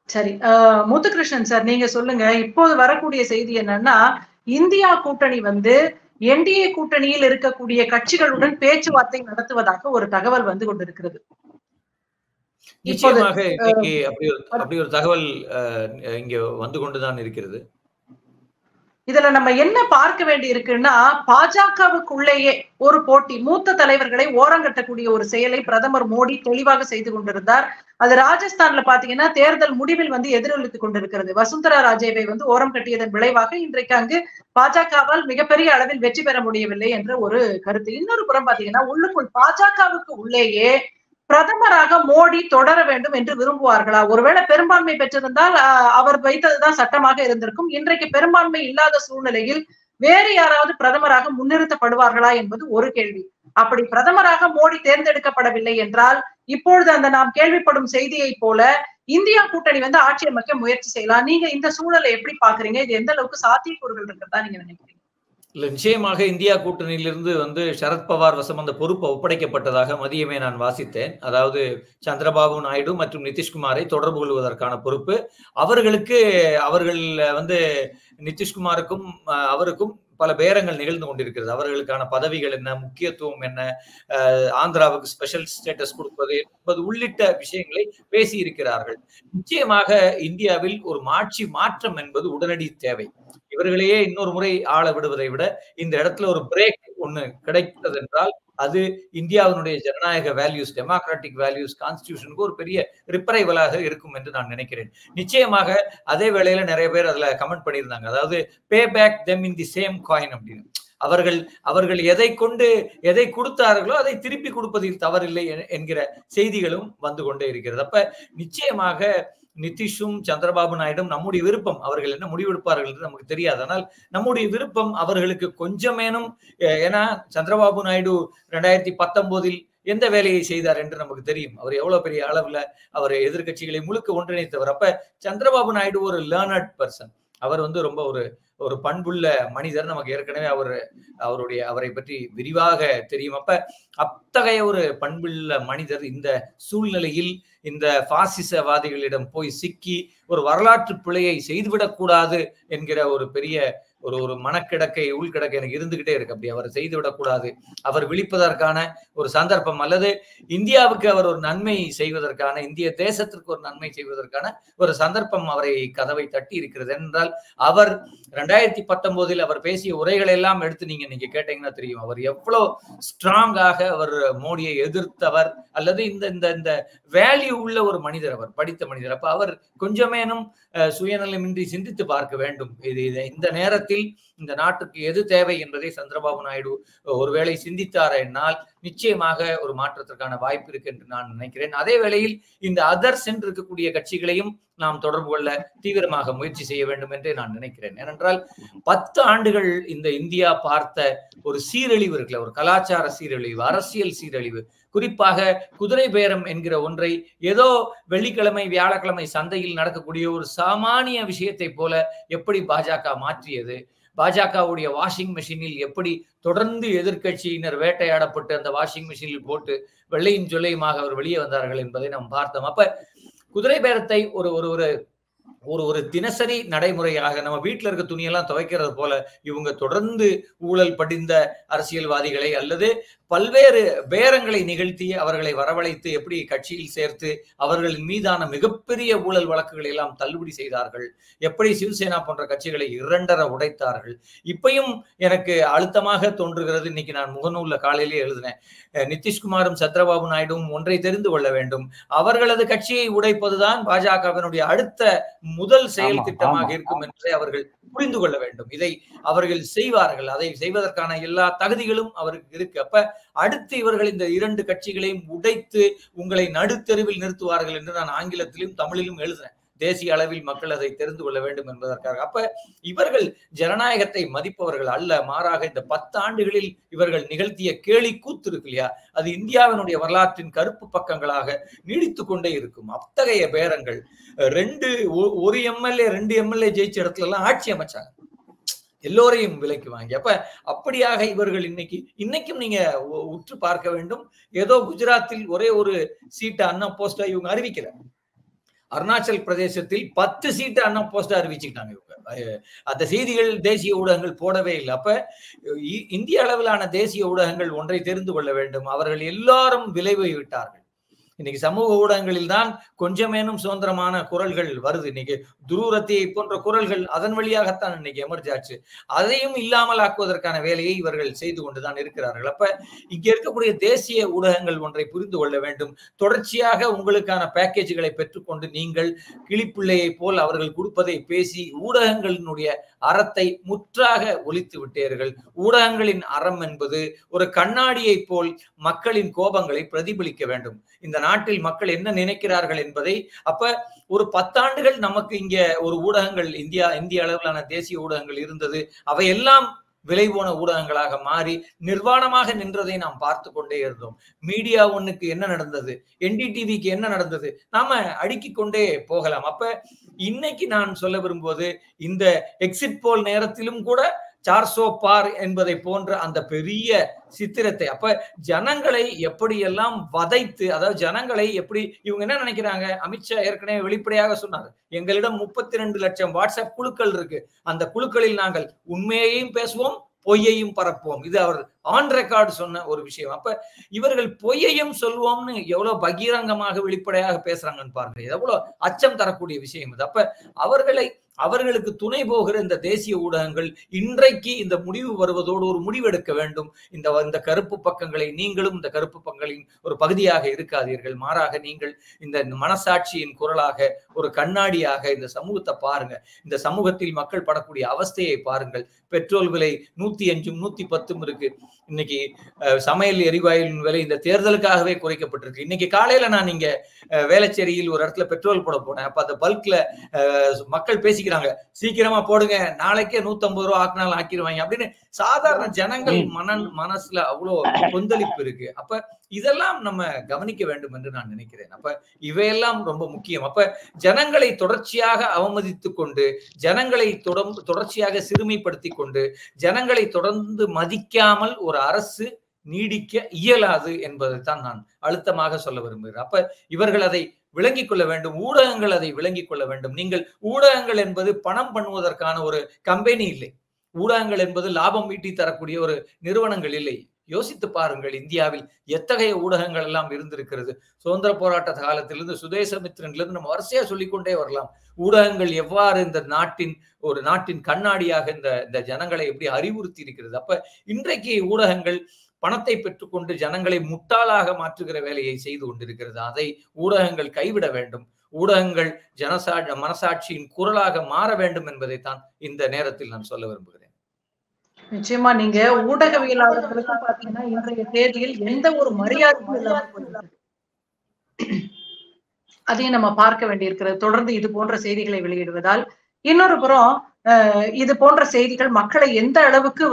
சரி, முத்துகிருஷ்ணன் சார், நீங்க சொல்லுங்க. இப்போது வரக்கூடிய செய்தி என்னன்னா, இந்தியா கூட்டணி வந்து என்டிஏ கூட்டணியில் இருக்கக்கூடிய கட்சிகளுடன் பேச்சுவார்த்தை நடத்துவதாக ஒரு தகவல் வந்து கொண்டிருக்கிறது. நிச்சயமாக இன்னைக்கு அப்படி ஒரு தகவல் இங்க வந்து கொண்டுதான் இருக்கிறது. இதுல நம்ம என்ன பார்க்க வேண்டி இருக்குன்னா, பாஜகவுக்குள்ளேயே ஒரு போட்டி, மூத்த தலைவர்களை ஓரங்கட்டக்கூடிய ஒரு செயலை பிரதமர் மோடி தெளிவாக செய்து கொண்டிருந்தார். அது ராஜஸ்தான்ல பாத்தீங்கன்னா தேர்தல் முடிவில் வந்து எதிரொலித்துக் கொண்டிருக்கிறது. வசுந்தரா ராஜேவை வந்து ஓரம் கட்டியதன் விளைவாக இன்றைக்கு அங்கு பாஜகவால் மிகப்பெரிய அளவில் வெற்றி பெற முடியவில்லை என்ற ஒரு கருத்து. இன்னொரு புறம் பாத்தீங்கன்னா, உள்ளுக்குள் பாஜகவுக்கு உள்ளேயே பிரதமராக மோடி தொடர வேண்டும் என்று விரும்புவார்களா? ஒருவேளை பெரும்பான்மை பெற்றிருந்தால் அவர் வைத்ததுதான் சட்டமாக இருந்திருக்கும். இன்றைக்கு பெரும்பான்மை இல்லாத சூழ்நிலையில் வேறு யாராவது பிரதமராக முன்னிறுத்தப்படுவார்களா என்பது ஒரு கேள்வி. அப்படி பிரதமராக மோடி தேர்ந்தெடுக்கப்படவில்லை என்றால், இப்பொழுது அந்த நாம் கேள்விப்படும் செய்தியை போல இந்தியா கூட்டணி வந்து ஆட்சி அமைக்க முயற்சி செய்யலாம். நீங்க இந்த சூழலை எப்படி பாக்குறீங்க? இது எந்த அளவுக்கு சாத்தியக்கூறுகள் இருக்கிறதா நீங்க நினைக்கிறீங்க? இல்ல, நிச்சயமாக இந்தியா கூட்டணியிலிருந்து வந்து சரத்பவார் வசம் அந்த பொறுப்பு ஒப்படைக்கப்பட்டதாக மதியமே நான் வாசித்தேன். அதாவது சந்திரபாபு நாயுடு மற்றும் நிதிஷ்குமாரை தொடர்பு கொள்வதற்கான பொறுப்பு அவர்கள் வந்து நிதிஷ்குமாருக்கும் அவருக்கும் பல பேரங்கள் நிகழ்ந்து கொண்டிருக்கிறது. அவர்களுக்கான பதவிகள் என்ன, முக்கியத்துவம் என்ன, ஆந்திராவுக்கு ஸ்பெஷல் ஸ்டேட்டஸ் கொடுப்பது என்பது உள்ளிட்ட விஷயங்களை பேசி இருக்கிறார்கள். நிச்சயமாக இந்தியாவில் ஒரு ஆட்சி மாற்றம் என்பது உடனடி தேவை. இவர்களையே இன்னொரு முறை ஆள விடுவதை விட இந்த இடத்துல ஒரு பிரேக் ஒண்ணு கிடைத்தது என்றால் அது இந்தியாவினுடைய ஜனநாயக வேல்யூஸ், டெமோக்ராட்டிக் வேல்யூஸ், கான்ஸ்டிடியூஷனுக்கு ஒரு பெரிய ரிப்பரைவலாக இருக்கும் என்று நான் நினைக்கிறேன். நிச்சயமாக அதே வேளையில நிறைய பேர் அதுல கமெண்ட் பண்ணியிருந்தாங்க, அதாவது pay back them in the same coin அப்படின்னு. அவர்கள் எதை கொடுத்தார்களோ அதை திருப்பி கொடுப்பதில் தவறில்லை என்கிற செய்திகளும் வந்து கொண்டே இருக்கிறது. அப்ப நிச்சயமாக நிதிஷும் சந்திரபாபு நாயுடும் நம்முடைய விருப்பம், அவர்கள் என்ன முடிவெடுப்பார்கள் என்று நமக்கு தெரியாது. ஆனால் நம்முடைய விருப்பம் அவர்களுக்கு கொஞ்சமேனும், ஏன்னா சந்திரபாபு நாயுடு 2019 எந்த வேலையை செய்தார் என்று நமக்கு தெரியும். அவர் எவ்வளவு பெரிய அளவுல அவர் எதிர்கட்சிகளை முழுக்க ஒன்றிணைத்தவர். அப்ப சந்திரபாபு நாயுடு ஒரு லேர்னட் பர்சன். அவர் வந்து ரொம்ப ஒரு பண்புள்ள மனிதர். நமக்கு ஏற்கனவே அவரை பற்றி விரிவாக தெரியும். அத்தகைய ஒரு பண்புள்ள மனிதர் இந்த சூழ்நிலையில் இந்த பாசிசவாதிகளிடம் போய் சிக்கி ஒரு வரலாற்று பிழையை செய்துவிடக் கூடாது என்கிற ஒரு பெரிய ஒரு மனக்கிடக்கை, உள்கிடக்கை எனக்கு இருந்துகிட்டே இருக்கு. அப்படி அவர் செய்துவிடக்கூடாது, அவர் விழிப்பதற்கான ஒரு சந்தர்ப்பம், அல்லது இந்தியாவுக்கு அவர் ஒரு நன்மை செய்வதற்கான, இந்திய தேசத்திற்கு ஒரு நன்மை செய்வதற்கான ஒரு சந்தர்ப்பம் அவரை கதவை தட்டி இருக்கிறது. என்றால் அவர் 2019 அவர் பேசிய உரைகளை எல்லாம் எடுத்து நீங்க இன்னைக்கு கேட்டீங்கன்னா தெரியும், அவர் எவ்வளவு ஸ்ட்ராங்காக அவர் மோடியை எதிர்த்தவர், அல்லது இந்த வேல்யூ உள்ள ஒரு மனிதர், அவர் படித்த மனிதர். அப்ப அவர் கொஞ்சமேனும் சுயநலமின்றி சிந்தித்து பார்க்க வேண்டும். இந்த நேரத்தில் இந்த நாட்டுக்கு எது தேவை என்பதை சந்திரபாபு நாயுடு ஒருவேளை சிந்தித்தார் என்னால் நிச்சயமாக ஒரு மாற்றத்திற்கான வாய்ப்பு இருக்கு என்று நான் நினைக்கிறேன். அதே வேளையில் இந்த அதர்ஸ் என்று இருக்கக்கூடிய கட்சிகளையும் நாம் தொடர்பு கொள்ள தீவிரமாக முயற்சி செய்ய வேண்டும் என்றே நான் நினைக்கிறேன். ஏனென்றால் 10 ஆண்டுகள் இந்த இந்தியா பார்த்த ஒரு சீரழிவு இருக்குல்ல, ஒரு கலாச்சார சீரழிவு, அரசியல் சீரழிவு, குறிப்பாக குதிரை பேரம் என்கிற ஒன்றை ஏதோ வெள்ளிக்கிழமை வியாழக்கிழமை சந்தையில் நடக்கக்கூடிய ஒரு சாமானிய விஷயத்தை போல எப்படி பாஜக மாற்றியது, பாஜகவுடைய வாஷிங் மெஷினில் எப்படி தொடர்ந்து எதிர்கட்சியினர் வேட்டையாடப்பட்டு அந்த வாஷிங் மெஷினில் போட்டு வெள்ளையும் சொல்லையுமாக அவர் வெளியே வந்தார்கள் என்பதை நாம் பார்த்தோம். அப்ப குதிரை பேரத்தை ஒரு தினசரி நடைமுறையாக நம்ம வீட்டில் இருக்க துணியெல்லாம் துவைக்கிறது போல இவங்க தொடர்ந்து ஊழல் படிந்த அரசியல்வாதிகளை அல்லது பல்வேறு பேரங்களை நிகழ்த்தி அவர்களை வரவழைத்து எப்படி கட்சியில் சேர்த்து அவர்களின் மீதான மிகப்பெரிய ஊழல் வழக்குகளை எல்லாம் தள்ளுபடி செய்தார்கள், எப்படி சிவசேனா போன்ற கட்சிகளை 2 உடைத்தார்கள். இப்பயும் எனக்கு அழுத்தமாக தோன்றுகிறது. இன்னைக்கு நான் முகநூல்ல காலையிலே எழுதினேன், நிதிஷ்குமாரும் சந்திரபாபு நாயுடும் ஒன்றை தெரிந்து கொள்ள வேண்டும், அவர்களது கட்சியை உடைப்பதுதான் பாஜகவினுடைய அடுத்த முதல் செயல் திட்டமாக இருக்கும் என்பதை அவர்கள் புரிந்து கொள்ள வேண்டும். இதை அவர்கள் செய்வார்கள், அதை செய்வதற்கான எல்லா தகுதிகளும் அவருக்கு இருக்கு. அப்ப அடுத்து இவர்கள் இந்த 2 கட்சிகளையும் உடைத்து உங்களை நடுத்தெருவில் நிறுத்துவார்கள் என்று நான் ஆங்கிலத்திலும் தமிழிலும் எழுதினேன். தேசிய அளவில் மக்கள் அதை தெரிந்து கொள்ள வேண்டும் என்பதற்காக. அப்ப இவர்கள் ஜனநாயகத்தை மதிப்பவர்கள் அல்ல, மாறாக இந்த 10 ஆண்டுகளில் இவர்கள் நிகழ்த்திய கேலி கூத்து இருக்கு இல்லையா, அது இந்தியாவினுடைய வரலாற்றின் கருப்பு பக்கங்களாக நீடித்து கொண்டே இருக்கும். அத்தகைய பேரங்கள் ஒரு எம்எல்ஏ 2 எம்எல்ஏ ஜெயிச்ச இடத்துல எல்லாம் ஆட்சி அமைச்சாங்க, எல்லோரையும் விலைக்கு வாங்கி. அப்ப அப்படியாக இவர்கள் இன்னைக்கும் நீங்க உற்று பார்க்க வேண்டும். ஏதோ குஜராத்தில் ஒரே ஒரு சீட்டு அண்ணா போஸ்டா இவங்க அறிவிக்கல, அருணாச்சல் பிரதேசத்தில் 10 சீட்டு அண்ணா போஸ்டா அறிவிச்சுக்கிட்டாங்க இவங்க. அந்த செய்திகள் தேசிய ஊடகங்கள் போடவே இல்லை. அப்ப இந்திய அளவிலான தேசிய ஊடகங்கள் ஒன்றை தெரிந்து கொள்ள வேண்டும், அவர்கள் எல்லாரும் விளைவை விட்டார்கள். இன்னைக்கு சமூக ஊடகங்களில் தான் கொஞ்சமேனும் சுதந்திரமான குரல்கள் வருது. இன்னைக்கு துருவரத்தியை போன்ற குரல்கள் அதன் வழியாகத்தான் இன்னைக்கு எமர்ஜ் ஆச்சு. அதையும் இல்லாமல் ஆக்குவதற்கான வேலையை இவர்கள் செய்து கொண்டுதான் இருக்கிறார்கள். அப்ப இங்க இருக்கக்கூடிய தேசிய ஊடகங்கள் ஒன்றை புரிந்து கொள்ள வேண்டும். தொடர்ச்சியாக உங்களுக்கான பேக்கேஜ்களை பெற்றுக்கொண்டு நீங்கள் கிளிப்பிள்ளையை போல் அவர்கள் கொடுப்பதை பேசி ஊடகங்களினுடைய அறத்தை முற்றாக ஒழித்து விட்டீர்கள். ஊடகங்களின் அறம் என்பது ஒரு கண்ணாடியை போல் மக்களின் கோபங்களை பிரதிபலிக்க வேண்டும். இந்த நாட்டில் மக்கள் என்ன நினைக்கிறார்கள் என்பதை அப்ப ஒரு 10 ஆண்டுகள் நமக்கு இங்க ஒரு ஊடகங்கள் இந்திய அளவிலான தேசிய ஊடகங்கள் இருந்தது, அவையெல்லாம் விலை போன ஊடகங்களாக மாறி நிர்வாணமாக நின்றதை நாம் பார்த்து கொண்டே இருந்தோம். மீடியா ஒன்னுக்கு என்ன நடந்தது, NDTVக்கு என்ன நடந்தது, நாம அடுக்கிக் கொண்டே போகலாம். அப்ப இன்னைக்கு நான் சொல்ல விரும்புவது, இந்த எக்ஸிட் போல் நேரத்திலும் கூட 400 பார் என்பதை போன்ற அந்த பெரிய சித்திரத்தை, அப்ப ஜனங்களை எப்படியெல்லாம் வதைத்து, அதாவது ஜனங்களை எப்படி இவங்க என்ன நினைக்கிறாங்க, அமித்ஷா ஏற்கனவே வெளிப்படையாக சொன்னார், எங்களிடம் 32 லட்சம் வாட்ஸ்அப் குழுக்கள் இருக்கு, அந்த குழுக்களில் நாங்கள் உண்மையையும் பேசுவோம் பொய்யையும் பரப்புவோம். இது அவர் ஆன் ரெக்கார்டு சொன்ன ஒரு விஷயம். அப்ப இவர்கள் பொய்யையும் சொல்வோம்னு எவ்வளவு பகிரங்கமாக வெளிப்படையாக பேசுறாங்கன்னு பாருங்க, எவ்வளவு அச்சம் தரக்கூடிய விஷயம் இது. அப்ப அவர்களுக்கு துணை போகிற இந்த தேசிய ஊடகங்கள் இன்றைக்கு இந்த முடிவு வருவதோடு ஒரு முடிவெடுக்க வேண்டும். இந்த கருப்பு பக்கங்களை நீங்களும் இந்த கருப்பு பக்கங்களின் ஒரு பகுதியாக இருக்காதீர்கள், மாறாக நீங்கள் இந்த மனசாட்சியின் குரலாக ஒரு கண்ணாடியாக இந்த சமூகத்தை பாருங்க. இந்த சமூகத்தில் மக்கள் படக்கூடிய அவஸ்தையை பாருங்கள். பெட்ரோல் விலை 105 110 இருக்கு. இன்னைக்கு சமையல் எரிவாயுவின் விலை இந்த தேர்தலுக்காகவே குறைக்கப்பட்டிருக்கு. இன்னைக்கு காலையில நான் இங்க வேளச்சேரியில் ஒரு இடத்துல பெட்ரோல் போட போனேன். அப்ப அந்த பல்க்ல மக்கள் பேசிக்கிறாங்க, சீக்கிரமா போடுங்க, நாளைக்கே 150 ரூபா ஆக்கினாலும் ஆக்கிடுவாங்க அப்படின்னு. சாதாரண ஜனங்கள் மனசுல அவ்வளவு கொந்தளிப்பு இருக்கு. அப்ப இதெல்லாம் நம்ம கவனிக்க வேண்டும் என்று நான் நினைக்கிறேன். அப்ப இவையெல்லாம் ரொம்ப முக்கியம். அப்ப ஜனங்களை தொடர்ச்சியாக அவமதித்து கொண்டு, ஜனங்களை தொடர்ச்சியாக சிறுமைப்படுத்தி கொண்டு, ஜனங்களை தொடர்ந்து மதிக்காமல் ஒரு அரசு நீடிக்க இயலாது என்பதைத்தான் நான் அழுத்தமாக சொல்ல விரும்புகிறேன். அப்ப இவர்கள் அதை விளங்கிக் கொள்ள வேண்டும், ஊடகங்கள் அதை விளங்கிக் கொள்ள வேண்டும். நீங்கள் ஊடகங்கள் என்பது பணம் பண்ணுவதற்கான ஒரு கம்பெனி இல்லை, ஊடகங்கள் என்பது லாபம் ஈட்டி தரக்கூடிய ஒரு நிறுவனங்கள் இல்லை. யோசித்து பாருங்கள், இந்தியாவில் எத்தகைய ஊடகங்கள் எல்லாம் இருந்திருக்கிறது. சுதந்திர போராட்ட காலத்திலிருந்து சுதேசமித்திரன்லிருந்து நம்ம வரிசையா சொல்லிக்கொண்டே வரலாம். ஊடகங்கள் எவ்வாறு இந்த நாட்டின் கண்ணாடியாக இந்த ஜனங்களை எப்படி அறிவுறுத்தி இருக்கிறது. அப்ப இன்றைக்கு ஊடகங்கள் பணத்தை பெற்றுக்கொண்டு ஜனங்களை முட்டாளாக மாற்றுகிற வேலையை செய்து கொண்டிருக்கிறது. அதை ஊடகங்கள் கைவிட வேண்டும். ஊடகங்கள் மனசாட்சியின் குரலாக மாற வேண்டும் என்பதைத்தான் இந்த நேரத்தில் நான் சொல்ல விரும்புகிறேன். நிச்சயமா நீங்க ஊடகவியலாளர்களுக்கு பாத்தீங்கன்னா இன்றைய தேதியில் எந்த ஒரு மரியாதையும் இல்லாம அதையும் நம்ம பார்க்க வேண்டியிருக்கிறது, தொடர்ந்து இது போன்ற செய்திகளை வெளியிடுவதால். இன்னொரு புறம் இது போன்ற செய்திகள் மக்களை எந்த அளவுக்கு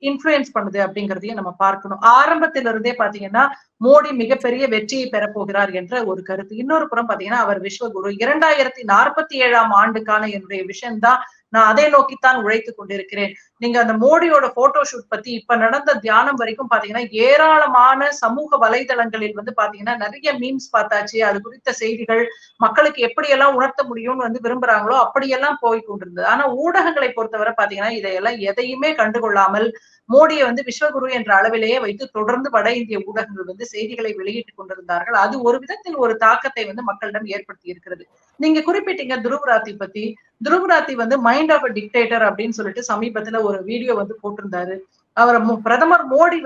இன்ஃப்ளூயன்ஸ் பண்ணுது அப்படிங்கிறதையும் நம்ம பார்க்கணும். ஆரம்பத்திலிருந்தே பாத்தீங்கன்னா மோடி மிகப்பெரிய வெற்றியை பெறப்போகிறார் என்ற ஒரு கருத்து. இன்னொரு புறம் பாத்தீங்கன்னா அவர் விஸ்வகுரு, 2047ஆம் ஆண்டுக்கான என்னுடைய விஷன் தான், நான் அதை நோக்கித்தான் உழைத்து கொண்டிருக்கிறேன். நீங்க அந்த மோடியோட போட்டோ ஷூட் பத்தி இப்ப நடந்த தியானம் வரைக்கும் பாத்தீங்கன்னா ஏராளமான சமூக வலைதளங்களில் பாத்தீங்கன்னா நிறைய மீம்ஸ் பார்த்தாச்சு. அது குறித்த செய்திகள் மக்களுக்கு எப்படியெல்லாம் உணர்த்த முடியும்னு விரும்புறாங்களோ அப்படியெல்லாம் போய் கொண்டிருந்தது. ஆனா ஊடகங்களை பொறுத்தவரை பாத்தீங்கன்னா இதையெல்லாம் எதையுமே கண்டுகொள்ளாமல் மோடியை விஸ்வகுரு என்ற அளவிலேயே வைத்து தொடர்ந்து வட இந்திய ஊடகங்கள் செய்திகளை வெளியிட்டுக் கொண்டிருந்தார்கள். அது ஒரு விதத்தில் ஒரு தாக்கத்தை மக்களிடம் ஏற்படுத்தி இருக்கிறது. நீங்க குறிப்பிட்டீங்க துருவராத்தி பத்தி. துருவராத்தி மைண்ட் ஆஃப் அ டிக்டேட்டர் அப்படின்னு சொல்லிட்டு சமீபத்துல ஒரு வீடியோ போட்டிருந்தாரு. அவர் பிரதமர் மோடி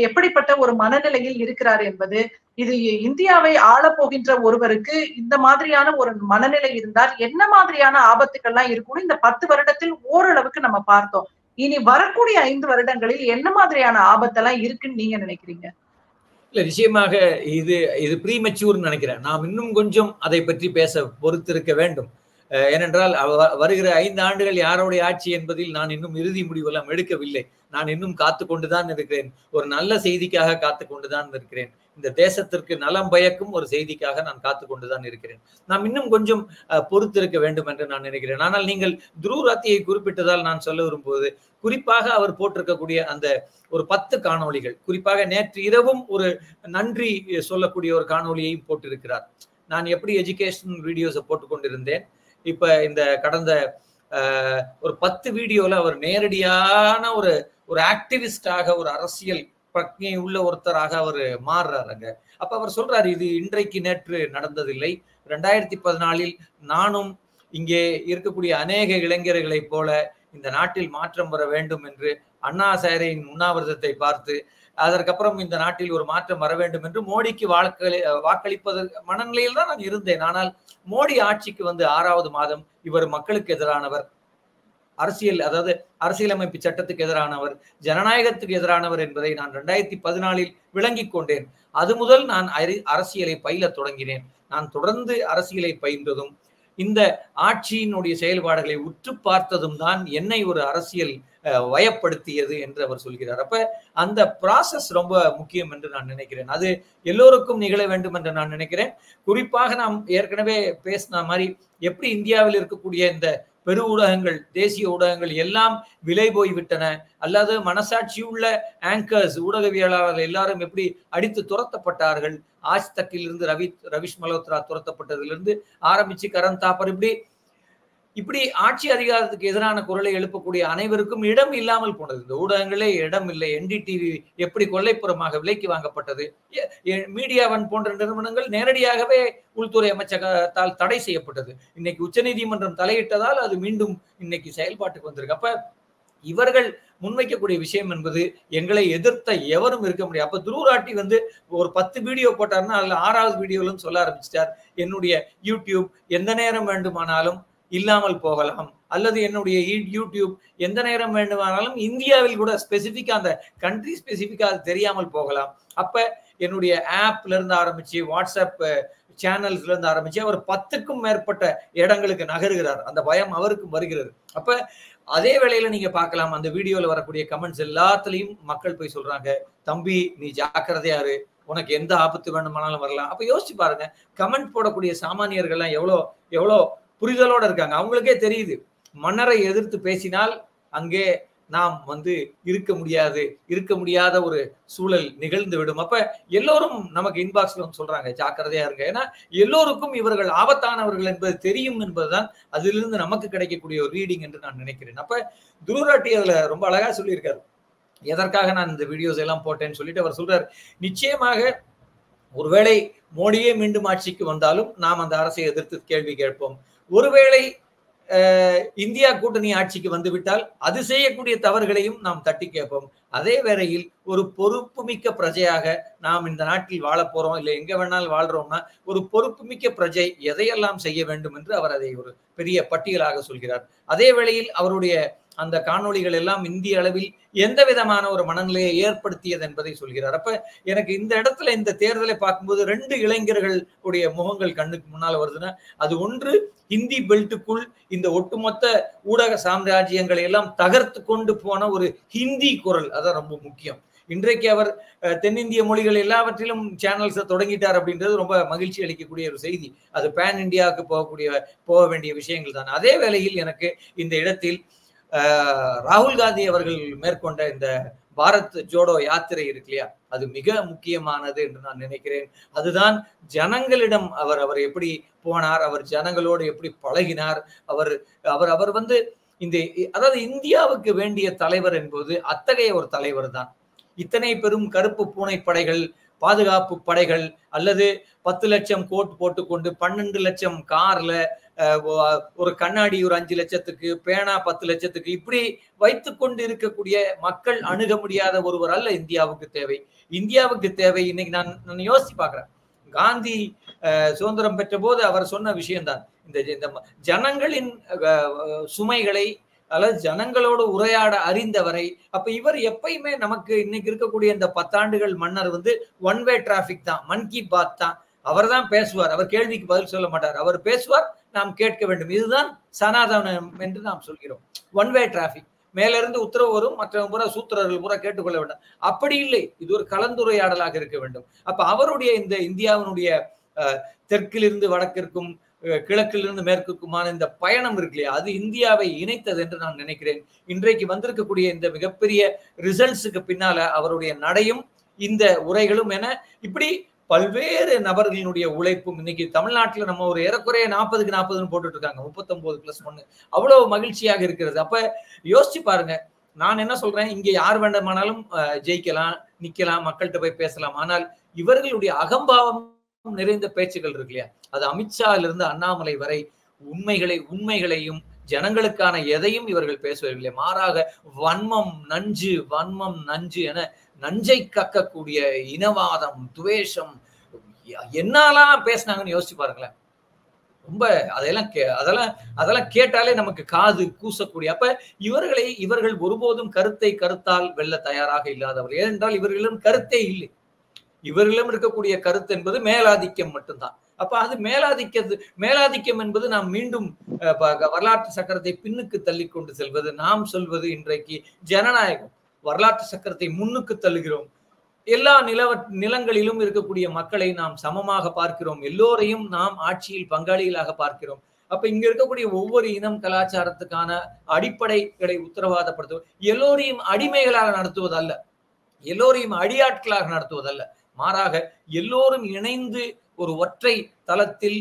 எப்படிப்பட்ட ஒரு மனநிலையில் இருக்கிறார் என்பது, இது இந்தியாவை ஆள போகின்ற ஒருவருக்கு இந்த மாதிரியான ஒரு மனநிலை இருந்தால் என்ன மாதிரியான ஆபத்துக்கள்லாம் இருக்கும்னு இந்த 10 வருடத்தில் ஓரளவுக்கு நம்ம பார்த்தோம். இனி வரக்கூடிய 5 வருடங்களில் என்ன மாதிரியான ஆபத்தெல்லாம் இருக்குன்னு நீங்க நினைக்கிறீங்க? இல்ல நிச்சயமாக இது ப்ரீமெச்சூர்னு நினைக்கிறேன். நாம் இன்னும் கொஞ்சம் அதை பற்றி பேச பொறுத்திருக்க வேண்டும். ஏனென்றால் வருகிற 5 ஆண்டுகள் யாருடைய ஆட்சி என்பதில் நான் இன்னும் இறுதி முடிவெல்லாம் எடுக்கவில்லை. நான் இன்னும் காத்து கொண்டுதான் இருக்கிறேன். ஒரு நல்ல செய்திக்காக காத்து கொண்டுதான் இருக்கிறேன். இந்த தேசத்திற்கு நலம் பயக்கும் ஒரு செய்திக்காக நான் காத்து கொண்டுதான் இருக்கிறேன். நாம் இன்னும் கொஞ்சம் பொறுத்திருக்க வேண்டும் என்று நான் நினைக்கிறேன். ஆனால் நீங்கள் துருவ் ராத்தியை குறிப்பிட்டதால் நான் சொல்ல விரும்புவது, குறிப்பாக அவர் போட்டிருக்கக்கூடிய அந்த ஒரு 10 காணொளிகள், குறிப்பாக நேற்று இரவும் ஒரு நன்றி சொல்லக்கூடிய ஒரு காணொலியையும் போட்டிருக்கிறார். நான் எப்படி எஜுகேஷன் வீடியோஸை போட்டு கொண்டிருந்தேன், இப்ப இந்த கடந்த ஒரு 10 வீடியோல அவர் நேரடியான ஒரு ஆக்டிவிஸ்டாக, ஒரு அரசியல் பிரக்ஞை உள்ள ஒருத்தராக அவர் மாறுறாருங்க. அப்ப அவர் சொல்றாரு, இது இன்றைக்கு நேற்று நடந்ததில்லை. 2014 நானும் இங்கே இருக்கக்கூடிய அநேக இளைஞர்களை போல இந்த நாட்டில் மாற்றம் வர வேண்டும் என்று அண்ணா சாரின் உண்ணாவிரதத்தை பார்த்து, அதற்கப்புறம் இந்த நாட்டில் ஒரு மாற்றம் வர வேண்டும் என்று மோடிக்கு வாக்களிப்பதற்கு மனநிலையில் தான் நான் இருந்தேன். ஆனால் மோடி ஆட்சிக்கு வந்து 6வது மாதம் இவர் மக்களுக்கு எதிரானவர், அதாவது அரசியலமைப்பு சட்டத்துக்கு எதிரானவர், ஜனநாயகத்துக்கு எதிரானவர் என்பதை நான் 2014 விளங்கிக் கொண்டேன். அது முதல் நான் அரசியலை பயில தொடங்கினேன். நான் தொடர்ந்து அரசியலை பயின்றதும் இந்த ஆட்சியினுடைய செயல்பாடுகளை உற்று பார்த்ததும் தான் என்னை ஒரு அரசியல் வயப்படுத்தியது என்று அவர் சொல்கிறார். அப்ப அந்த ப்ராசஸ் ரொம்ப முக்கியம் என்று நான் நினைக்கிறேன். அது எல்லோருக்கும் நிகழ வேண்டும் என்று நான் நினைக்கிறேன். குறிப்பாக நாம் ஏற்கனவே பேசின மாதிரி எப்படி இந்தியாவில் இருக்கக்கூடிய இந்த பெரு ஊடகங்கள், தேசிய ஊடகங்கள் எல்லாம் விலை போய்விட்டன, அல்லது மனசாட்சியுள்ள ஆங்கர்ஸ், ஊடகவியலாளர்கள் எல்லாரும் எப்படி அடித்து துரத்தப்பட்டார்கள். ஆஜ் தக்கிலிருந்து ரவிஷ் மல்ஹோத்ரா துரத்தப்பட்டதிலிருந்து ஆரம்பிச்சு கரண் தாப்பர், இப்படி ஆட்சி அதிகாரத்துக்கு எதிரான குரலை எழுப்பக்கூடிய அனைவருக்கும் இடம் இல்லாமல் போனது. இந்த ஊடகங்களே இடம் இல்லை. NDTV எப்படி கொல்லைப்புறமாக விலைக்கு வாங்கப்பட்டது. மீடியாவன் போன்ற நிறுவனங்கள் நேரடியாகவே உள்துறை அமைச்சகத்தால் தடை செய்யப்பட்டது. இன்னைக்கு உச்சநீதிமன்றம் தலையிட்டதால் அது மீண்டும் இன்னைக்கு செயல்பாட்டுக்கு வந்திருக்கு. அப்ப இவர்கள் முன்வைக்கக்கூடிய விஷயம் என்பது எங்களை எதிர்த்த எவரும் இருக்க முடியாது. அப்ப துருவ் ராட்டி வந்து ஒரு 10 வீடியோ போட்டாருன்னா அதுல 6வது வீடியோலும் சொல்ல ஆரம்பிச்சிட்டார், என்னுடைய யூடியூப் எந்த நேரம் வேண்டுமானாலும் இல்லாமல் போகலாம், அல்லது என்னுடைய யூடியூப் எந்த நேரம் வேண்டுமானாலும் இந்தியாவில் கூட ஸ்பெசிபிக்கா, அந்த கண்ட்ரி ஸ்பெசிபிக்கா அது தெரியாமல் போகலாம். அப்ப என்னுடைய ஆப்ல இருந்து ஆரம்பிச்சு, வாட்ஸ்அப் சேனல்ஸ்ல இருந்து ஆரம்பிச்சு அவர் 10க்கும் மேற்பட்ட இடங்களுக்கு நகருகிறார். அந்த பயம் அவருக்கும் வருகிறது. அப்ப அதே வேளையில நீங்க பார்க்கலாம், அந்த வீடியோல வரக்கூடிய கமெண்ட்ஸ் எல்லாத்துலயும் மக்கள் போய் சொல்றாங்க, தம்பி நீ ஜாக்கிரதையா இரு, உனக்கு எந்த ஆபத்து வேண்டுமானாலும் வரலாம். அப்ப யோசிச்சு பாருங்க, கமெண்ட் போடக்கூடிய சாமானியர்கள்லாம் எவ்வளோ புரிதலோட இருக்காங்க. அவங்களுக்கே தெரியுது, மன்னரை எதிர்த்து பேசினால் அங்கே நாம் வந்து இருக்க முடியாத ஒரு சூழல் நிகழ்ந்து விடும். அப்ப எல்லோரும் நமக்கு இன்பாக்ஸ்ல சொல்றாங்க ஜாக்கிரதையா இருங்க. ஏன்னா எல்லோருக்கும் இவர்கள் ஆபத்தானவர்கள் என்பது தெரியும் என்பதுதான் அதிலிருந்து நமக்கு கிடைக்கக்கூடிய ஒரு ரீடிங் என்று நான் நினைக்கிறேன். அப்ப துருவ் ராட்டி அதுல ரொம்ப அழகா சொல்லியிருக்காரு, எதற்காக நான் இந்த வீடியோஸ் எல்லாம் போட்டேன்னு சொல்லிட்டு அவர் சொல்றாரு, நிச்சயமாக ஒருவேளை மோடியே மீண்டும் ஆட்சிக்கு வந்தாலும் நாம் அந்த அரசை எதிர்த்து கேள்வி கேட்போம். ஒருவேளை இந்தியா கூட்டணி ஆட்சிக்கு வந்துவிட்டால் அது செய்யக்கூடிய தவறுகளையும் நாம் தட்டி கேட்போம். அதே வேளையில் ஒரு பொறுப்புமிக்க பிரஜையாக நாம் இந்த நாட்டில் வாழ போறோம், இல்லை எங்க வேணாலும் வாழ்றோம்னா ஒரு பொறுப்புமிக்க பிரஜை எதையெல்லாம் செய்ய வேண்டும் என்று அவர் அதை ஒரு பெரிய பட்டியலாக சொல்கிறார். அதே வேளையில் அவருடைய அந்த காணொளிகள் எல்லாம் இந்திய அளவில் எந்த விதமான ஒரு மனநிலையை ஏற்படுத்தியது என்பதை சொல்கிறார். அப்ப எனக்கு இந்த இடத்துல இந்த தேர்தலை பார்க்கும்போது 2 இளைஞர்களுடைய முகங்கள் கண்ணுக்கு முன்னால வருதுன்னா, அது ஒன்று ஹிந்தி பெல்ட்டுக்குள் இந்த ஒட்டுமொத்த ஊடக சாம்ராஜ்யங்களை எல்லாம் தகர்த்து கொண்டு போன ஒரு ஹிந்தி குரல், அதான் ரொம்ப முக்கியம். இன்றைக்கு அவர் தென்னிந்திய மொழிகள் எல்லாவற்றிலும் சேனல்ஸை தொடங்கிட்டார் அப்படின்றது ரொம்ப மகிழ்ச்சி அளிக்கக்கூடிய ஒரு செய்தி. அது பேன் இந்தியாவுக்கு போக வேண்டிய விஷயங்கள் தான். அதே வேளையில் எனக்கு இந்த இடத்தில் ராகுல் காந்தி அவர்கள் மேற்கொண்ட இந்த பாரத் ஜோடோ யாத்திரை இருக்கு இல்லையா, அது மிக முக்கியமானது என்று நான் நினைக்கிறேன். அதுதான் ஜனங்களிடம் அவர் எப்படி போனார், அவர் ஜனங்களோடு எப்படி பழகினார், அவர் வந்து அதாவது இந்தியாவுக்கு வேண்டிய தலைவர் என்பது அத்தகைய ஒரு தலைவர் தான். இத்தனை பெரும் கருப்பு பூனை படைகள், பாதுகாப்பு படைகள், அல்லது 10 லட்சம் கோட் போட்டுக்கொண்டு 12 லட்சம் கார்ல, ஒரு கண்ணாடி ஒரு 5 லட்சத்துக்கு, பேனா 10 லட்சத்துக்கு, இப்படி வைத்துக் கொண்டு இருக்கக்கூடிய மக்கள் அணுக முடியாத ஒருவர் அல்ல இந்தியாவுக்கு தேவை. இந்தியாவுக்கு தேவை இன்னைக்கு நான் யோசிச்சு பாக்குறேன், காந்தி சுதந்திரம் பெற்ற போது அவர் சொன்ன விஷயம்தான், இந்த ஜனங்களின் சுமைகளை அதாவது ஜனங்களோடு உரையாட அறிந்தவரை. அப்ப இவர் எப்பயுமே நமக்கு இன்னைக்கு இருக்கக்கூடிய இந்த 10 ஆண்டுகள் மன்னர் வந்து ஒன் வே டிராபிக் தான், மன் கி பாத் தான். அவர் தான் பேசுவார், அவர் கேள்விக்கு பதில் சொல்ல மாட்டார், அவர் பேசுவார், நாம் கேட்க வேண்டும். இதுதான் சனாதனம் என்று நாம் சொல்கிறோம். ஒன் வே டிராபிக், மேல இருந்து உத்தரவு வரும், மற்ற முறை சூத்திரர்கள் முறை கேட்டுக்கொள்ள வேண்டும். அப்படி இல்லை, இது ஒரு கலந்துரையாடலாக இருக்க வேண்டும். அப்ப அவருடைய இந்த இந்தியாவினுடைய தெற்கிலிருந்து வடக்கிற்கும் கிழக்கிலிருந்து மேற்குக்குமான இந்த பயணம் இருக்கு இல்லையா, அது இந்தியாவை இணைத்தது என்று நான் நினைக்கிறேன். இன்றைக்கு வந்திருக்கக்கூடிய இந்த மிகப்பெரிய ரிசல்ட்ஸுக்கு பின்னால அவருடைய நடையும் இந்த உரைகளும் என இப்படி பல்வேறு நபர்களினுடைய உழைப்பும். இன்னைக்கு தமிழ்நாட்டில் நம்ம ஒரு ஏறக்குறைய 40க்கு 40 போட்டுட்டு இருக்காங்க, 39+1, அவ்வளவு மகிழ்ச்சியாக இருக்கிறது. அப்ப யோசிச்சு பாருங்க, நான் என்ன சொல்றேன், இங்க யார் வேண்டுமானாலும் ஜெயிக்கலாம், நிக்கலாம், மக்கள்கிட்ட போய் பேசலாம். ஆனால் இவர்களுடைய அகம்பாவம் நிறைந்த பேச்சுகள் இருக்கு இல்லையா, அது அமித்ஷால இருந்து அண்ணாமலை வரை உண்மைகளையும் ஜனங்களுக்கான எதையும் இவர்கள் பேசுவதில்லை. மாறாக வன்மம் நஞ்சு என நஞ்சை கக்கக்கூடிய இனவாதம், துவேஷம், என்னெல்லாம் பேசினாங்கன்னு யோசிச்சு பாருங்களேன். ரொம்ப அதெல்லாம் கேட்டாலே நமக்கு காது கூசக்கூடிய. அப்ப இவர்கள் ஒருபோதும் கருத்தால் வெல்ல தயாராக இல்லாதவர்கள். ஏனென்றால் இவர்களிடம் கருத்தே இல்லை. இவர்களிடம் இருக்கக்கூடிய கருத்து என்பது மேலாதிக்கம் மட்டும்தான். அப்ப அது மேலாதிக்கம் என்பது நாம் மீண்டும் வரலாற்று சக்கரத்தை பின்னுக்கு தள்ளி கொண்டு செல்வது. நாம் சொல்வது இன்றைக்கு ஜனநாயகம், வரலாற்று சக்கரத்தை முன்னுக்கு தள்ளுகிறோம். எல்லா நிலங்களிலும் இருக்கக்கூடிய மக்களை நாம் சமமாக பார்க்கிறோம், எல்லோரையும் நாம் ஆட்சியில் பங்காளிகளாக பார்க்கிறோம். அப்ப இங்க இருக்கக்கூடிய ஒவ்வொரு இனம் கலாச்சாரத்துக்கான அடிப்படைகளை உத்தரவாதப்படுத்துவது, எல்லோரையும் அடிமைகளாக நடத்துவதல்ல, எல்லோரையும் அடியாட்களாக நடத்துவதல்ல, மாறாக எல்லோரும் இணைந்து ஒரு ஒற்றை தளத்தில்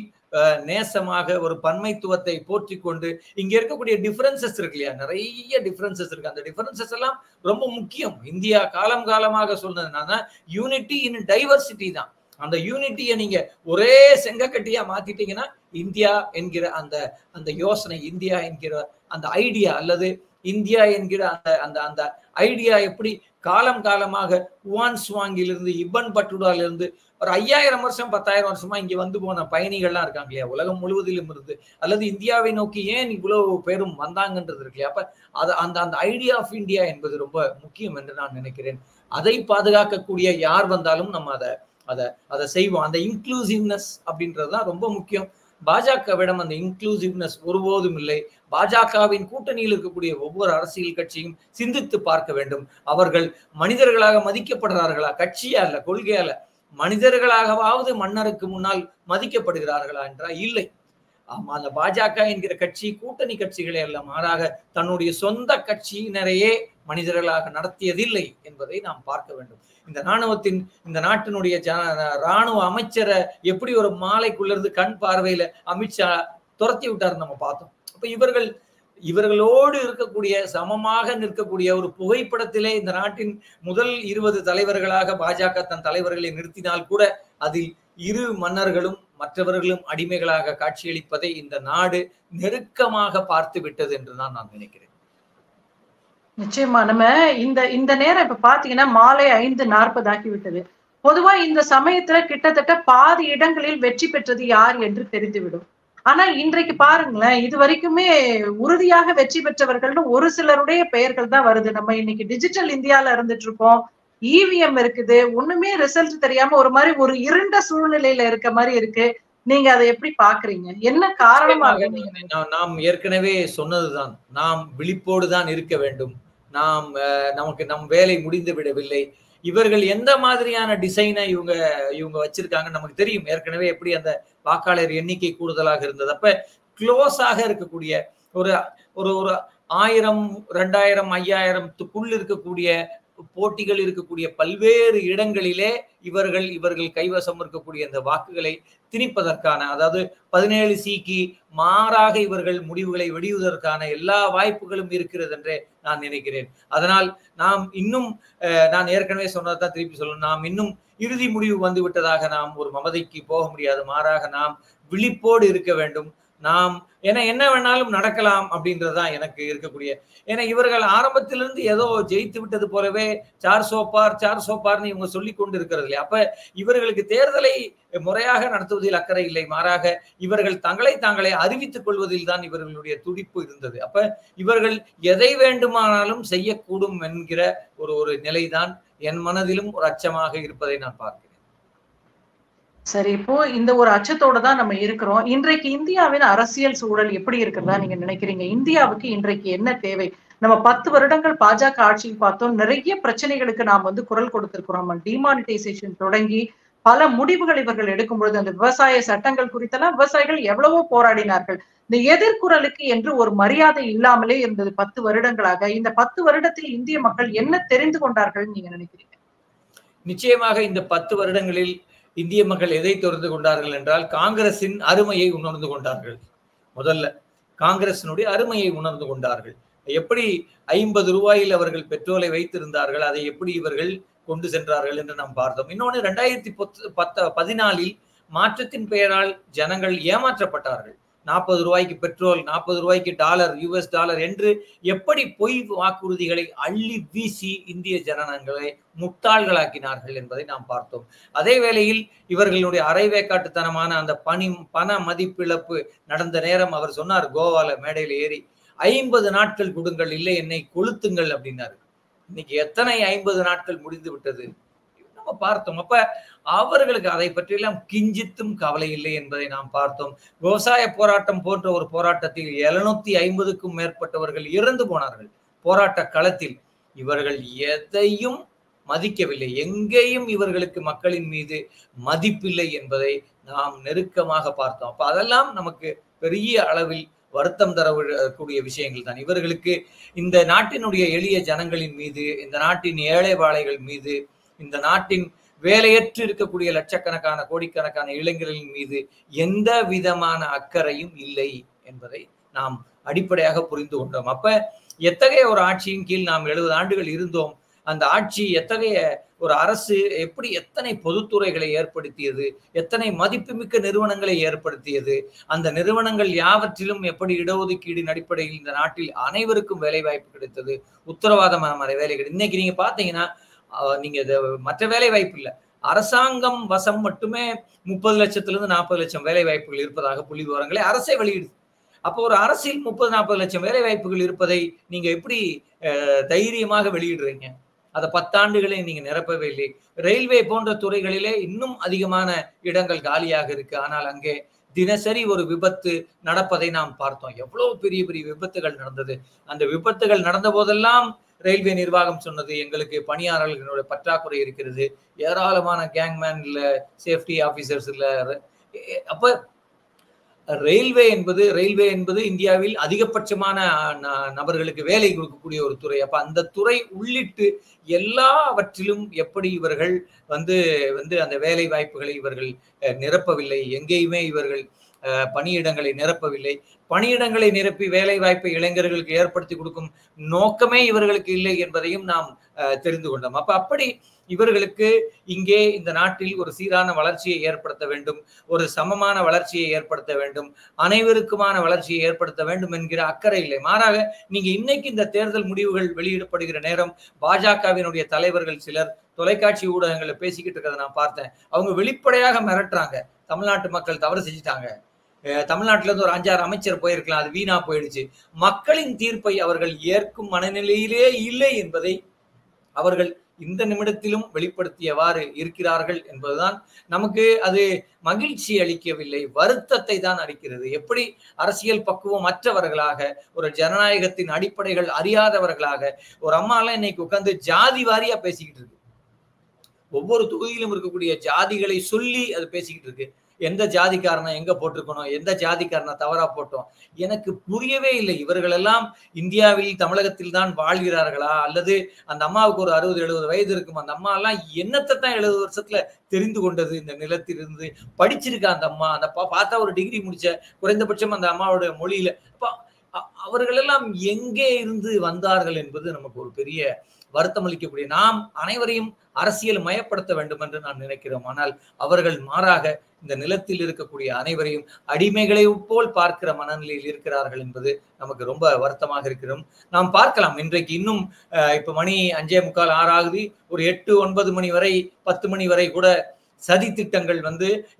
நேசமாக ஒரு பன்மைத்துவத்தை போற்றி கொண்டு, இங்க இருக்கக்கூடிய டிஃபரன்சஸ் இருக்கு இல்லையா, நிறைய டிஃபரன்சஸ் இருக்கு. அந்த டிஃபரன்சஸ் எல்லாம் ரொம்ப முக்கியம். இந்தியா காலமாக சொன்னதுனால யூனிட்டி இன் டைவர்சிட்டி தான். அந்த யூனிட்டியை நீங்க ஒரே செங்கக்கட்டியா மாத்திட்டீங்கன்னா இந்தியா என்கிற அந்த யோசனை, இந்தியா என்கிற அந்த ஐடியா, அல்லது இந்தியா என்கிற அந்த ஐடியா எப்படி காலமாக உவான் சுவாங்கிலிருந்து இபன் பட்டுடாலிருந்து ஒரு 5000 வருஷம் 10,000 வருஷமா இங்க வந்து போன பயணிகள்லாம் இருக்காங்க இல்லையா, உலகம் முழுவதிலும் இருந்து, அல்லது இந்தியாவை நோக்கி ஏன் இவ்வளவு பேரும் வந்தாங்கன்றது இருக்கு இல்லையா. அப்ப அந்த ஐடியா ஆஃப் இந்தியா என்பது ரொம்ப முக்கியம் என்று நான் நினைக்கிறேன். அதை பாதுகாக்கக்கூடிய யார் வந்தாலும் நம்ம அதை செய்வோம். அந்த இன்க்ளூசிவ்னஸ் அப்படின்றதுதான் ரொம்ப முக்கியம். பாஜகவிடம் அந்த இன்க்ளூசிவ்னஸ் ஒருபோதும் இல்லை. பாஜகவின் கூட்டணியில் இருக்கக்கூடிய ஒவ்வொரு அரசியல் கட்சியும் சிந்தித்து பார்க்க வேண்டும். அவர்கள் மனிதர்களாக மதிக்கப்படுகிறார்களா, கட்சியா இல்ல, கொள்கையால, மனிதர்களாகவாவது மன்னருக்கு முன்னால் மதிக்கப்படுகிறார்களா என்றால் இல்லை. அந்த பாஜக என்கிற கட்சி கூட்டணி கட்சிகளே அல்ல, மாறாக தன்னுடைய சொந்த கட்சியினரையே மனிதர்களாக நடத்தியதில்லை என்பதை நாம் பார்க்க வேண்டும். இந்த நாட்டினுடைய ராணுவ அமைச்சரை எப்படி ஒரு மாலைக்குள்ள இருந்து கண் பார்வையில அமித்ஷா துரத்தி விட்டாரு நம்ம பார்த்தோம். அப்ப இவர்களோடு இருக்கக்கூடிய சமமாக நிற்கக்கூடிய ஒரு புகைப்படத்திலே இந்த நாட்டின் முதல் 20 தலைவர்களாக பாஜக தன் தலைவர்களை நிறுத்தினால் கூட அதில் 2 மன்னர்களும் மற்றவர்களும் அடிமைகளாக காட்சியளிப்பதை இந்த நாடு நெருக்கமாக பார்த்து விட்டது என்று நான் நினைக்கிறேன். நிச்சயமா நம்ம இந்த நேரம் இப்ப பாத்தீங்கன்னா மாலை 5:40 ஆகிவிட்டது. பொதுவா இந்த சமயத்துல கிட்டத்தட்ட பாதி இடங்களில் வெற்றி பெற்றது யார் என்று தெரிந்துவிடும். ஆனா இன்றைக்கு பாருங்களேன், இது வரைக்குமே உறுதியாக வெற்றி பெற்றவர்கள்னு ஒரு சிலருடைய பெயர்கள் தான் வருது. நம்ம இன்னைக்கு டிஜிட்டல் இந்தியால இருந்துட்டு இருக்கோம், இவிஎம் இருக்குது, ஒண்ணுமே ரிசல்ட் தெரியாம ஒரு மாதிரி ஒரு இருண்ட சூழ்நிலையில இருக்க மாதிரி இருக்கு. நீங்க அதை எப்படி பாக்குறீங்க? என்ன காரணமாக? நாம் ஏற்கனவே சொன்னதுதான், நாம் விழிப்போடு தான் இருக்க வேண்டும். நமக்கு நம் வேலை முடிந்து விடவில்லை. இவர்கள் எந்த மாதிரியான டிசைனை இவங்க வச்சிருக்காங்க நமக்கு தெரியும். ஏற்கனவே எப்படி அந்த வாக்காளர் எண்ணிக்கை கூடுதலாக இருந்தது. அப்ப க்ளோஸாக இருக்கக்கூடிய ஒரு 1000, 2000, 5000த்துக்குள் இருக்கக்கூடிய போட்டிகள் இருக்கக்கூடிய பல்வேறு இடங்களிலே இவர்கள் கைவசம் இருக்கக்கூடிய அந்த வாக்குகளை திணிப்பதற்கான, அதாவது 17C மாறாக இவர்கள் முடிவுகளை வெடிவதற்கான எல்லா வாய்ப்புகளும் இருக்கிறது என்றே நான் நினைக்கிறேன். அதனால் நான் ஏற்கனவே சொன்னதான் திருப்பி சொல்லணும், நாம் இன்னும் இறுதி முடிவு வந்து விட்டதாக நாம் ஒரு மமதைக்கு போக முடியாது. மாறாக நாம் விழிப்போடு இருக்க வேண்டும். நாம் ஏன்னா என்ன வேணாலும் நடக்கலாம் அப்படின்றதுதான் எனக்கு இருக்கக்கூடிய. ஏன்னா இவர்கள் ஆரம்பத்திலிருந்து ஏதோ ஜெயித்து விட்டது போலவே சார் சோப்பார்னு இவங்க சொல்லி கொண்டு இருக்கிறது இல்லையா. அப்ப இவர்களுக்கு தேர்தலை முறையாக நடத்துவதில் அக்கறை இல்லை, மாறாக இவர்கள் தாங்களே அறிவித்துக் கொள்வதில் தான் இவர்களுடைய துடிப்பு இருந்தது. அப்ப இவர்கள் எதை வேண்டுமானாலும் செய்யக்கூடும் என்கிற ஒரு நிலைதான் என் மனதிலும் ஒரு அச்சமாக இருப்பதை நான் பார்க்கிறேன். சரி, இப்போ இந்த ஒரு அச்சத்தோட தான் நம்ம இருக்கிறோம். இன்றைக்கு இந்தியாவின் அரசியல் சூழல் எப்படி இருக்கிறதா நீங்க நினைக்கிறீங்க? இந்தியாவுக்கு இன்றைக்கு என்ன தேவை? நம்ம 10 வருடங்கள் பாஜக ஆட்சியில் பார்த்தோம், நிறைய பிரச்சனைகளுக்கு நாம் குரல் கொடுத்திருக்கிறோம். டிமானிட்டைசேஷன் தொடங்கி பல முடிவுகள் இவர்கள் எடுக்கும் பொழுது, அந்த விவசாய சட்டங்கள் குறித்தெல்லாம் விவசாயிகள் எவ்வளவோ போராடினார்கள். இந்த எதிர்குரலுக்கு என்று ஒரு மரியாதை இல்லாமலே இருந்தது 10 வருடங்களாக. இந்த 10 வருடத்தில் இந்திய மக்கள் என்ன தெரிந்து கொண்டார்கள் நீங்க நினைக்கிறீங்க? நிச்சயமாக இந்த 10 வருடங்களில் இந்திய மக்கள் எதை தெரிந்து கொண்டார்கள் என்றால், காங்கிரசின் அருமையை உணர்ந்து கொண்டார்கள். முதல்ல காங்கிரசினுடைய அருமையை உணர்ந்து கொண்டார்கள். எப்படி 50 ரூபாயில் அவர்கள் பெட்ரோலை வைத்திருந்தார்கள், அதை எப்படி இவர்கள் கொண்டு சென்றார்கள் என்று நாம் பார்த்தோம். இன்னொன்று 2014 மாற்றத்தின் பெயரால் ஜனங்கள் ஏமாற்றப்பட்டார்கள். 40 ரூபாய்க்கு பெட்ரோல், 40 ரூபாய்க்கு டாலர், US டாலர் என்று எப்படி பொய் வாக்குறுதிகளை அள்ளி வீசி இந்திய ஜனங்களை முட்டாள்களாக்கினார்கள் என்பதை நாம் பார்த்தோம். அதே வேளையில் இவர்களுடைய அரைவேக்காட்டுத்தனமான அந்த பண மதிப்பிழப்பு நடந்த நேரம் அவர் சொன்னார், கோவால மேடையில் ஏறி 50 நாட்கள் கொடுங்கள், இல்லை என்னை கொளுத்துங்கள் அப்படின்னாரு. இன்னைக்கு எத்தனை 50 நாட்கள் முடிந்து விட்டது நம்ம பார்த்தோம். அப்ப அவர்களுக்கு அதை பற்றியெல்லாம் கிஞ்சித்தும் கவலை இல்லை என்பதை நாம் பார்த்தோம். விவசாய போராட்டம் போன்ற ஒரு போராட்டத்தில் 750க்கும் மேற்பட்டவர்கள் இறந்து போனார்கள் போராட்ட களத்தில். இவர்கள் எதையும் மதிக்கவில்லை, எங்கேயும் இவர்களுக்கு மக்களின் மீது மதிப்பில்லை என்பதை நாம் நெருக்கமாக பார்த்தோம். அப்ப அதெல்லாம் நமக்கு பெரிய அளவில் வருத்தம் தரக்கூடிய விஷயங்கள் தான். இவர்களுக்கு இந்த நாட்டினுடைய எளிய ஜனங்களின் மீது, இந்த நாட்டின் ஏழை வாழைகள் மீது, இந்த நாட்டின் வேலையற்று இருக்கக்கூடிய லட்சக்கணக்கான கோடிக்கணக்கான இளைஞர்களின் மீது எந்த விதமான அக்கறையும் இல்லை என்பதை நாம் அடிப்படையாக புரிந்து கொண்டோம். அப்ப எத்தகைய ஒரு ஆட்சியின் கீழ் நாம் 70 ஆண்டுகள் இருந்தோம், அந்த ஆட்சி எத்தகைய ஒரு அரசு எப்படி எத்தனை பொதுத்துறைகளை ஏற்படுத்தியது, எத்தனை மதிப்புமிக்க நிறுவனங்களை ஏற்படுத்தியது, அந்த நிறுவனங்கள் யாவற்றிலும் எப்படி இடஒதுக்கீடின் அடிப்படையில் இந்த நாட்டில் அனைவருக்கும் வேலை வாய்ப்பு கிடைத்தது, உத்தரவாதமான வேலைகள். இன்னைக்கு நீங்க பாத்தீங்கன்னா நீங்க மற்ற வேலை வாய்ப்பு இல்லை, அரசாங்கம் வசம் மட்டுமே 30 லட்சத்திலிருந்து 40 லட்சம் வேலை வாய்ப்புகள் இருப்பதாக புள்ளி விவரங்களை அரசே வெளியிடுது. அப்போ ஒரு அரசில் 30-40 லட்சம் வேலை வாய்ப்புகள் இருப்பதை நீங்க எப்படி தைரியமாக வெளியிடுறீங்க? அதை 10 ஆண்டுகளை நீங்க நிரப்பவே இல்லை. ரயில்வே போன்ற துறைகளிலே இன்னும் அதிகமான இடங்கள் காலியாக இருக்கு. ஆனால் அங்கே தினசரி ஒரு விபத்து நடப்பதை நாம் பார்த்தோம். எவ்வளவு பெரிய பெரிய விபத்துகள் நடந்தது. அந்த விபத்துகள் நடந்த போதெல்லாம் ரயில்வே நிர்வாகம் சொன்னது, எங்களுக்கு பணியாளர்களுடைய பற்றாக்குறை இருக்கிறது, ஏராளமான கேங்மேன் இல்ல, சேஃப்டி ஆபீசர்ஸ் இல்ல. அப்ப ரயில்வே என்பது இந்தியாவில் அதிகபட்சமான நபர்களுக்கு வேலை கொடுக்கக்கூடிய ஒரு துறை. அப்ப அந்த துறை உள்ளிட்டு எல்லாவற்றிலும் எப்படி இவர்கள் வந்து அந்த வேலை வாய்ப்புகளை இவர்கள் நிரப்பவில்லை, எங்கேயுமே இவர்கள் பணியிடங்களை நிரப்பவில்லை. பணியிடங்களை நிரப்பி வேலை வாய்ப்பை இளைஞர்களுக்கு ஏற்படுத்தி கொடுக்கும் நோக்கமே இவர்களுக்கு இல்லை என்பதையும் நாம் தெரிந்து கொண்டோம். அப்படி இவர்களுக்கு இங்கே இந்த நாட்டில் ஒரு சீரான வளர்ச்சியை ஏற்படுத்த வேண்டும், ஒரு சமமான வளர்ச்சியை ஏற்படுத்த வேண்டும், அனைவருக்குமான வளர்ச்சியை ஏற்படுத்த வேண்டும் என்கிற அக்கறை இல்லை. மாறாக நீங்க இன்னைக்கு இந்த தேர்தல் முடிவுகள் வெளியிடப்படுகிற நேரம் பாஜகவினுடைய தலைவர்கள் சிலர் தொலைக்காட்சி ஊடகங்களை பேசிக்கிட்டு இருக்கிறத நான் பார்த்தேன். அவங்க வெளிப்படையாக மிரட்டுறாங்க, தமிழ்நாட்டு மக்கள் தவறு செஞ்சுட்டாங்க, தமிழ்நாட்டில இருந்து ஒரு 5-6 அமைச்சர் போயிருக்கலாம், அது வீணா போயிடுச்சு. மக்களின் தீர்ப்பை அவர்கள் ஏற்கும் மனநிலையிலே இல்லை என்பதை அவர்கள் இந்த நிமிடத்திலும் வெளிப்படுத்தியவாறு இருக்கிறார்கள் என்பதுதான் நமக்கு அது மகிழ்ச்சி அளிக்கவில்லை, வருத்தத்தை தான் அளிக்கிறது. எப்படி அரசியல் பக்குவம் அற்றவர்களாக, ஒரு ஜனநாயகத்தின் அடிப்படைகள் அறியாதவர்களாக ஒரு அம்மா எல்லாம் இன்னைக்கு உட்கார்ந்து ஜாதி வாரியா பேசிக்கிட்டு இருக்கு. ஒவ்வொரு தொகுதியிலும் இருக்கக்கூடிய ஜாதிகளை சொல்லி அது பேசிக்கிட்டு இருக்கு. எந்த ஜாதிக்காரனை எங்க போட்டிருக்கணும், எந்த ஜாதிக்காரனை தவறா போட்டோம், எனக்கு புரியவே இல்லை. இவர்கள் எல்லாம் இந்தியாவில் தமிழகத்தில் தான் வாழ்கிறார்களா, அல்லது அந்த அம்மாவுக்கு ஒரு 60-70 வயது இருக்கும், அந்த அம்மா எல்லாம் என்னத்தை தான் 70 வருஷத்துல தெரிந்து கொண்டது இந்த நிலத்திலிருந்து? படிச்சிருக்கா அந்த அம்மா? அந்த பார்த்தா ஒரு டிகிரி முடிச்ச, குறைந்தபட்சம் அந்த அம்மாவோட மொழியில அவர்கள் எல்லாம் எங்கே இருந்து வந்தார்கள் என்பது நமக்கு ஒரு பெரிய வருத்தம் அளிக்கக்கூடிய. நாம் அனைவரையும் அரசியல் மயப்படுத்த வேண்டும் என்று நான் நினைக்கிறோம். ஆனால் அவர்கள் மாறாக இந்த நிலத்தில் இருக்கக்கூடிய அனைவரையும் அடிமைகளை போல் பார்க்கிற மனநிலையில் இருக்கிறார்கள் என்பது நமக்கு ரொம்ப வருத்தமாக இருக்கிறோம். நாம் பார்க்கலாம், இன்றைக்கு இன்னும் இப்ப மணி 5:45 6 ஆகுது. ஒரு 8 9 மணி வரை 10 மணி வரை கூட சதி திட்டங்கள்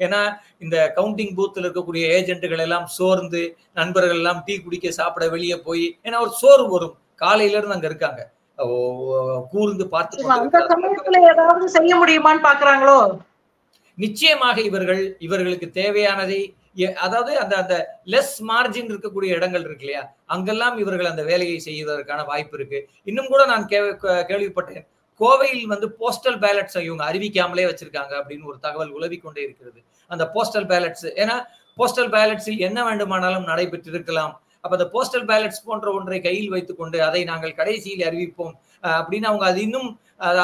ஏன்னா இந்த கவுண்டிங் பூத்தில் இருக்கக்கூடிய ஏஜென்ட்டுகள் எல்லாம் சோர்ந்து, நண்பர்கள் எல்லாம் டீ குடிக்க சாப்பிட வெளியே போய், ஏன்னா ஒரு சோர்வு வரும், காலையில இருந்து அங்க இருக்காங்க, கூர்ந்து பார்த்து ஏதாவது செய்ய முடியுமான்னு பாக்குறாங்களோ. நிச்சயமாக இவர்களுக்கு தேவையானதை, அதாவது அந்த லெஸ் மார்ஜின் இருக்கக்கூடிய இடங்கள் இருக்கு இல்லையா, அங்கெல்லாம் இவர்கள் அந்த வேலையை செய்வதற்கான வாய்ப்பு இருக்கு. இன்னும் கூட நான் கேள்விப்பட்டேன், கோவையில் போஸ்டல் பேலட்ஸ் இவங்க அறிவிக்காமலே வச்சிருக்காங்க அப்படின்னு ஒரு தகவல் உலவிக்கொண்டே இருக்கிறது. அந்த போஸ்டல் பேலட்ஸ், ஏன்னா போஸ்டல் பேலட்ஸில் என்ன வேண்டுமானாலும் நடைபெற்றிருக்கலாம். அப்ப அந்த போஸ்டல் பேலட்ஸ் போன்ற ஒன்றை கையில் வைத்துக் கொண்டு அதை நாங்கள் கடைசியில் அறிவிப்போம் அப்படின்னு அவங்க அது இன்னும்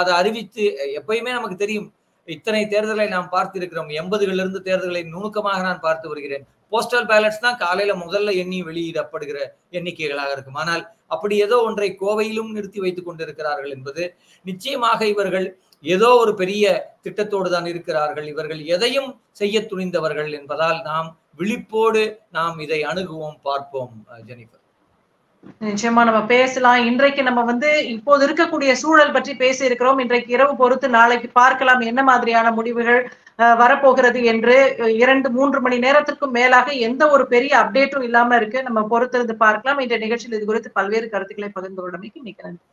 அதை அறிவித்து, எப்பயுமே நமக்கு தெரியும், இத்தனை தேர்தலை நாம் பார்த்து இருக்கிறோம், 80களிலிருந்து இருந்து தேர்தலை நுணுக்கமாக நான் பார்த்து வருகிறேன். போஸ்டல் பேலட்ஸ் தான் காலையில முதல்ல எண்ணி வெளியிடப்படுகிற எண்ணிக்கைகளாக இருக்கும். ஆனால் அப்படி ஏதோ ஒன்றை கோவையிலும் நிறுத்தி வைத்துக் கொண்டிருக்கிறார்கள் என்பது நிச்சயமாக இவர்கள் ஏதோ ஒரு பெரிய திட்டத்தோடு தான் இருக்கிறார்கள். இவர்கள் எதையும் செய்ய துணிந்தவர்கள் என்பதால் நாம் விழிப்போடு நாம் இதை அணுகுவோம், பார்ப்போம். ஜெனிஃபர், நிச்சயமா நம்ம பேசலாம். இன்றைக்கு நம்ம இப்போது இருக்கக்கூடிய சூழல் பற்றி பேசி இருக்கிறோம். இன்றைக்கு இரவு பொறுத்து நாளைக்கு பார்க்கலாம் என்ன மாதிரியான முடிவுகள் வரப்போகிறது என்று. 2-3 மணி நேரத்திற்கும் மேலாக எந்த ஒரு பெரிய அப்டேட்டும் இல்லாம இருக்கு. நம்ம பொறுத்திருந்து பார்க்கலாம். இந்த நிகழ்ச்சியில் இது குறித்து பல்வேறு கருத்துக்களை பகிர்ந்து கொண்டமைக்கு மிக்க நன்றி.